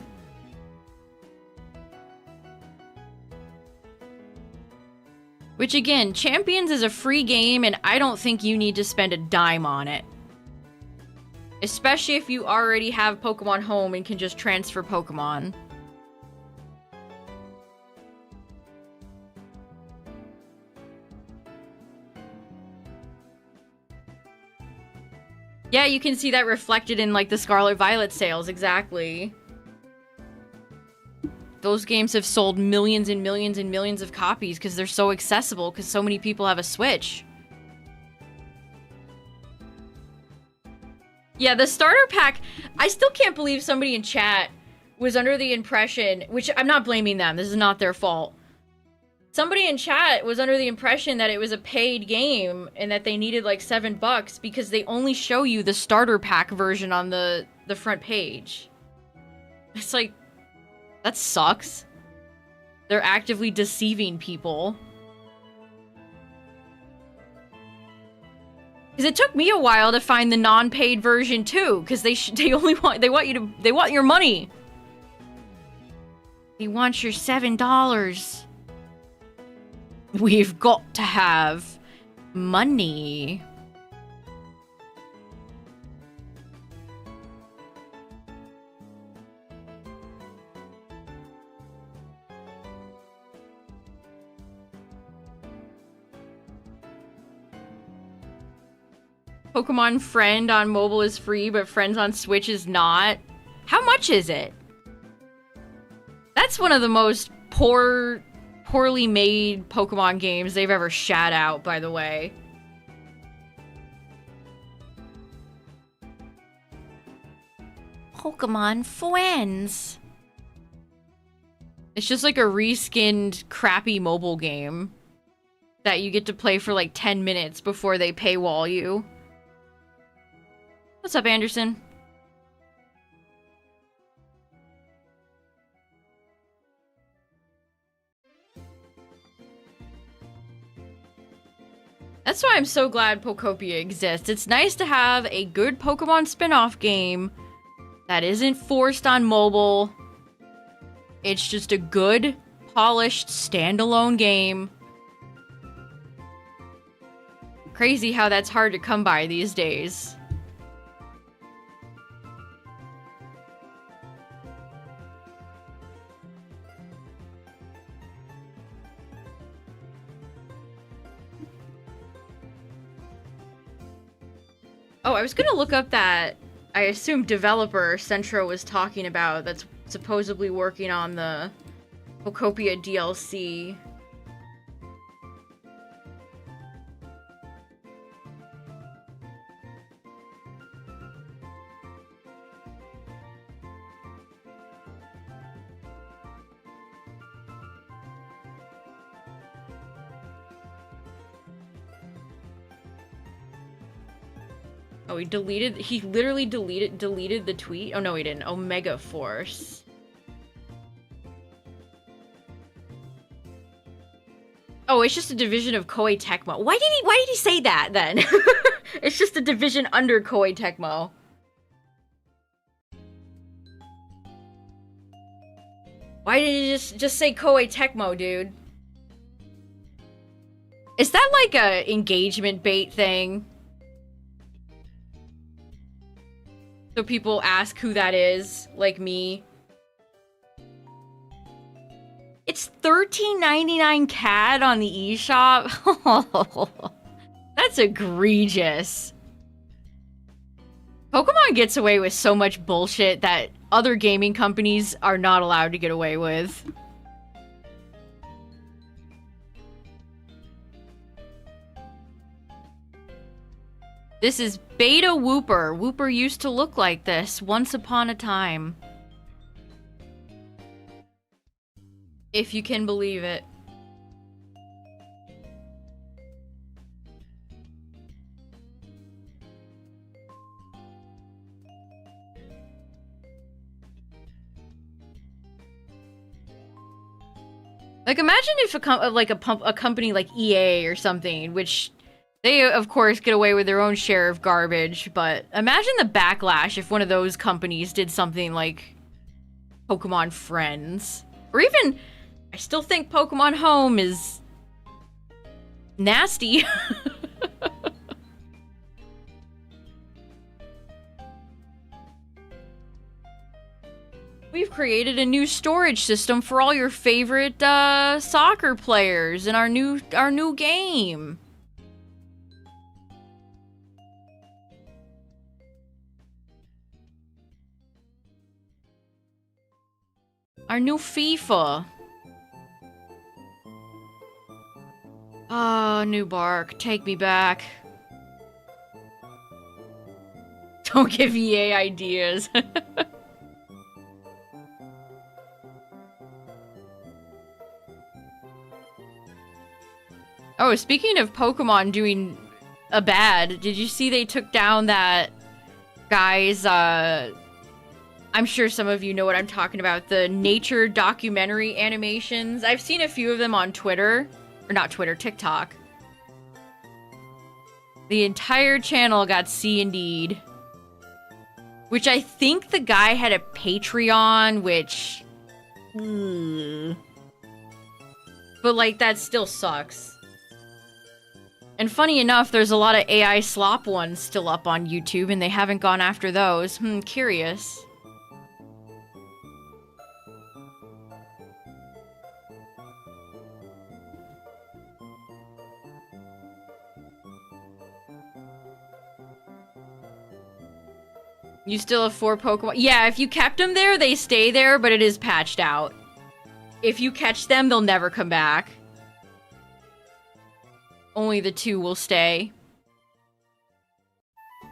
Which again, Champions is a free game, and I don't think you need to spend a dime on it. Especially if you already have Pokemon Home and can just transfer Pokemon. Yeah, you can see that reflected in, like, the Scarlet Violet sales, exactly. Those games have sold millions and millions and millions of copies because they're so accessible, because so many people have a Switch. Yeah, the starter pack, I still can't believe somebody in chat was under the impression, which I'm not blaming them, this is not their fault. Somebody in chat was under the impression that it was a paid game and that they needed like $7 because they only show you the starter pack version on the front page. It's like, that sucks. They're actively deceiving people. Because it took me a while to find the non-paid version too, because they want your money. They want your $7. We've got to have money. Pokemon Friend on mobile is free, but Friends on Switch is not. How much is it? That's one of the most poorly made Pokemon games they've ever shat out, by the way. Pokemon Friends. It's just like a reskinned, crappy mobile game that you get to play for like 10 minutes before they paywall you. What's up, Anderson? That's why I'm so glad Pokopia exists. It's nice to have a good Pokemon spin-off game that isn't forced on mobile. It's just a good, polished, standalone game. Crazy how that's hard to come by these days. Oh, I was gonna look up that, I assume, developer Centro was talking about that's supposedly working on the Pokopia DLC. Oh, he literally deleted the tweet? Oh, no, he didn't. Omega Force. Oh, it's just a division of Koei Tecmo. Why did he say that then? It's just a division under Koei Tecmo. Why did he just say Koei Tecmo, dude? Is that like a engagement bait thing? So people ask who that is, like me. It's $13.99 CAD on the eShop. Oh, that's egregious. Pokemon gets away with so much bullshit that other gaming companies are not allowed to get away with. This is Beta Wooper. Wooper used to look like this once upon a time. If you can believe it. Like, imagine if a company like EA or something, which they, of course, get away with their own share of garbage, but imagine the backlash if one of those companies did something like Pokemon Friends. Or even, I still think Pokemon Home is nasty. We've created a new storage system for all your favorite soccer players in our new game. Our new FIFA. Ah, new Bark, take me back. Don't give EA ideas. Oh, speaking of Pokemon doing a bad, did you see they took down that guy's, I'm sure some of you know what I'm talking about, the nature documentary animations? I've seen a few of them on Twitter. Or not Twitter, TikTok. The entire channel got C&D'd. Which I think the guy had a Patreon, which... But, like, that still sucks. And funny enough, there's a lot of AI slop ones still up on YouTube, and they haven't gone after those. Curious. You still have 4 Pokemon? Yeah, if you kept them there, they stay there, but it is patched out. If you catch them, they'll never come back. Only the 2 will stay.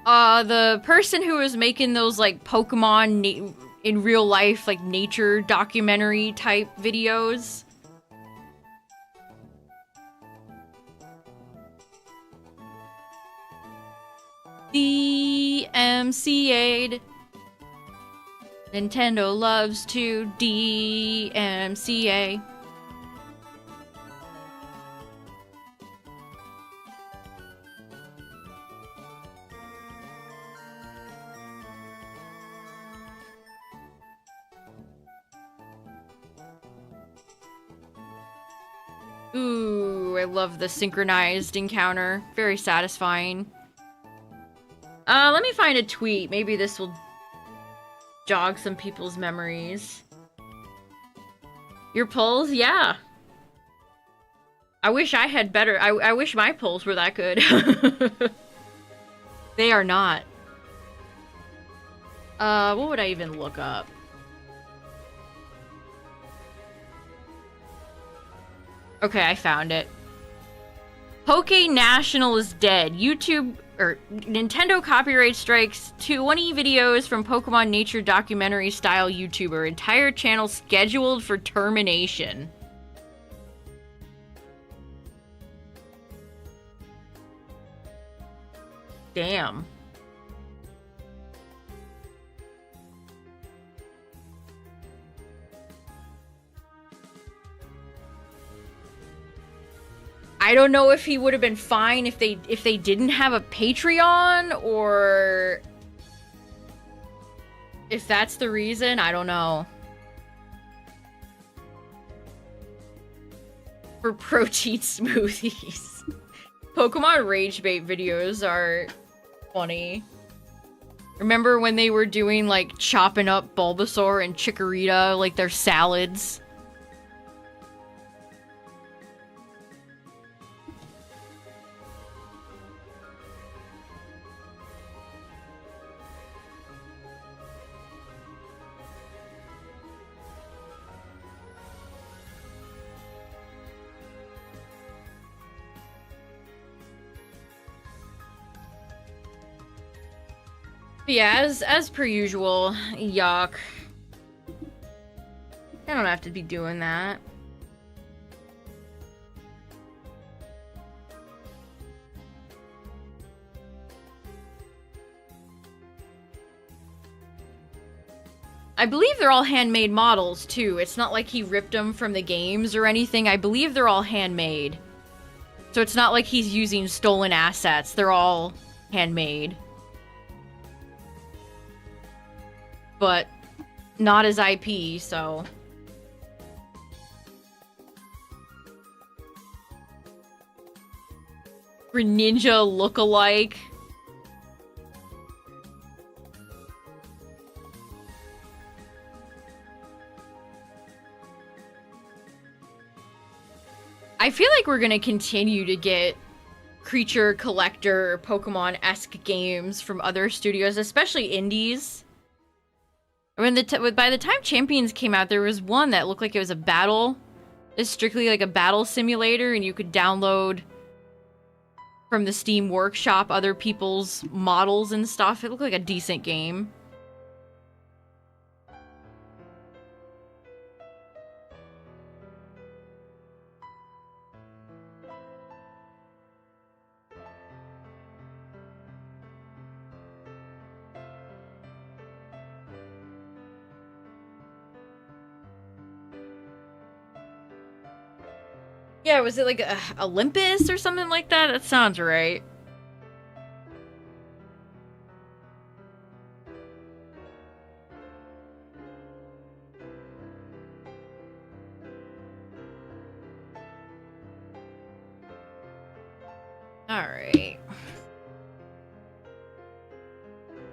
The person who was making those, like, Pokemon in real life, like, nature documentary type videos. DMCA'd. Nintendo loves to DMCA. Ooh, I love the synchronized encounter. Very satisfying. Let me find a tweet. Maybe this will jog some people's memories. Your pulls? Yeah. I wish I had better. I wish my pulls were that good. They are not. What would I even look up? Okay, I found it. Poke National is dead. YouTube or Nintendo copyright strikes 20 videos from Pokemon nature documentary style YouTuber. Entire channel scheduled for termination. Damn. I don't know if he would have been fine if they didn't have a Patreon, or if that's the reason. I don't know. For protein smoothies. Pokemon Rage Bait videos are funny. Remember when they were doing, like, chopping up Bulbasaur and Chikorita, like, their salads? Yeah, as per usual, yuck. I don't have to be doing that. I believe they're all handmade models, too. It's not like he ripped them from the games or anything. I believe they're all handmade. So it's not like he's using stolen assets. They're all handmade. But not his IP, so... Greninja look-alike. I feel like we're gonna continue to get creature collector Pokemon-esque games from other studios, especially indies. I mean, by the time Champions came out, there was one that looked like it was a battle. It's strictly like a battle simulator, and you could download from the Steam Workshop other people's models and stuff. It looked like a decent game. Yeah, was it like Olympus or something like that? That sounds right. Alright.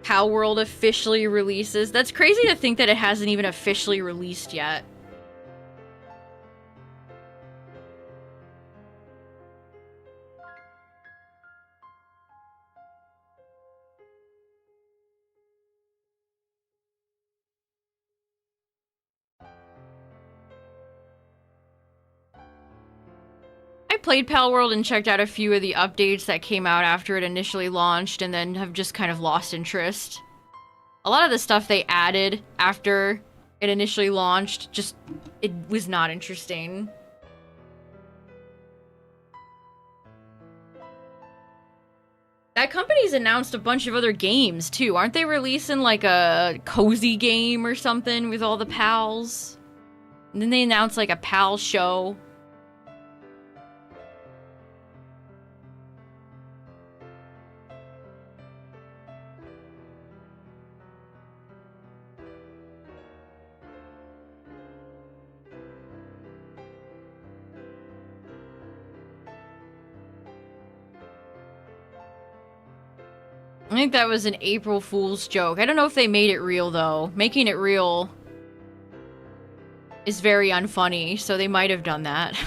Pal World officially releases. That's crazy to think that it hasn't even officially released yet. I played Pal World and checked out a few of the updates that came out after it initially launched, and then have just kind of lost interest. A lot of the stuff they added after it initially launched, it was not interesting. That company's announced a bunch of other games, too. Aren't they releasing, like, a cozy game or something with all the pals? And then they announced, like, a pal show. I think that was an April Fool's joke. I don't know if they made it real, though. Making it real is very unfunny, so they might have done that.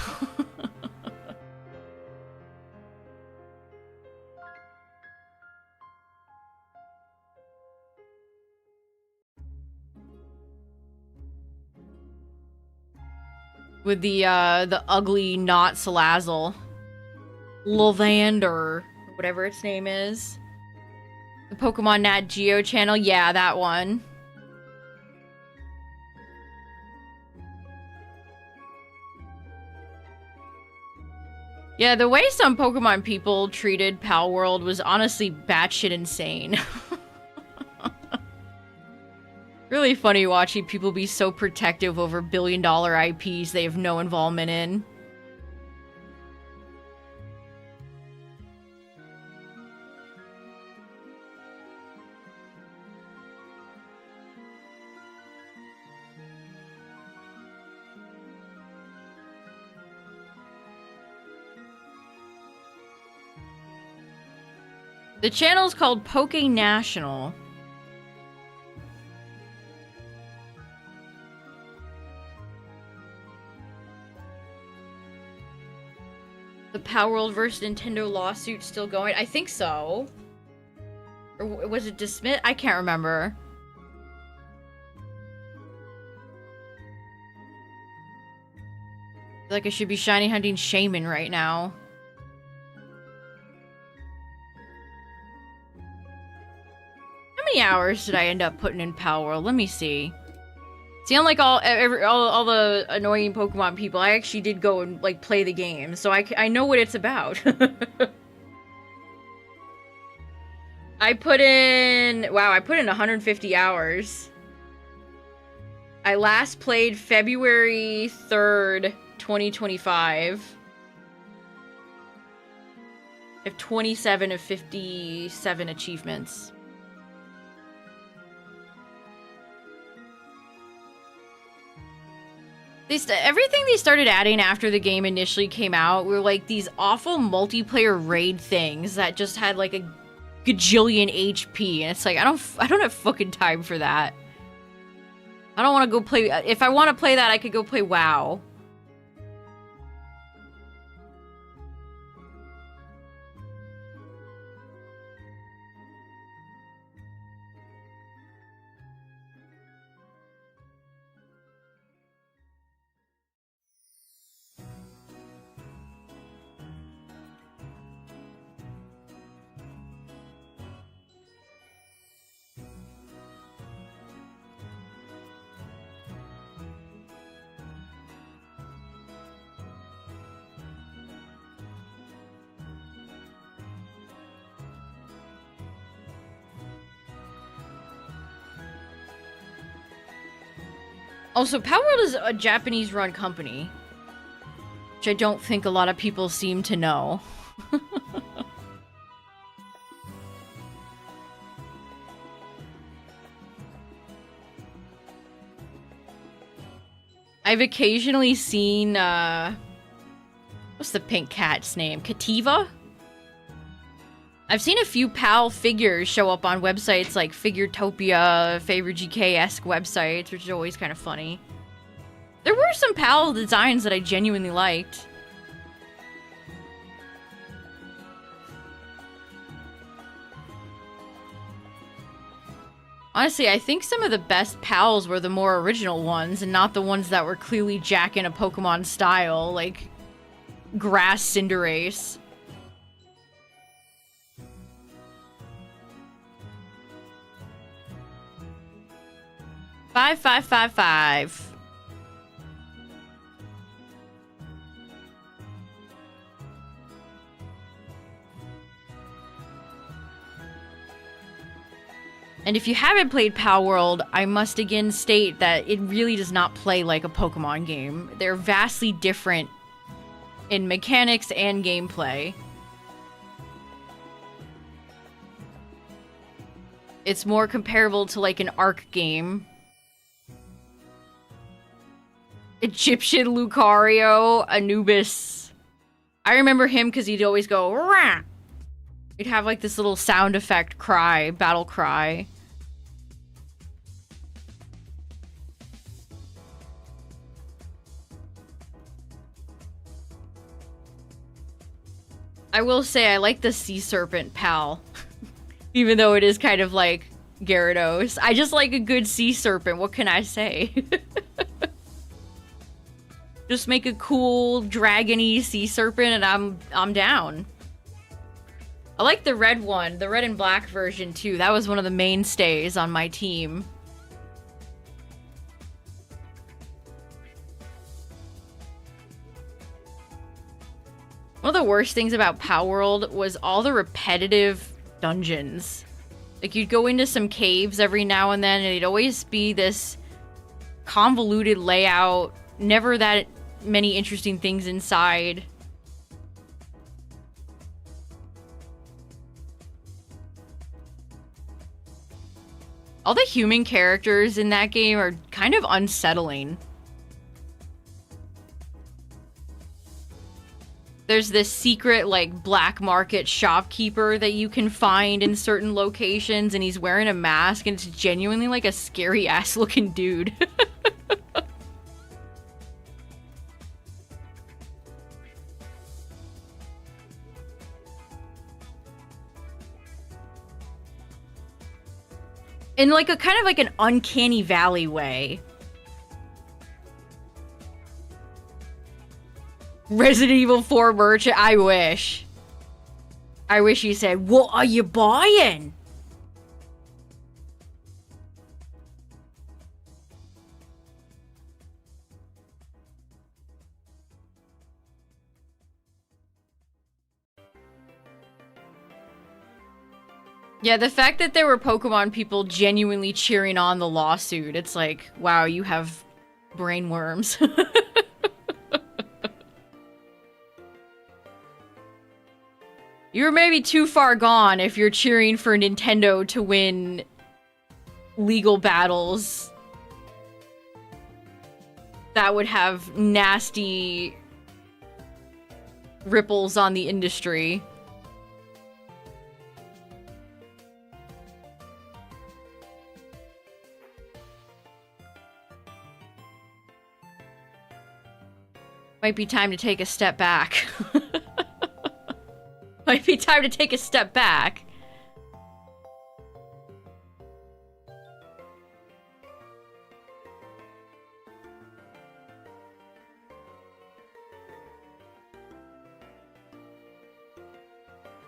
With the ugly not Salazzle. Lavander, whatever its name is. The Pokemon Nat Geo channel? Yeah, that one. Yeah, the way some Pokemon people treated Pal World was honestly batshit insane. Really funny watching people be so protective over billion-dollar IPs they have no involvement in. The channel's called Poke National. The Power World vs. Nintendo lawsuit still going? I think so. Or was it dismissed? I can't remember. I feel like I should be shiny hunting Shaman right now. How many hours did I end up putting in Power World? Let me see. See, unlike all the annoying Pokemon people, I actually did go and like play the game, so I know what it's about. I put in 150 hours. I last played February 3rd, 2025. I have 27 of 57 achievements. Everything they started adding after the game initially came out were like these awful multiplayer raid things that just had like a gajillion HP, and it's like I don't have fucking time for that. I don't want to go play. If I want to play that, I could go play WoW. Also, Power World is a Japanese-run company, which I don't think a lot of people seem to know. I've occasionally seen, what's the pink cat's name? Kativa? I've seen a few PAL figures show up on websites like Figuretopia, FavorGK-esque websites, which is always kind of funny. There were some PAL designs that I genuinely liked. Honestly, I think some of the best PALs were the more original ones, and not the ones that were clearly jacking a Pokemon style, like Grass Cinderace. 5555. And if you haven't played Power World, I must again state that it really does not play like a Pokemon game. They're vastly different in mechanics and gameplay. It's more comparable to like an Arc game. Egyptian Lucario, Anubis. I remember him because he'd always go, rah! He'd have like this little sound effect cry, battle cry. I will say I like the Sea Serpent PAL. Even though it is kind of like Gyarados. I just like a good Sea Serpent, what can I say? Just make a cool, dragon-y Sea Serpent and I'm down. I like the red one, the red and black version too. That was one of the mainstays on my team. One of the worst things about Power World was all the repetitive dungeons. Like, you'd go into some caves every now and then, and it'd always be this convoluted layout, never that many interesting things inside. All the human characters in that game are kind of unsettling. There's this secret, like, black market shopkeeper that you can find in certain locations, and he's wearing a mask, and it's genuinely, like, a scary-ass looking dude. In, like, a kind of, like, an uncanny valley way. Resident Evil 4 merchant, I wish. I wish he said, "What are you buying?" Yeah, the fact that there were Pokemon people genuinely cheering on the lawsuit, it's like, wow, you have brain worms. You're maybe too far gone if you're cheering for Nintendo to win legal battles that would have nasty ripples on the industry. Might be time to take a step back. Might be time to take a step back.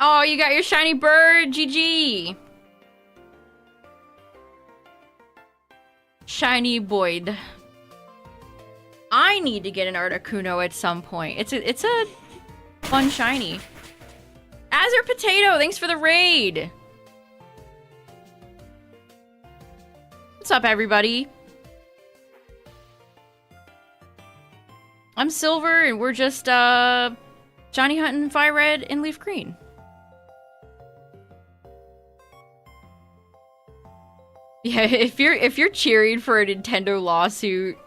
Oh, you got your shiny bird, GG. Shiny Boyd. I need to get an Articuno at some point. It's a fun shiny. Azure Potato, thanks for the raid. What's up, everybody? I'm Silver, and we're just Johnny hunting FireRed and LeafGreen. Yeah, if you're cheering for a Nintendo lawsuit,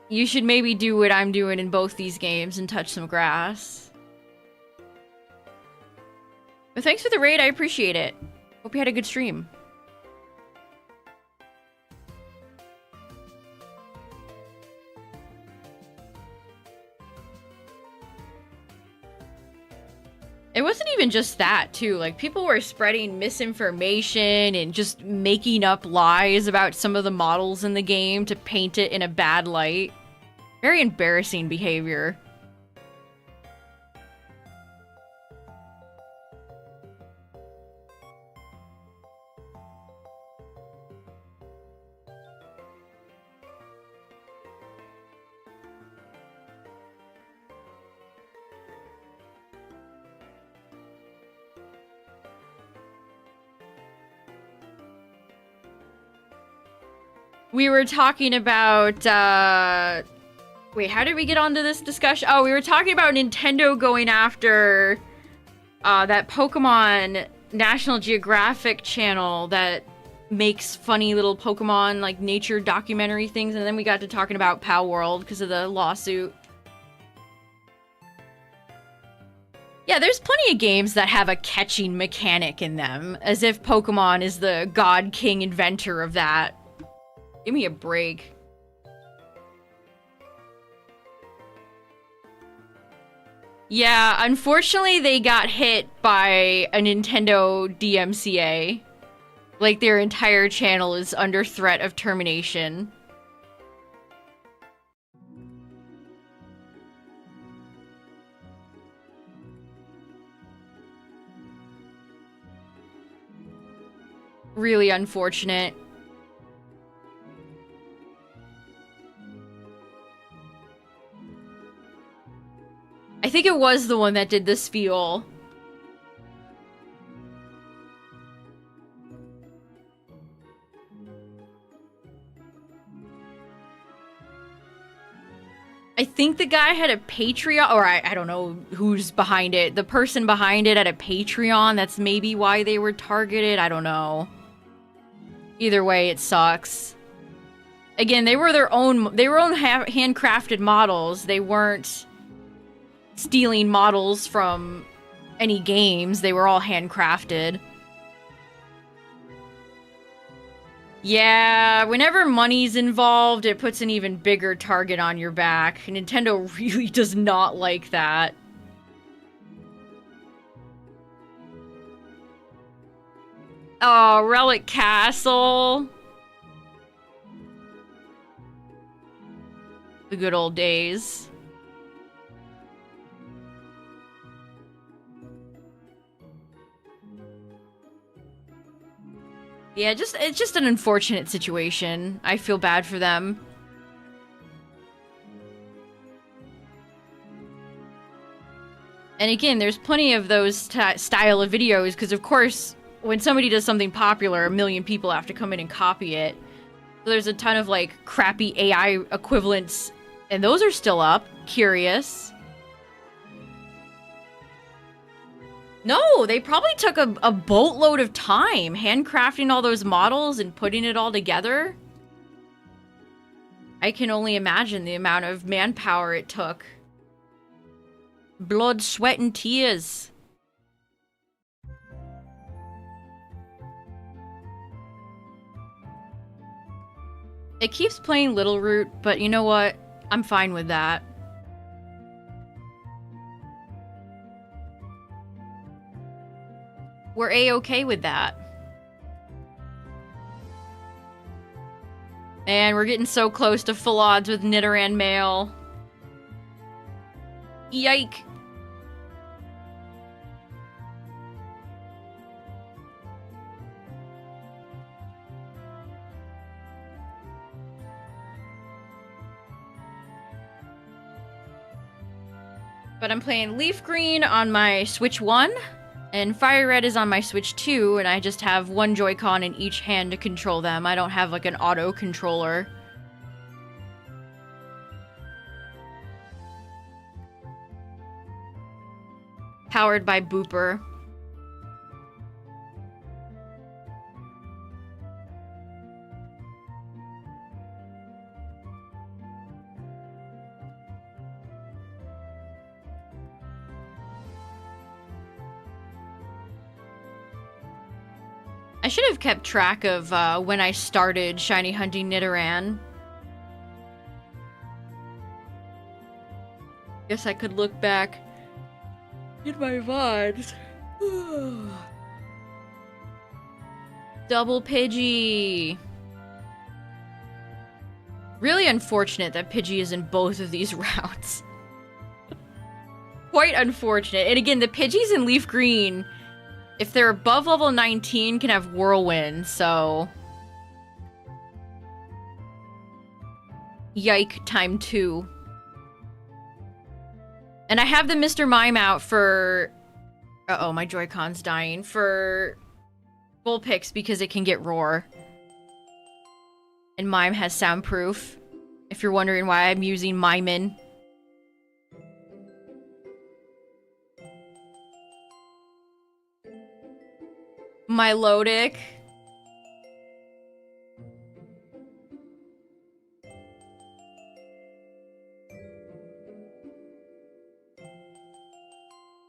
you should maybe do what I'm doing in both these games and touch some grass. But thanks for the raid, I appreciate it. Hope you had a good stream. It wasn't even just that, too. Like, people were spreading misinformation and just making up lies about some of the models in the game to paint it in a bad light. Very embarrassing behavior. We were talking about, wait, how did we get onto this discussion? Oh, we were talking about Nintendo going after that Pokemon National Geographic channel that makes funny little Pokemon, like, nature documentary things, and then we got to talking about Pal World because of the lawsuit. Yeah, there's plenty of games that have a catching mechanic in them, as if Pokemon is the god king inventor of that. Give me a break. Yeah, unfortunately they got hit by a Nintendo DMCA. Like, their entire channel is under threat of termination. Really unfortunate. I think it was the one that did the spiel. I think the guy had a Patreon, or I don't know who's behind it. The person behind it had a Patreon. That's maybe why they were targeted. I don't know. Either way, it sucks. Again, they were handcrafted models. They weren't stealing models from any games. They were all handcrafted. Yeah, whenever money's involved, it puts an even bigger target on your back. Nintendo really does not like that. Oh, Relic Castle. The good old days. Yeah, it's just an unfortunate situation. I feel bad for them. And again, there's plenty of those style of videos, because of course, when somebody does something popular, a million people have to come in and copy it. So there's a ton of, like, crappy AI equivalents, and those are still up. Curious. No, they probably took a boatload of time handcrafting all those models and putting it all together. I can only imagine the amount of manpower it took. Blood, sweat, and tears. It keeps playing Little Root, but you know what? I'm fine with that. We're A-okay with that. And we're getting so close to full odds with Nidoran male. Yike. But I'm playing LeafGreen on my Switch 1. And FireRed is on my Switch 2, and I just have one Joy-Con in each hand to control them. I don't have, like, an auto controller. Powered by Booper. I should have kept track of when I started shiny hunting Nidoran. Guess I could look back in my VODs. Double Pidgey. Really unfortunate that Pidgey is in both of these routes. Quite unfortunate. And again, the Pidgeys in Leaf Green, if they're above level 19, can have Whirlwind, so... Yike time 2. And I have the Mr. Mime out for... Uh-oh, my Joy-Con's dying. For Vulpix, because it can get Roar. And Mime has soundproof. If you're wondering why I'm using Mimin. Milotic.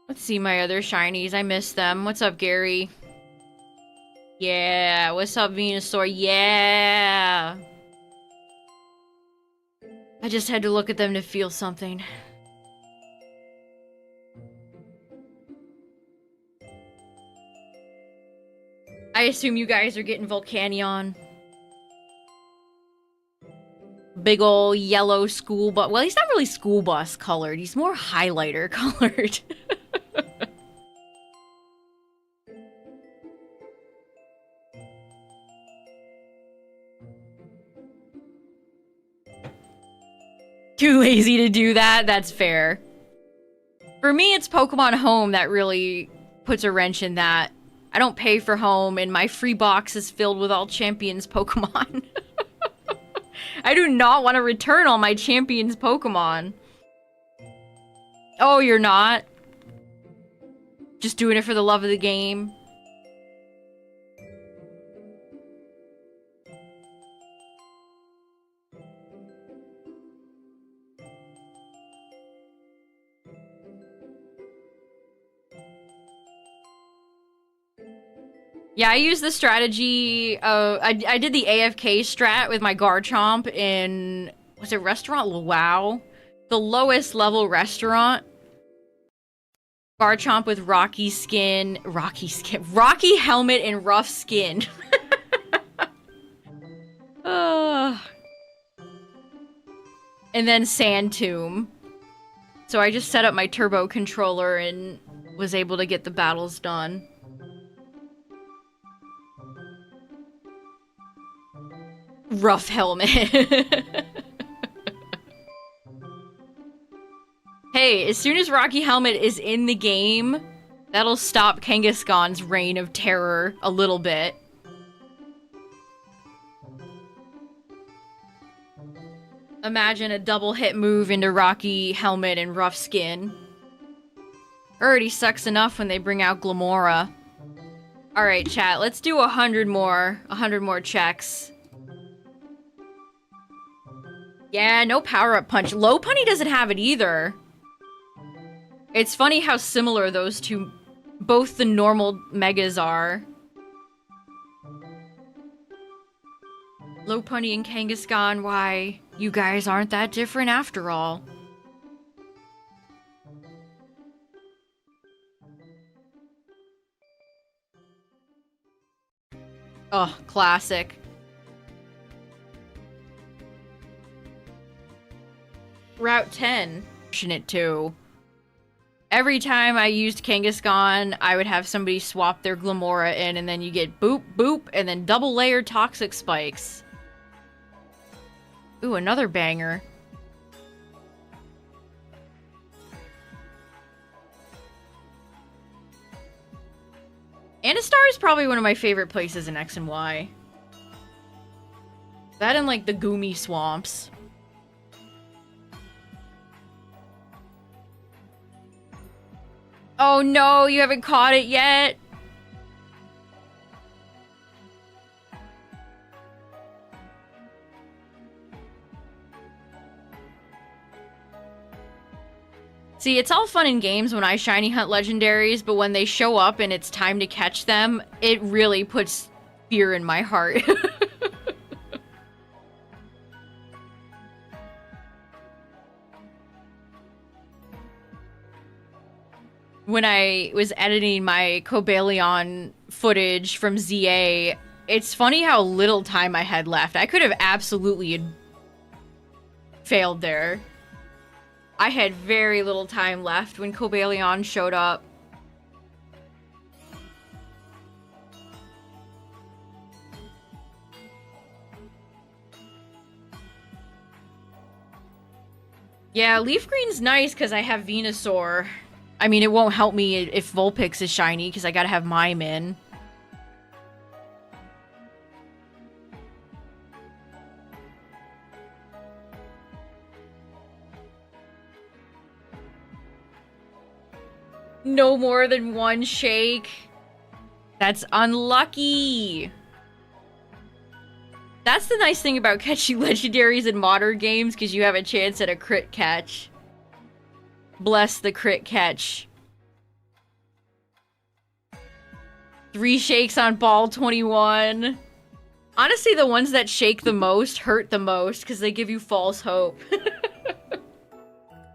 Let's see my other shinies. I miss them. What's up, Gary? Yeah. What's up, Venusaur? Yeah. I just had to look at them to feel something. I assume you guys are getting Volcanion. Big ol' yellow school bus. Well, he's not really school bus colored. He's more highlighter colored. Too lazy to do that? That's fair. For me, it's Pokemon Home that really puts a wrench in that. I don't pay for Home, and my free box is filled with all Champions Pokemon. I do not want to return all my Champions Pokemon. Oh, you're not? Just doing it for the love of the game? Yeah, I used the strategy. I did the AFK strat with my Garchomp in, was it Restaurant Luau? The lowest level restaurant. Garchomp with rocky helmet and rough skin. And then Sand Tomb. So I just set up my turbo controller and was able to get the battles done. Rough helmet. Hey, as soon as Rocky Helmet is in the game, that'll stop Kangaskhan's reign of terror a little bit. Imagine a double hit move into Rocky Helmet and Rough Skin. Already sucks enough when they bring out Glamora. Alright, chat, let's do 100 more. 100 more checks. Yeah, no power-up punch. Lopunny doesn't have it either. It's funny how similar those two, both the normal megas are. Lopunny and Kangaskhan, why, you guys aren't that different after all. Oh, classic. Route 10. Fortunate too. Every time I used Kangaskhan, I would have somebody swap their Glamora in, and then you get boop, boop, and then double layered toxic spikes. Ooh, another banger. Anastar is probably one of my favorite places in X and Y. That and like the Goomy swamps. Oh no, you haven't caught it yet. See, it's all fun in games when I shiny hunt legendaries, but when they show up and it's time to catch them, it really puts fear in my heart. When I was editing my Cobalion footage from ZA, it's funny how little time I had left. I could have absolutely failed there. I had very little time left when Cobalion showed up. Yeah, LeafGreen's nice because I have Venusaur. I mean, it won't help me if Vulpix is shiny, because I gotta have Mime in. No more than one shake. That's unlucky. That's the nice thing about catching legendaries in modern games, because you have a chance at a crit catch. Bless the crit catch. 3 shakes on ball 21. Honestly, the ones that shake the most hurt the most because they give you false hope.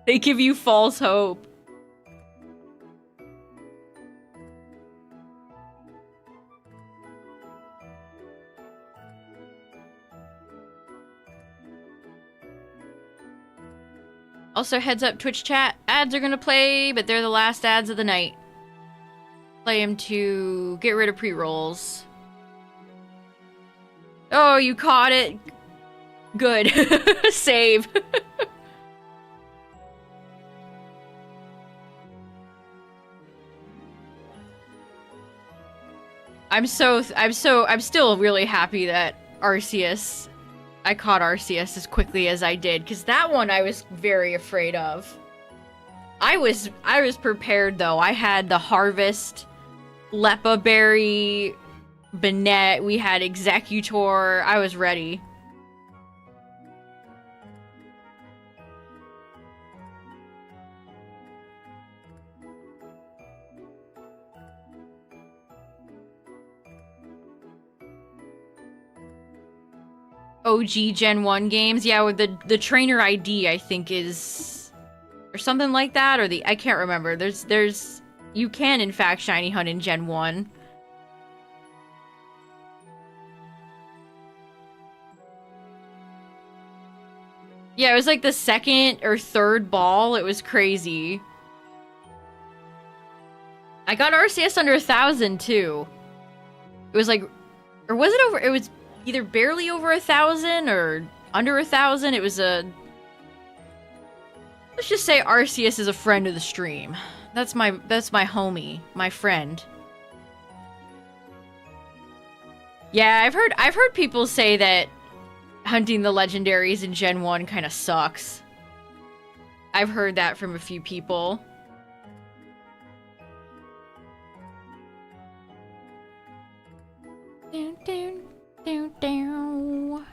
They give you false hope. Also, heads up, Twitch chat. Ads are gonna play, but they're the last ads of the night. Play them to get rid of pre-rolls. Oh, you caught it. Good. Save. I'm still really happy that Arceus, I caught Arceus as quickly as I did, because that one I was very afraid of. I was prepared though. I had the Harvest, Lepa Berry, Banette, we had Executor. I was ready. OG Gen 1 games. Yeah, with the trainer ID, I think is... Or something like that, or I can't remember. There's... You can, in fact, shiny hunt in Gen 1. Yeah, it was like the second or third ball. It was crazy. I got RCS under 1,000 too. It was like, or was it over? It was either barely over 1,000 or under 1,000. It was a. Let's just say RCS is a friend of the stream. That's my homie, my friend. Yeah, I've heard people say that hunting the legendaries in Gen 1 kind of sucks. I've heard that from a few people. Down, down, down, down.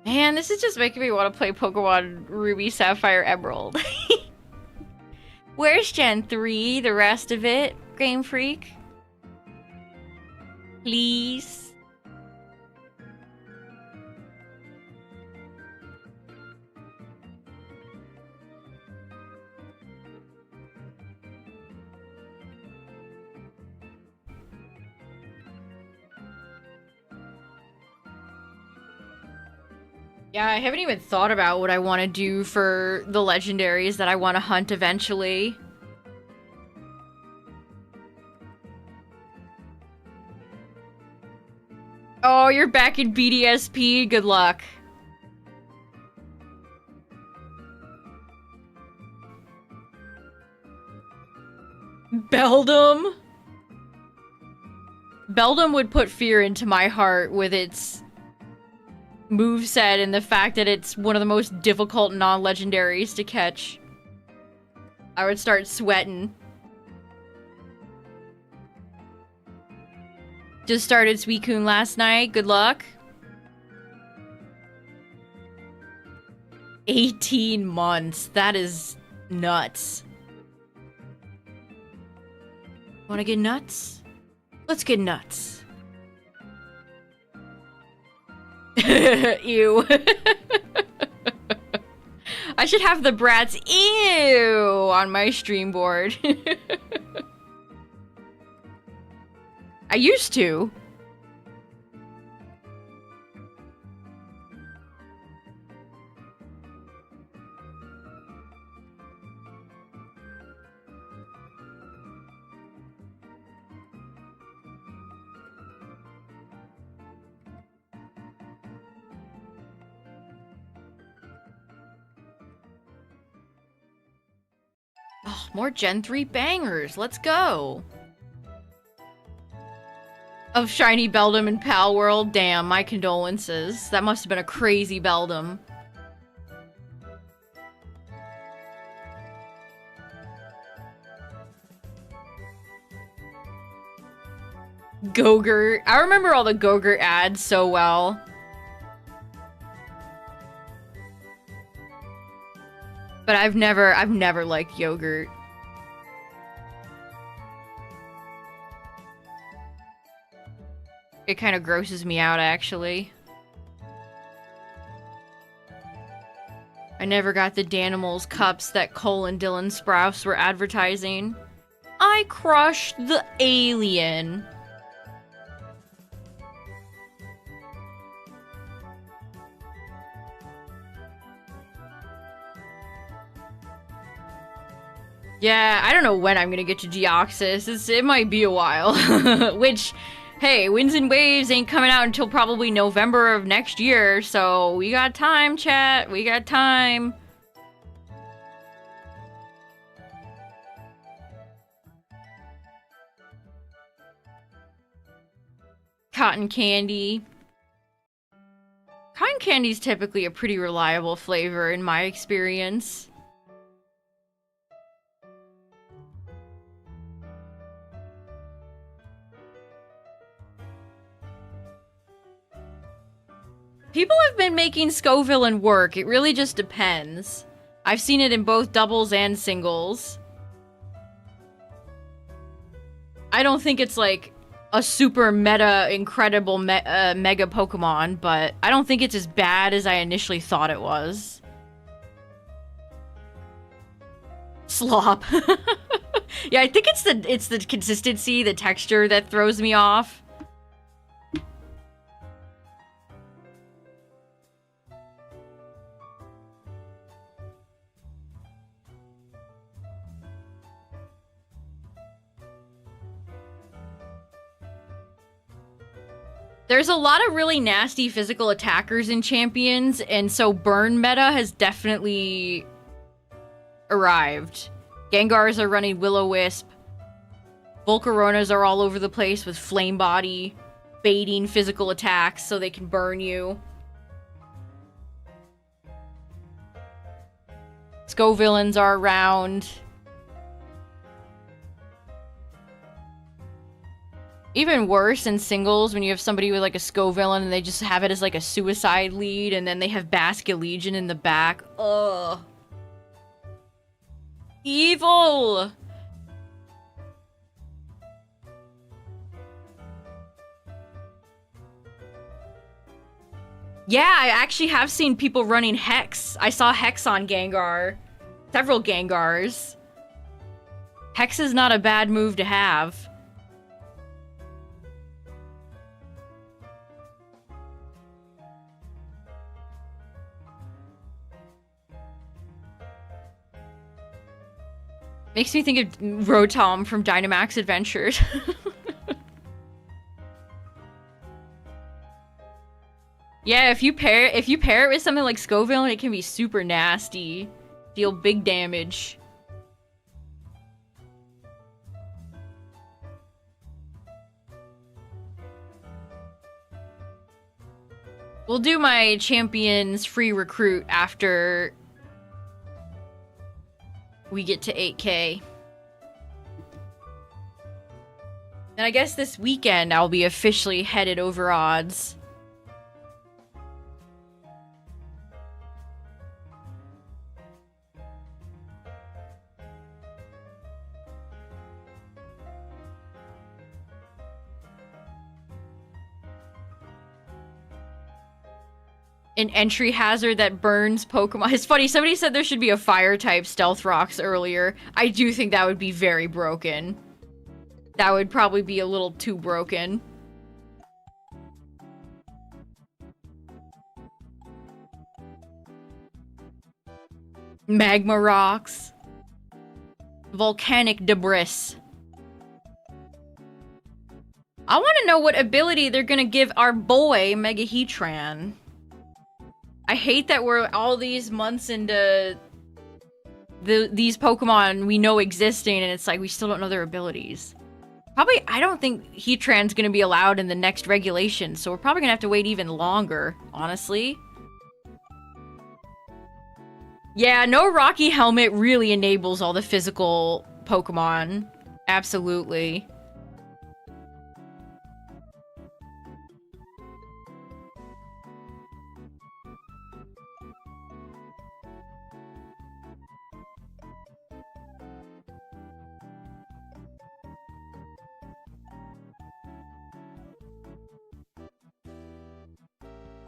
Man, this is just making me want to play Pokemon Ruby, Sapphire, Emerald. Where's Gen 3? The rest of it? Game Freak? Please? Yeah, I haven't even thought about what I want to do for the legendaries that I want to hunt eventually. Oh, you're back in BDSP. Good luck. Beldum? Beldum would put fear into my heart with its moveset and the fact that it's one of the most difficult non-legendaries to catch. I would start sweating. Just started Suicune last night. Good luck. 18 months. That is nuts. Wanna get nuts? Let's get nuts. Ew. I should have the Bratz ew on my stream board. I used to. Oh, more Gen 3 bangers. Let's go. Of Shiny Beldum and Pal World. Damn, my condolences. That must have been a crazy Beldum. Gogurt. I remember all the Gogurt ads so well. But I've never liked yogurt. It kind of grosses me out, actually. I never got the Danimals cups that Cole and Dylan Sprouse were advertising. I crushed the alien. Yeah, I don't know when I'm gonna get to Deoxys. It might be a while. Which, hey, Winds and Waves ain't coming out until probably November of next year, so we got time, chat. We got time. Cotton candy. Cotton candy's typically a pretty reliable flavor in my experience. People have been making Scoville work. It really just depends. I've seen it in both doubles and singles. I don't think it's like a super meta, incredible mega Pokemon, but I don't think it's as bad as I initially thought it was. Slop. Yeah, I think it's the consistency, the texture that throws me off. There's a lot of really nasty physical attackers in Champions, and so burn meta has definitely arrived. Gengars are running Will-O-Wisp. Volcaronas are all over the place with Flame Body, baiting physical attacks so they can burn you. Scovillains are around. Even worse in singles when you have somebody with like a Scovillain and they just have it as like a suicide lead and then they have Basket Legion in the back. Ugh. Evil! Yeah, I actually have seen people running Hex. I saw Hex on Gengar. Several Gengars. Hex is not a bad move to have. Makes me think of Rotom from Dynamax Adventures. Yeah, if you pair it with something like Scovillain, it can be super nasty. Deal big damage. We'll do my Champions free recruit after we get to 8K. And I guess this weekend I'll be officially headed over odds. An entry hazard that burns Pokemon. It's funny, somebody said there should be a fire-type Stealth Rocks earlier. I do think that would be very broken. That would probably be a little too broken. Magma Rocks. Volcanic Debris. I want to know what ability they're gonna give our boy, Megahedron. I hate that we're all these months into these Pokemon we know existing, and it's like we still don't know their abilities. Probably, I don't think Heatran's gonna be allowed in the next regulation, so we're probably gonna have to wait even longer, honestly. Yeah, no Rocky Helmet really enables all the physical Pokemon. Absolutely.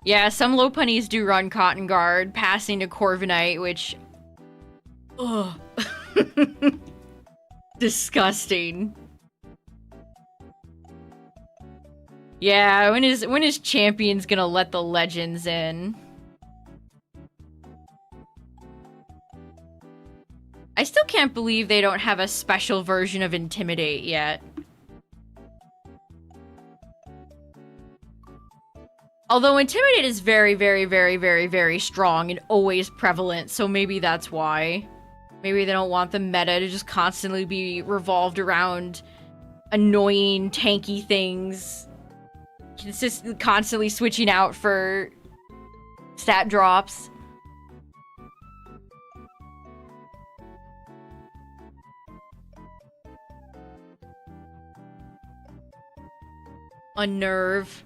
Yeah, some Lopunnies do run Cotton Guard, passing to Corviknight, which... Ugh. Disgusting. Yeah, when is Champions gonna let the legends in? I still can't believe they don't have a special version of Intimidate yet. Although Intimidate is very, very, very, very, very strong and always prevalent, so maybe that's why. Maybe they don't want the meta to just constantly be revolved around annoying, tanky things. Constantly switching out for stat drops. Unnerve.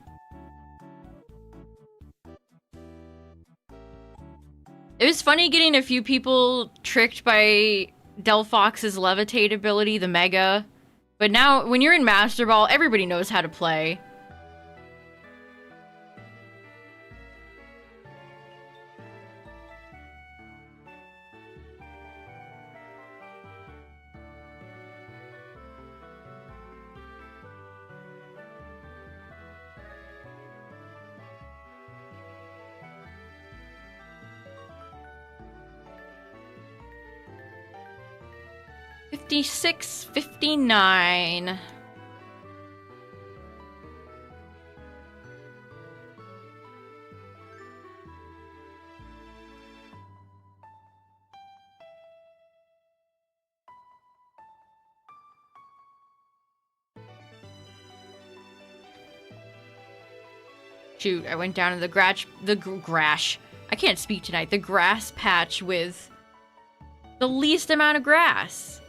It was funny getting a few people tricked by Delphox's Levitate ability, the Mega, But now, when you're in Master Ball, everybody knows how to play. $56.59. Shoot, I went down to the grass. I can't speak tonight. The grass patch with the least amount of grass.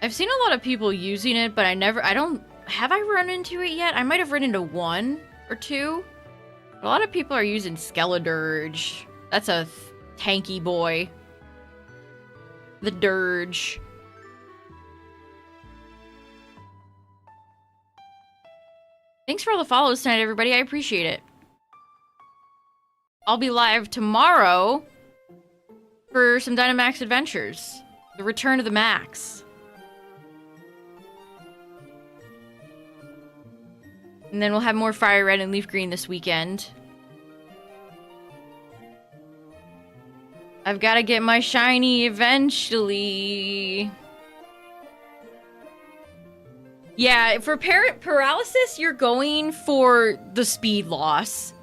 I've seen a lot of people using it, but have I run into it yet? I might have run into one or two. A lot of people are using Skeledirge. That's a tanky boy. The Dirge. Thanks for all the follows tonight, everybody. I appreciate it. I'll be live tomorrow for some Dynamax Adventures. The Return of the Max. And then we'll have more FireRed and LeafGreen this weekend. I've got to get my shiny eventually. Yeah, for paralysis, you're going for the speed loss.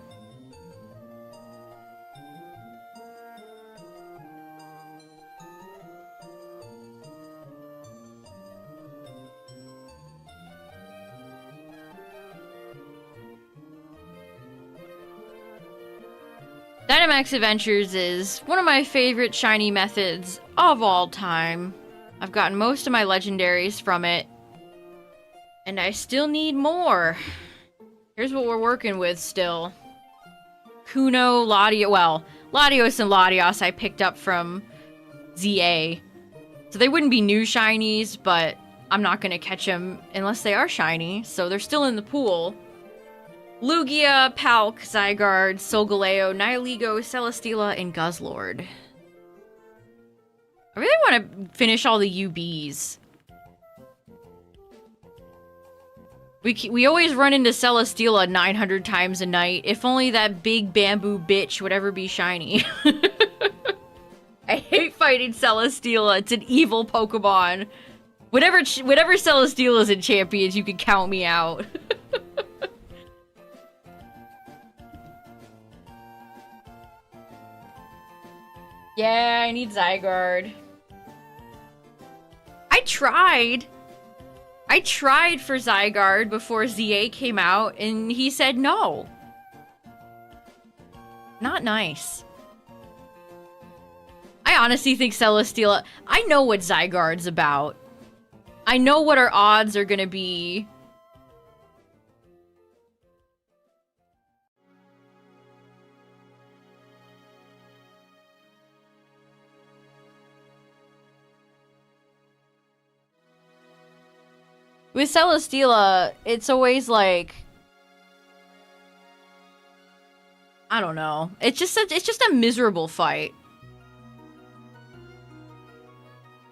Dynamax Adventures is one of my favorite shiny methods of all time. I've gotten most of my legendaries from it. And I still need more. Here's what we're working with still. Kuno, Latios. Well, Latios and Latios I picked up from ZA. So they wouldn't be new shinies, but I'm not going to catch them unless they are shiny. So they're still in the pool. Lugia, Palk, Zygarde, Solgaleo, Nihilego, Celesteela, and Guzzlord. I really want to finish all the UBs. We always run into Celesteela 900 times a night. If only that big bamboo bitch would ever be shiny. I hate fighting Celesteela. It's an evil Pokemon. Whatever Celesteela's in Champions, you can count me out. Yeah, I need Zygarde. I tried for Zygarde before ZA came out, and he said no. Not nice. I honestly think Celesteela... I know what Zygarde's about. I know what our odds are gonna be. With Celesteela, it's always like... I don't know. It's just a miserable fight.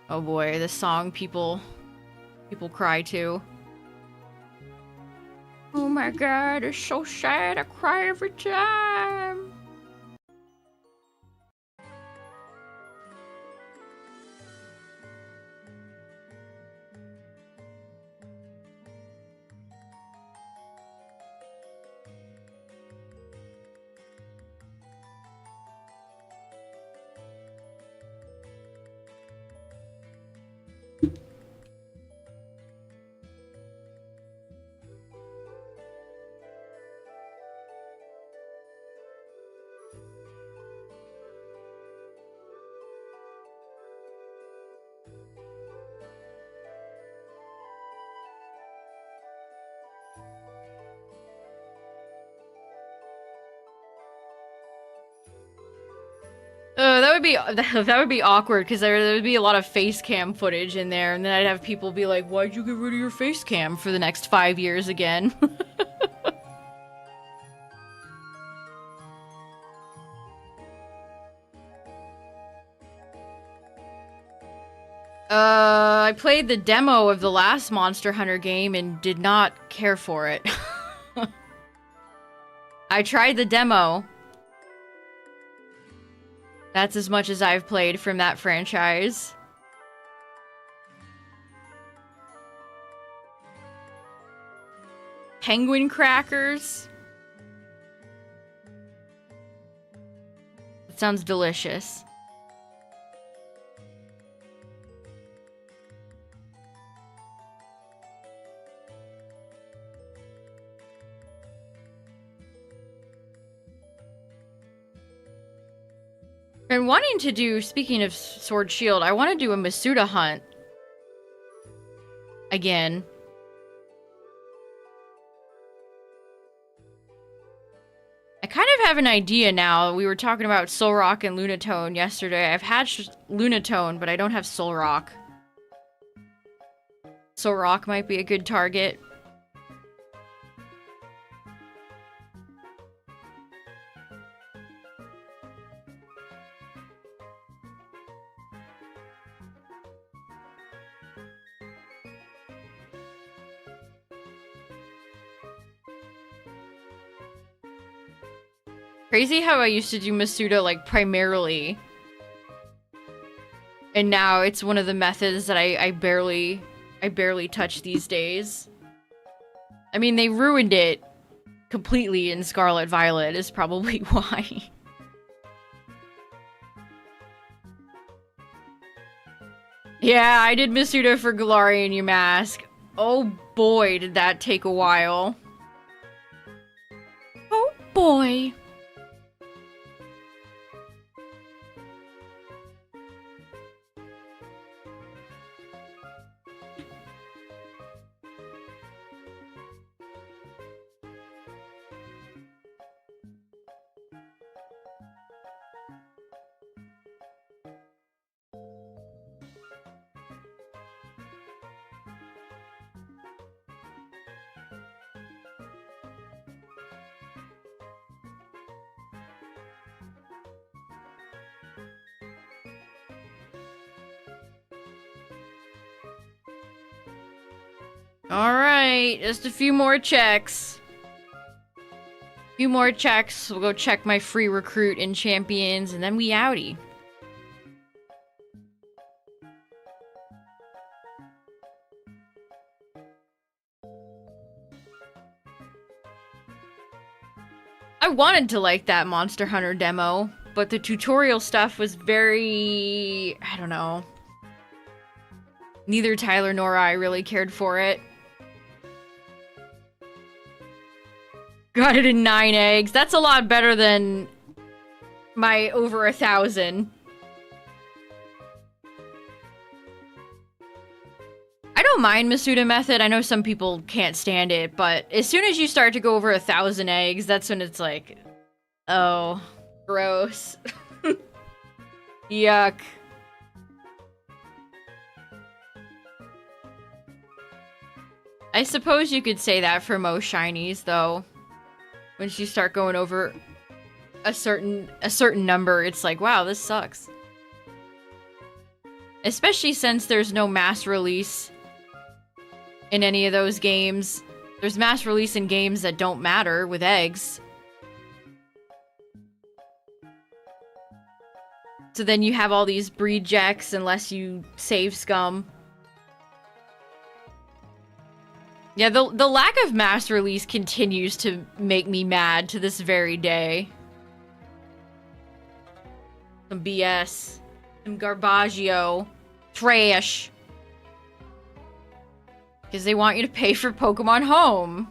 Oh boy, this song people cry to. Oh my god, it's so sad. I cry every time. That would be awkward because there would be a lot of face cam footage in there, and then I'd have people be like, "Why'd you get rid of your face cam for the next 5 years again?" I played the demo of the last Monster Hunter game and did not care for it. I tried the demo. That's as much as I've played from that franchise. Penguin crackers. It sounds delicious. Been wanting to do, speaking of Sword Shield, I want to do a Masuda hunt. Again. I kind of have an idea now. We were talking about Solrock and Lunatone yesterday. I've hatched Lunatone, but I don't have Solrock. Solrock might be a good target. Crazy how I used to do Masuda, like, primarily. And now it's one of the methods that I barely touch these days. I mean, they ruined it completely in Scarlet Violet is probably why. Yeah, I did Masuda for Galarian Yamask. Oh boy, did that take a while. Oh boy. Alright, just a few more checks. Few more checks. We'll go check my free recruit in Champions, and then we outie. I wanted to like that Monster Hunter demo, but the tutorial stuff was very... I don't know. Neither Tyler nor I really cared for it. Got it in 9 eggs. That's a lot better than my over 1,000. I don't mind Masuda method. I know some people can't stand it, but as soon as you start to go over 1,000 eggs, that's when it's like, oh, gross. Yuck. I suppose you could say that for most shinies, though. Once you start going over a certain number, it's like, wow, this sucks. Especially since there's no mass release in any of those games. There's mass release in games that don't matter with eggs. So then you have all these breed jecks unless you save scum. Yeah, the lack of mass release continues to make me mad to this very day. Some BS. Some garbaggio. Trash. Because they want you to pay for Pokemon Home.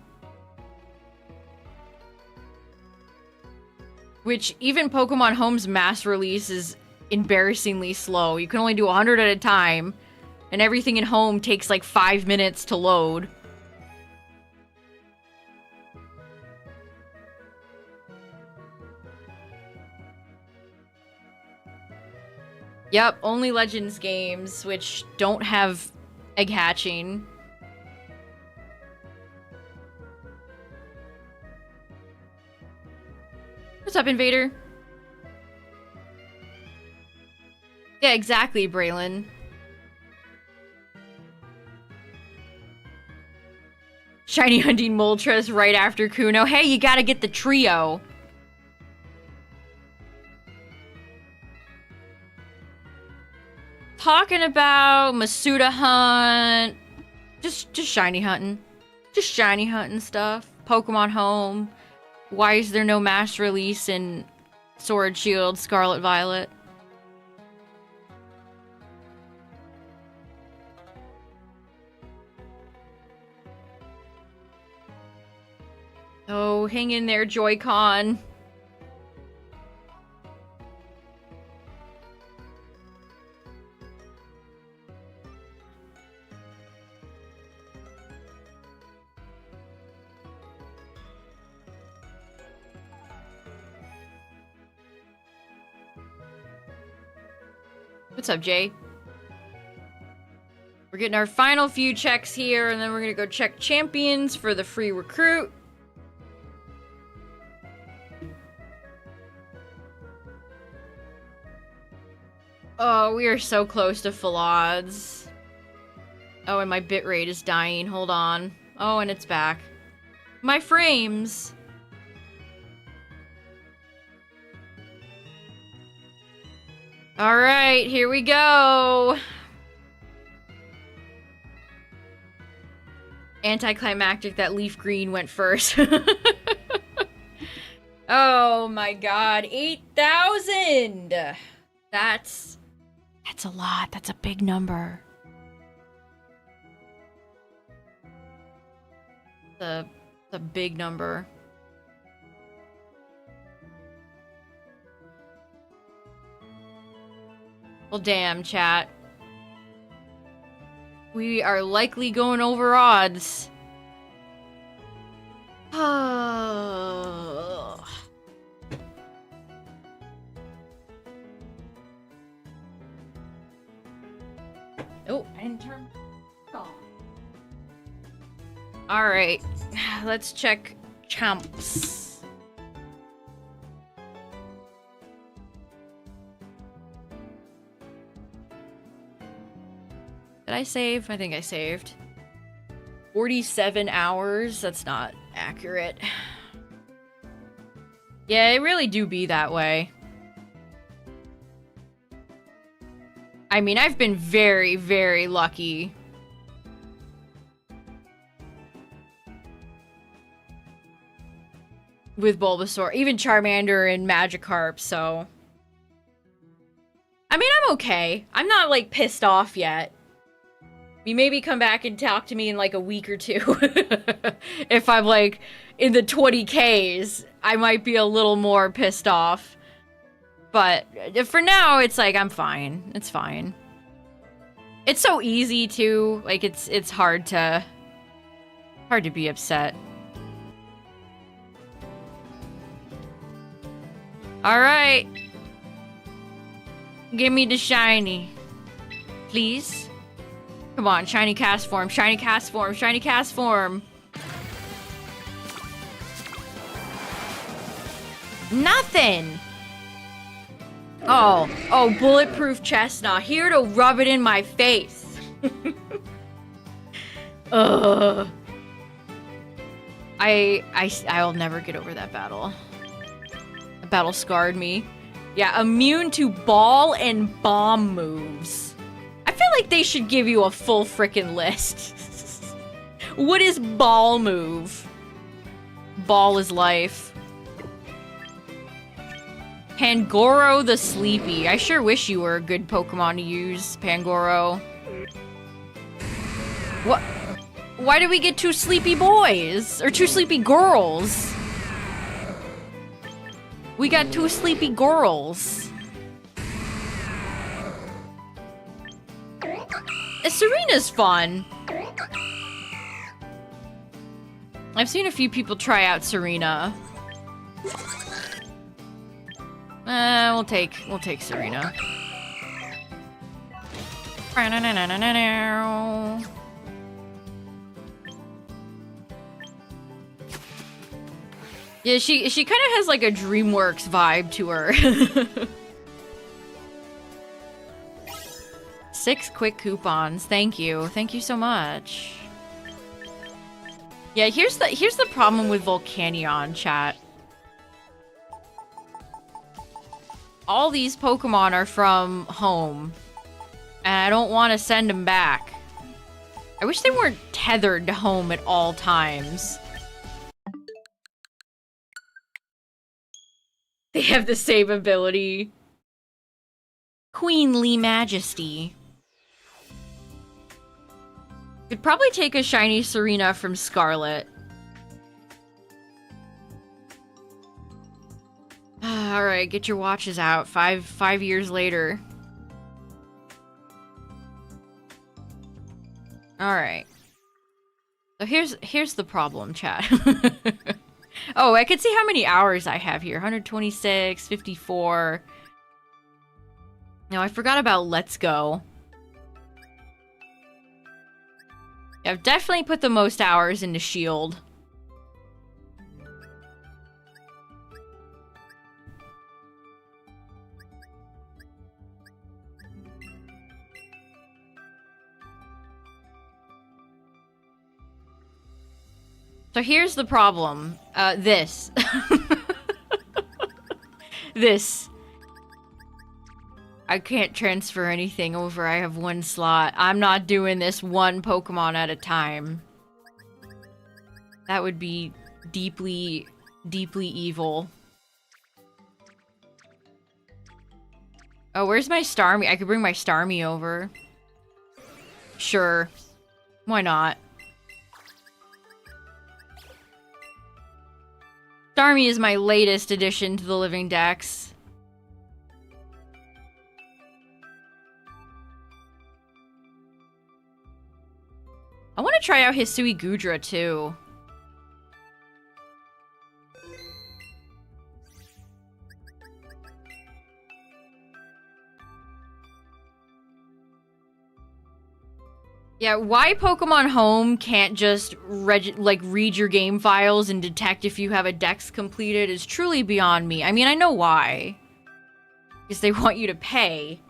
Which, even Pokemon Home's mass release is embarrassingly slow. You can only do 100 at a time. And everything in Home takes like 5 minutes to load. Yep, only Legends games, which don't have egg hatching. What's up, Invader? Yeah, exactly, Braylon. Shiny hunting Moltres right after Kuno. Hey, you gotta get the trio. Talking about Masuda hunt. Just shiny hunting. Just shiny hunting stuff. Pokemon Home. Why is there no mass release in Sword Shield, Scarlet Violet? Oh, hang in there, Joy-Con. What's up, Jay? We're getting our final few checks here, and then we're gonna go check champions for the free recruit. Oh, we are so close to full odds. Oh, and my bitrate is dying. Hold on. Oh, and it's back. My frames. Alright, here we go. Anticlimactic that LeafGreen went first. Oh my god, 8,000! That's a lot. That's a big number. The big number. Well, damn, chat. We are likely going over odds. Oh. Oh, I didn't turn it on. Alright, let's check champs. Did I save? I think I saved. 47 hours? That's not accurate. Yeah, it really do be that way. I mean, I've been very, very lucky. With Bulbasaur. Even Charmander and Magikarp, so... I mean, I'm okay. I'm not, like, pissed off yet. You maybe come back and talk to me in, like, a week or two. If I'm, like, in the 20Ks, I might be a little more pissed off. But for now, it's like, I'm fine. It's fine. It's so easy, too. Like, it's hard to be upset. Alright. Give me the shiny. Please? Come on, shiny cast form, shiny cast form, shiny cast form. Nothing! Oh, bulletproof chestnut. Here to rub it in my face. Ugh. I'll never get over that battle. The battle scarred me. Yeah, immune to ball and bomb moves. I feel like they should give you a full frickin' list. What is ball move? Ball is life. Pangoro the Sleepy. I sure wish you were a good Pokemon to use, Pangoro. What? Why did we get two sleepy boys? Or two sleepy girls? We got two sleepy girls. Serena's fun. I've seen a few people try out Serena. We'll take Serena. Yeah, she kind of has like a DreamWorks vibe to her. 6 quick coupons. Thank you. Thank you so much. Yeah, here's the problem with Volcanion, chat. All these Pokemon are from home, and I don't want to send them back. I wish they weren't tethered to home at all times. They have the same ability. Queenly Majesty. Could probably take a shiny Serena from Scarlet. Alright, get your watches out. Five years later. Alright. So here's the problem, chat. Oh, I can see how many hours I have here. 126, 54. No, I forgot about Let's Go. Yeah, I've definitely put the most hours into Shield. So here's the problem. This. This. I can't transfer anything over. I have one slot. I'm not doing this one Pokemon at a time. That would be deeply, deeply evil. Oh, where's my Starmie? I could bring my Starmie over. Sure. Why not? Starmie is my latest addition to the Living Dex. I want to try out Hisui Gudra too. Yeah, why Pokemon Home can't just read your game files and detect if you have a dex completed is truly beyond me. I mean, I know why. Because they want you to pay.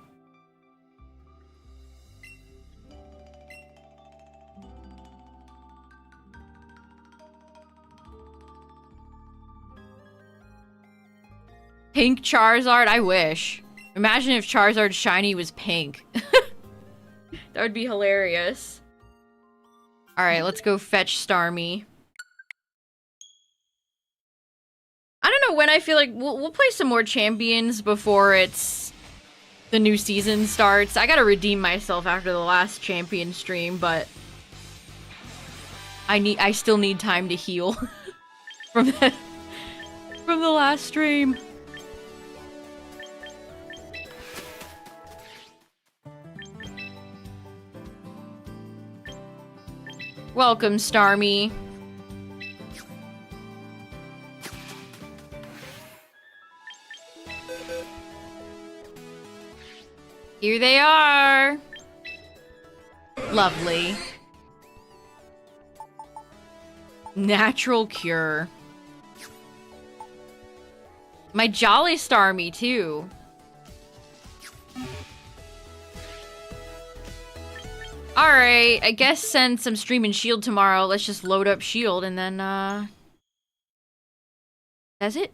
Pink Charizard? I wish. Imagine if Charizard's shiny was pink. That would be hilarious. Alright, let's go fetch Starmie. I don't know when I feel like we'll play some more champions before the new season starts. I gotta redeem myself after the last champion stream, but I still need time to heal from the last stream. Welcome, Starmie. Here they are. Lovely. Natural cure. My Jolly Starmie, too. Alright, I guess since I'm streaming Shield tomorrow, let's just load up Shield and then, that's it.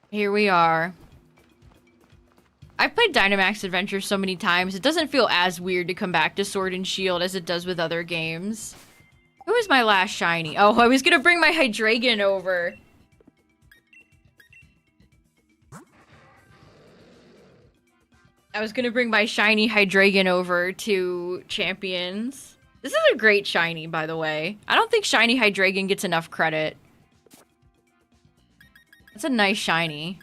Here we are. I've played Dynamax Adventure so many times, it doesn't feel as weird to come back to Sword and Shield as it does with other games. Who was my last shiny? Oh, I was gonna bring my Hydreigon over. I was gonna bring my shiny Hydreigon over to Champions. This is a great shiny, by the way. I don't think shiny Hydreigon gets enough credit. It's a nice shiny.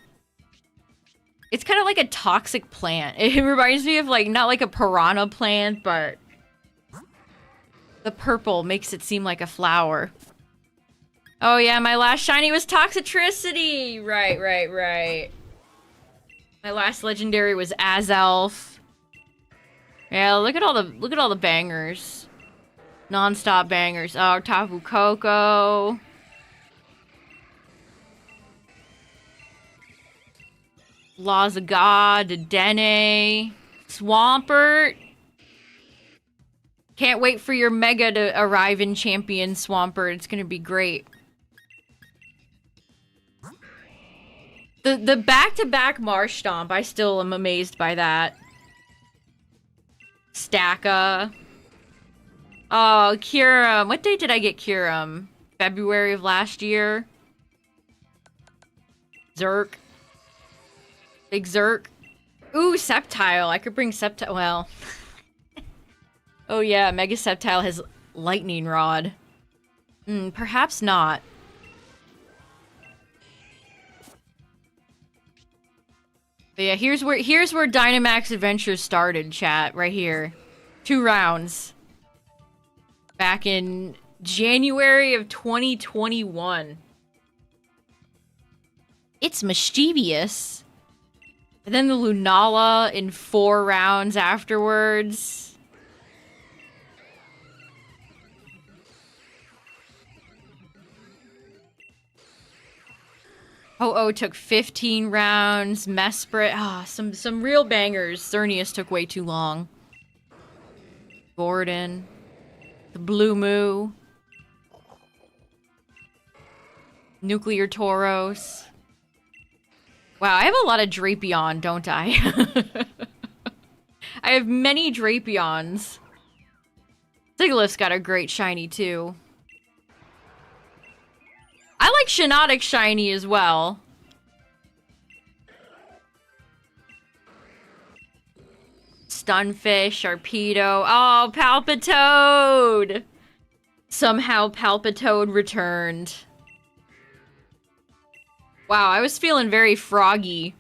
It's kind of like a toxic plant. It reminds me of, like, not like a piranha plant, but the purple makes it seem like a flower. Oh yeah, my last shiny was Toxicity! Right, right, right. My last legendary was Azelf. Yeah, look at all the bangers. Non-stop bangers. Oh, Tapu Koko. Laws of God, Dedenne. Swampert. Can't wait for your Mega to arrive in Champion, Swampert. It's gonna be great. The back-to-back Marsh Stomp, I still am amazed by that. Stacka. Oh, Kyurem. What date did I get Kyurem? February of last year? Zerk. Big Zerk. Ooh, Sceptile. I could bring Sceptile. Well. Oh yeah, Mega Sceptile has Lightning Rod. Perhaps not. But yeah, here's where Dynamax Adventures started, chat. Right here. 2 rounds. Back in January of 2021. It's mischievous. And then the Lunala in 4 rounds afterwards. Ho-Oh took 15 rounds. Mesprit. Ah, some real bangers. Xerneas took way too long. Gordon. The Blue Moo. Nuclear Tauros. Wow, I have a lot of Drapion, don't I? I have many Drapions. Sigilyph's got a great shiny, too. I like Shiinotic shiny as well. Stunfish, Sharpedo. Oh, Palpitoad! Somehow Palpitoad returned. Wow, I was feeling very froggy.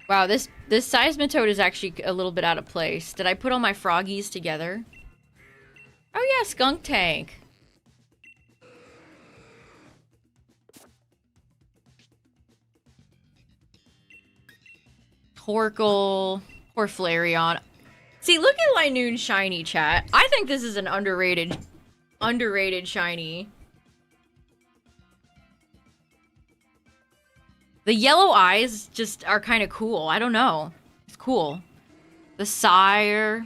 Wow, this Seismitoad is actually a little bit out of place. Did I put all my froggies together? Oh yeah, Skunk Tank. Torkoal. Poor Flareon. See, look at Linoon shiny, chat. I think this is an underrated shiny. The yellow eyes just are kind of cool. I don't know. It's cool. The Sire.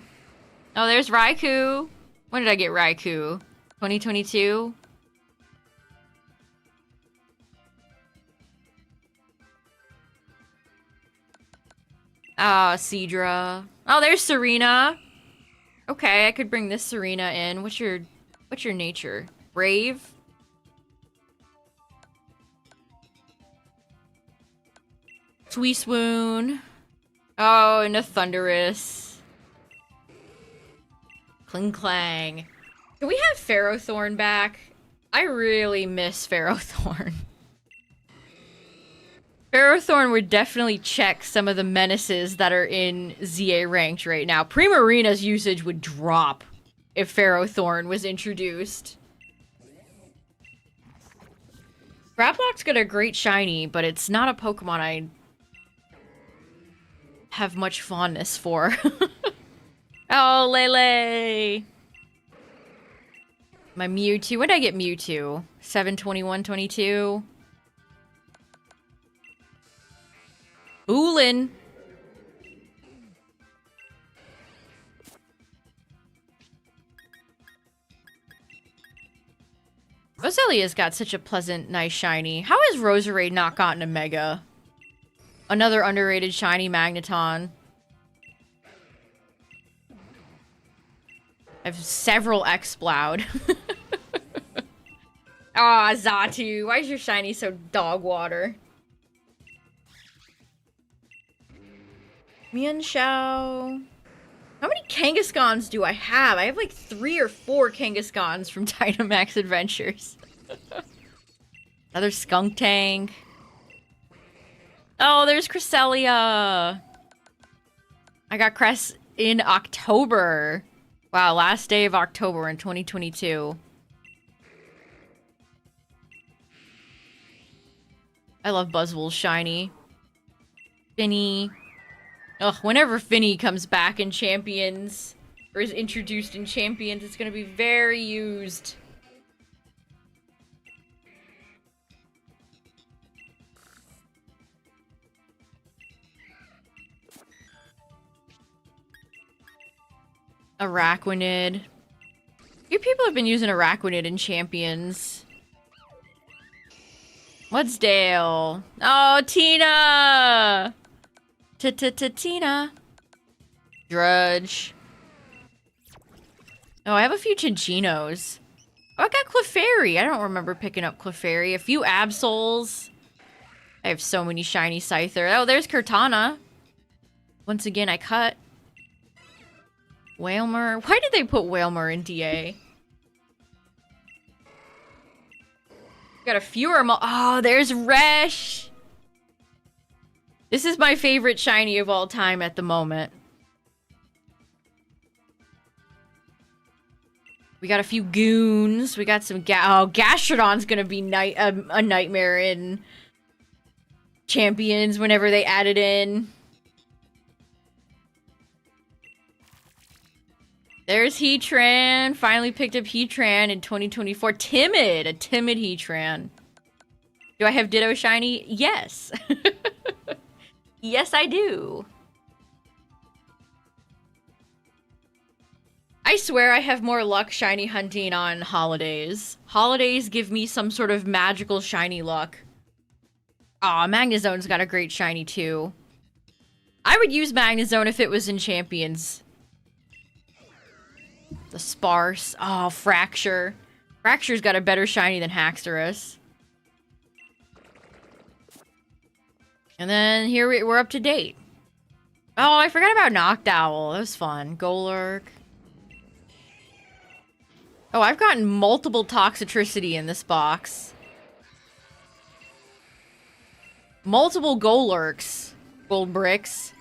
Oh, there's Raikou. When did I get Raikou? 2022? Ah, Seadra. Oh, there's Serena. Okay, I could bring this Serena in. What's your nature? Brave? Swoon. Oh, and a Thundurus. Kling Clang. Can we have Ferrothorn back? I really miss Ferrothorn. Ferrothorn would definitely check some of the menaces that are in ZA ranked right now. Primarina's usage would drop if Ferrothorn was introduced. Graplock's got a great shiny, but it's not a Pokemon I have much fondness for. Oh, Lele! My Mewtwo. When did I get Mewtwo? 7/21/22. Oolin. Roselia's got such a pleasant, nice shiny. How has Roserade not gotten a Mega? Another underrated shiny Magneton. I have several Exploud. Aw, Xatu. Why is your shiny so dog water? Mienshao. How many Kangaskhans do I have? I have like 3 or 4 Kangaskhans from Dynamax Adventures. Another Skunk Tank. Oh, there's Cresselia. I got Cress in October. Wow, last day of October in 2022. I love Buzzwole's shiny. Finny. Ugh, whenever Finny comes back in Champions, or is introduced in Champions, it's gonna be very used. Araquanid. You people have been using Araquanid in Champions. What's Dale? Oh, Tina! Tina. Drudge. Oh, I have a few Chinchinos. Oh, I got Clefairy. I don't remember picking up Clefairy. A few Absols. I have so many shiny Scyther. Oh, there's Cortana. Once again, I cut. Whalmer. Why did they put Whalmer in DA? Got a fewer. Oh, there's Resh. This is my favorite shiny of all time at the moment. We got a few Goons. We got some Gastrodon's gonna be a nightmare in Champions whenever they add it in. There's Heatran. Finally picked up Heatran in 2024. Timid. A timid Heatran. Do I have Ditto shiny? Yes. Yes, I do. I swear I have more luck shiny hunting on holidays. Holidays give me some sort of magical shiny luck. Aw, Magnezone's got a great shiny too. I would use Magnezone if it was in Champions. The Sparse. Oh, Fracture. Fracture's got a better shiny than Haxorus. And then here we're up to date. Oh, I forgot about Noctowl. That was fun. Golurk. Oh, I've gotten multiple Toxicity in this box. Multiple Golurks. Gold bricks.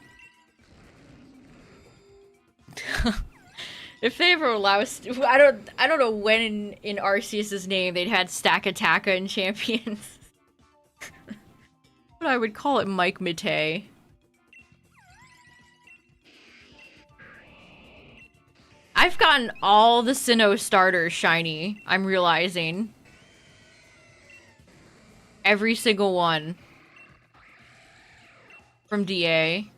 If they ever allow us to, I don't know when in Arceus's name they'd had Stack Attacka in Champions. But I would call it Mike Matei. I've gotten all the Sinnoh starters shiny, I'm realizing. Every single one. From DA.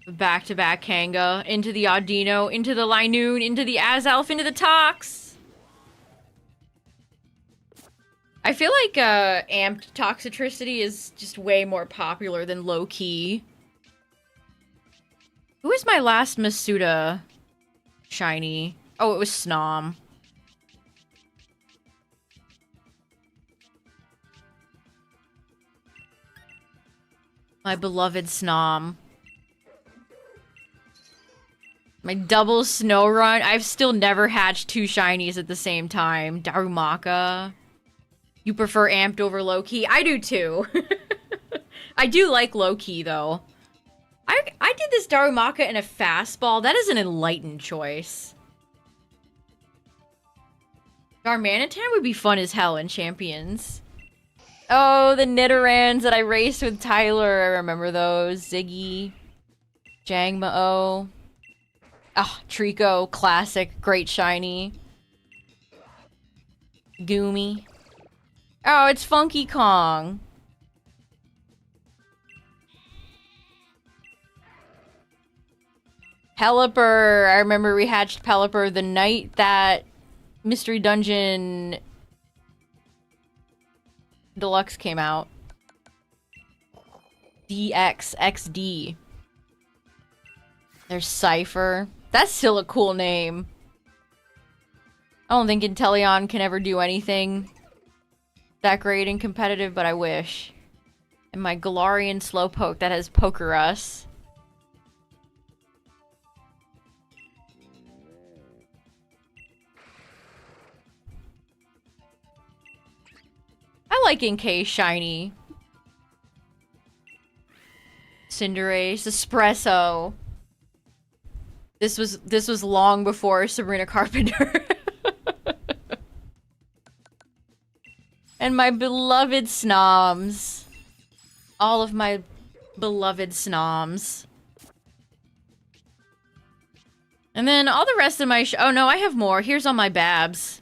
Back-to-back Kanga, into the Audino, into the Linoon, into the Azelf, into the Tox! I feel like amped Toxicity is just way more popular than low-key. Who was my last Masuda shiny? Oh, it was Snom. My beloved Snom. My double snow run. I've still never hatched two shinies at the same time. Darumaka. You prefer amped over low-key? I do too. I do like low-key though. I did this Darumaka in a fastball. That is an enlightened choice. Darmanitan would be fun as hell in Champions. Oh, the Nidorans that I raced with Tyler. I remember those. Ziggy. Jangmo. Oh, Trico, classic, great shiny. Goomy. Oh, it's Funky Kong. Pelipper. I remember we hatched Pelipper the night that Mystery Dungeon Deluxe came out. DXXD. There's Cypher. That's still a cool name. I don't think Inteleon can ever do anything that great and competitive, but I wish. And my Galarian Slowpoke that has Pokerus. I like Inkay shiny. Cinderace, Espresso. This was long before Sabrina Carpenter. And my beloved Snoms. All of my beloved Snoms. And then all the rest of my oh no, I have more. Here's all my Babs.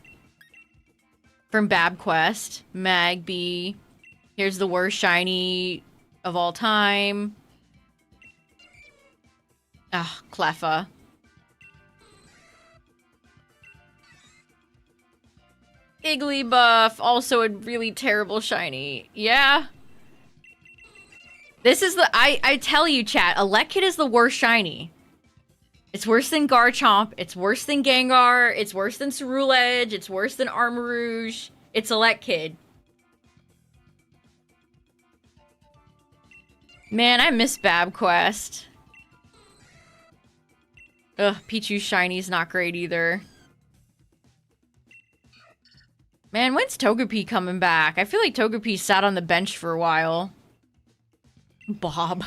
From BabQuest. Magby. Here's the worst shiny of all time. Ah, Cleffa. Igglybuff, also a really terrible shiny. Yeah. This is the I tell you, chat, Elekid is the worst shiny. It's worse than Garchomp, it's worse than Gengar, it's worse than Ceruledge, it's worse than Armarouge. It's Elekid. Man, I miss BabQuest. Ugh, Pichu's shiny's not great either. Man, when's Togepi coming back? I feel like Togepi sat on the bench for a while. Bob.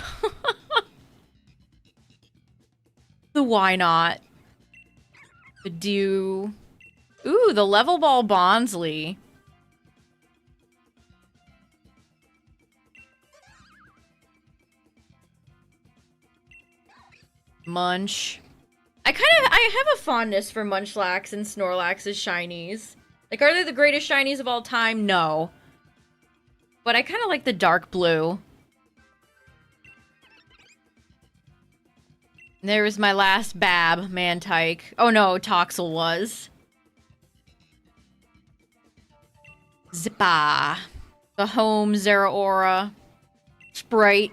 The why not? The Dew. Ooh, the Level Ball Bonsly. Munch. I have a fondness for Munchlax and Snorlax's shinies. Like, are they the greatest shinies of all time? No. But I kind of like the dark blue. And there was my last Bab, Mantike. Oh no, Toxel was. Zippa. The Home, Zeraora. Sprite.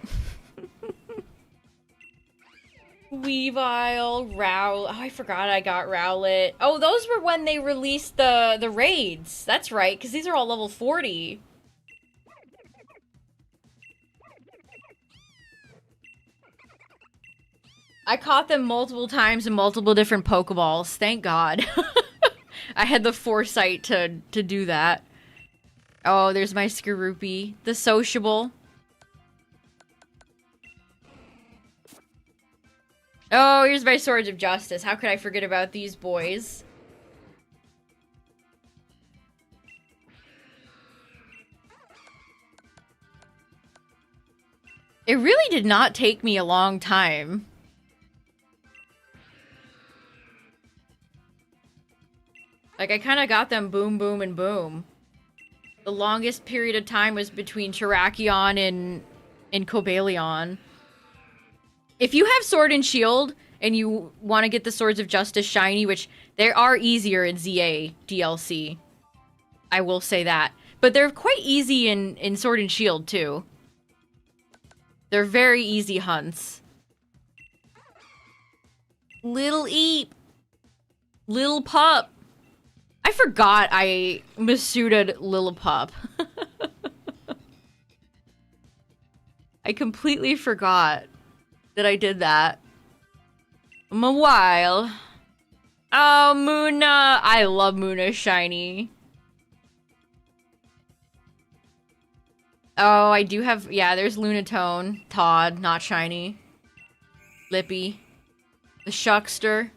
Weavile, Rowlet. Oh, I forgot I got Rowlet. Oh, those were when they released the raids. That's right, because these are all level 40. I caught them multiple times in multiple different Pokeballs. Thank God. I had the foresight to do that. Oh, there's my Skorupi. The Sociable. Oh, here's my Swords of Justice. How could I forget about these boys? It really did not take me a long time. Like, I kind of got them boom, boom, and boom. The longest period of time was between Terrakion and Cobalion. If you have Sword and Shield, and you want to get the Swords of Justice shiny, which they are easier in ZA DLC. I will say that. But they're quite easy in Sword and Shield, too. They're very easy hunts. Little Eep. Little Pup. I forgot I Masuda'd Lillipup. I completely forgot that I did that. Mawile. Oh, Munna. I love Munna's shiny. Oh, I do have... Yeah, there's Lunatone. Todd, not shiny. Lippy. The Shuckster.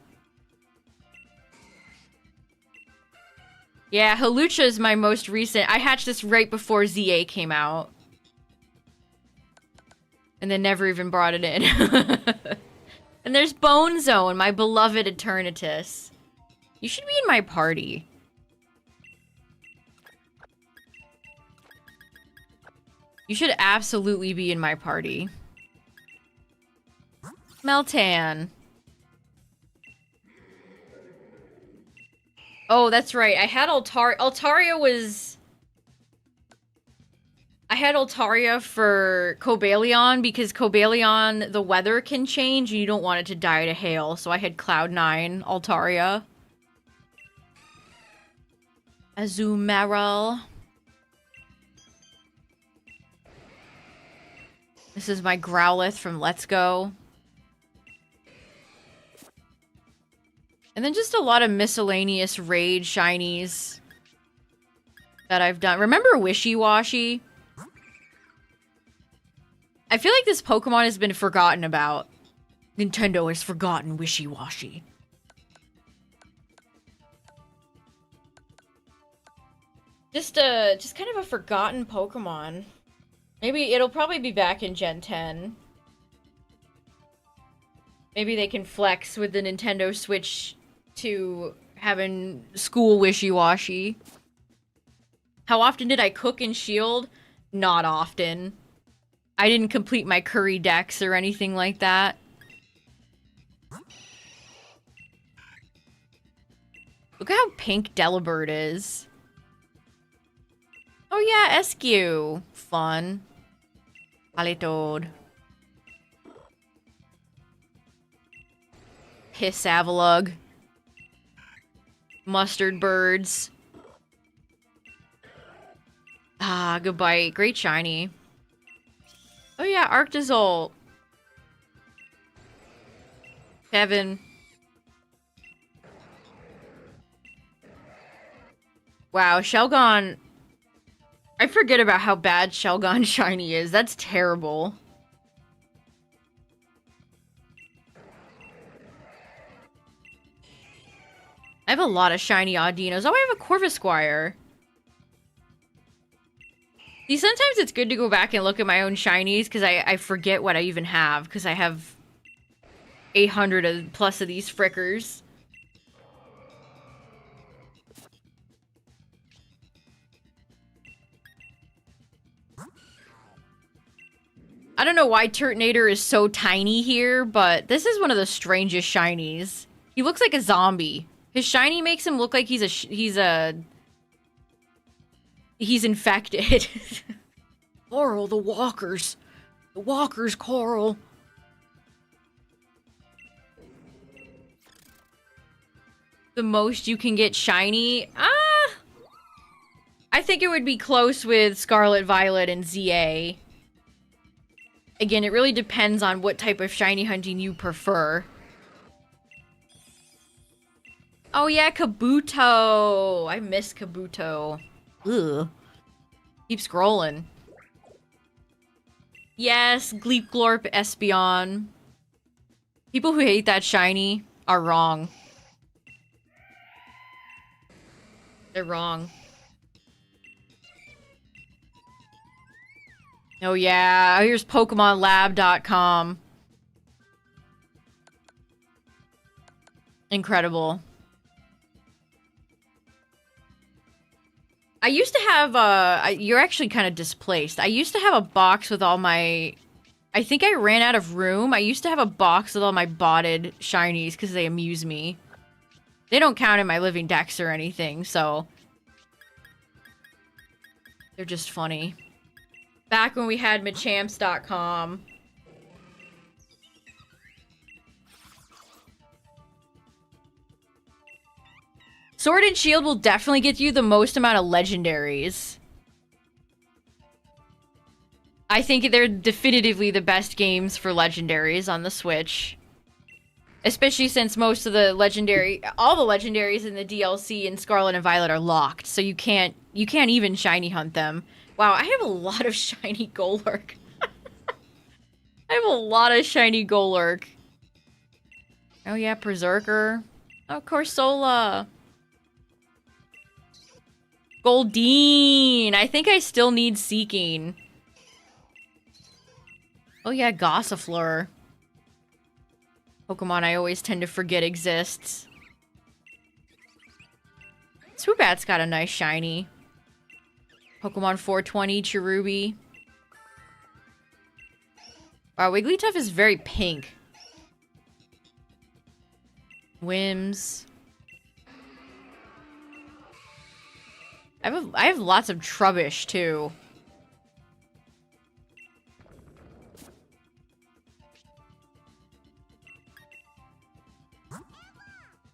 Yeah, Hawlucha is my most recent. I hatched this right before ZA came out. And then never even brought it in. And there's Bone Zone, my beloved Eternatus. You should be in my party. You should absolutely be in my party. Meltan. Oh, that's right. I had Altaria. Altaria was... I had Altaria for Cobalion because Cobalion, the weather can change and you don't want it to die to hail. So I had Cloud9 Altaria. Azumarill. This is my Growlithe from Let's Go. And then just a lot of miscellaneous raid shinies that I've done. Remember Wishy-Washy? I feel like this Pokemon has been forgotten about. Nintendo has forgotten wishy-washy. Just kind of a forgotten Pokemon. Maybe it'll probably be back in Gen 10. Maybe they can flex with the Nintendo Switch to having school wishy-washy. How often did I cook in Shield? Not often. I didn't complete my curry decks or anything like that. Look at how pink Delibird is. Oh yeah, Eskew. Fun. Politoed. Pissavalug. Mustard birds. Ah, goodbye. Great shiny. Oh yeah, Arctozolt. Kevin. Wow, Shelgon. I forget about how bad Shelgon shiny is. That's terrible. I have a lot of shiny Audinos. Oh, I have a Corvisquire. See, sometimes it's good to go back and look at my own shinies because I forget what I even have because I have 800 plus of these frickers. I don't know why Turtonator is so tiny here, but this is one of the strangest shinies. He looks like a zombie. His shiny makes him look like he's infected. Coral, the walkers. The walkers, Coral. The most you can get shiny? I think it would be close with Scarlet Violet and ZA. Again, it really depends on what type of shiny hunting you prefer. Oh yeah, Kabuto! I miss Kabuto. Ugh. Keep scrolling. Yes, Gleepglorp Espeon. People who hate that shiny are wrong. They're wrong. Oh yeah, here's PokemonLab.com. Incredible. I used to have, you're actually kind of displaced. I used to have a box with all my, I think I ran out of room. I used to have a box with all my botted shinies because they amuse me. They don't count in my living decks or anything, so. They're just funny. Back when we had Machamps.com. Sword and Shield will definitely get you the most amount of legendaries. I think they're definitively the best games for legendaries on the Switch. Especially since most of the all the legendaries in the DLC in Scarlet and Violet are locked, so you can't even shiny hunt them. Wow, I have a lot of shiny Golurk. I have a lot of shiny Golurk. Oh yeah, Berserker. Oh, Corsola. Goldeen. I think I still need Seeking. Oh yeah, Gossifleur. Pokemon I always tend to forget exists. Swoobat's got a nice shiny. Pokemon 420, Cherubi. Wow, Wigglytuff is very pink. Wims. I have lots of Trubbish, too.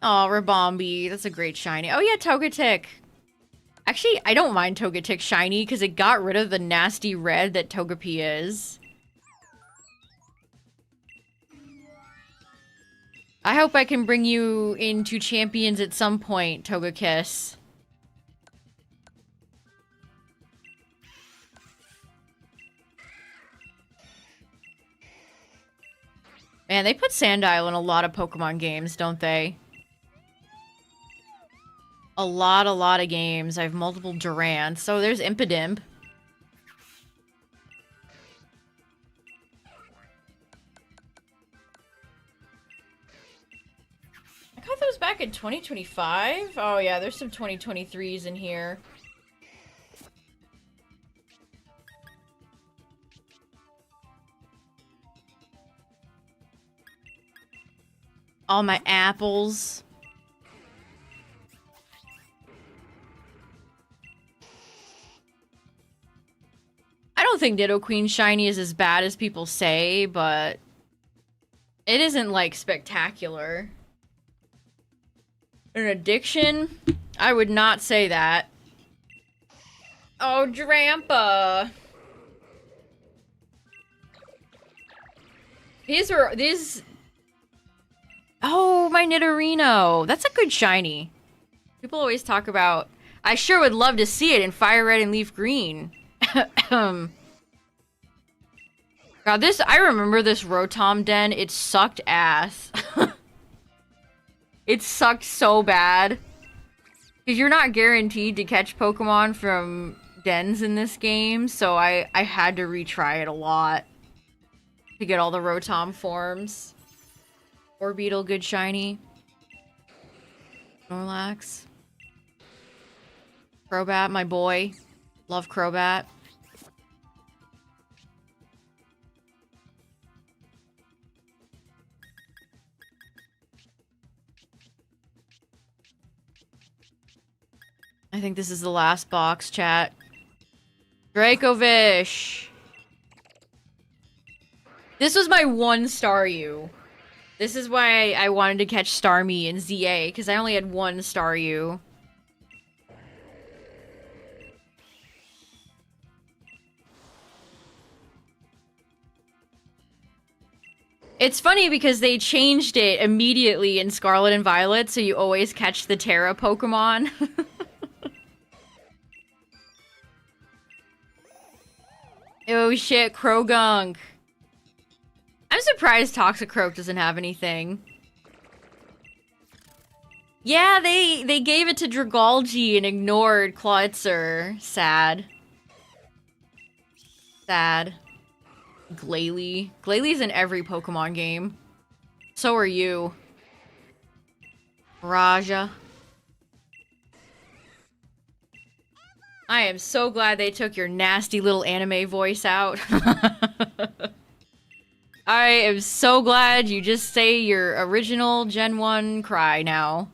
Oh, Rabombi. That's a great shiny. Oh, yeah, Togetic. Actually, I don't mind Togetic shiny because it got rid of the nasty red that Togepi is. I hope I can bring you into Champions at some point, Togekiss. Man, they put Sandile in a lot of Pokemon games, don't they? A lot of games. I have multiple Durants. So there's Impidimp. I got those back in 2025? Oh yeah, there's some 2023s in here. All my apples. I don't think Nidoqueen Shiny is as bad as people say, but it isn't, like, spectacular. An addiction? I would not say that. Oh, Drampa! These... Oh, my Nidorino! That's a good shiny. People always talk about... I sure would love to see it in FireRed and LeafGreen. God, this... I remember this Rotom den. It sucked ass. It sucked so bad. Because you're not guaranteed to catch Pokemon from dens in this game, so I had to retry it a lot to get all the Rotom forms. Orbeetle, good shiny. Snorlax. Crobat, my boy. Love Crobat. I think this is the last box, chat. Dracovish! This was my one Staryu. This is why I wanted to catch Starmie in ZA, because I only had one Staryu. It's funny because they changed it immediately in Scarlet and Violet, so you always catch the Terra Pokemon. Oh shit, Krogunk. I'm surprised Toxicroak doesn't have anything. Yeah, they gave it to Dragalge and ignored Clawitzer. Sad. Sad. Glalie. Glalie's in every Pokemon game. So are you. Raja. I am so glad they took your nasty little anime voice out. I am so glad you just say your original Gen 1 cry now.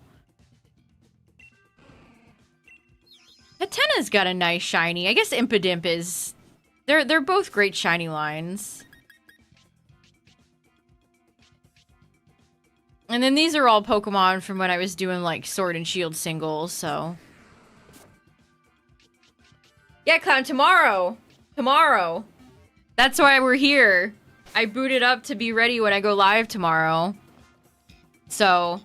Hatena's got a nice shiny. I guess Impidimp is... They're both great shiny lines. And then these are all Pokemon from when I was doing, like, Sword and Shield singles, so... Yeah, Clown, tomorrow! Tomorrow! That's why we're here. I booted up to be ready when I go live tomorrow. So...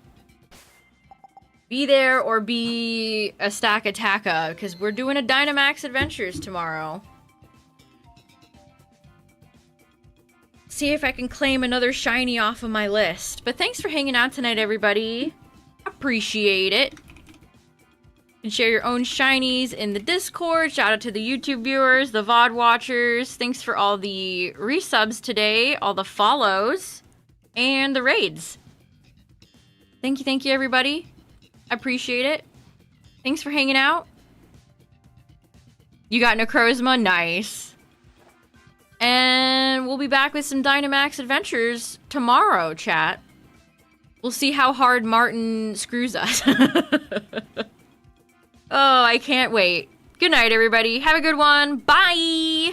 be there or be a stack attacka, because we're doing a Dynamax Adventures tomorrow. See if I can claim another shiny off of my list. But thanks for hanging out tonight, everybody. Appreciate it. You can share your own shinies in the Discord. Shout out to the YouTube viewers, the VOD watchers. Thanks for all the resubs today, all the follows, and the raids. Thank you, everybody. I appreciate it. Thanks for hanging out. You got Necrozma? Nice. And we'll be back with some Dynamax Adventures tomorrow, chat. We'll see how hard Martin screws us. Oh, I can't wait. Good night, everybody. Have a good one. Bye!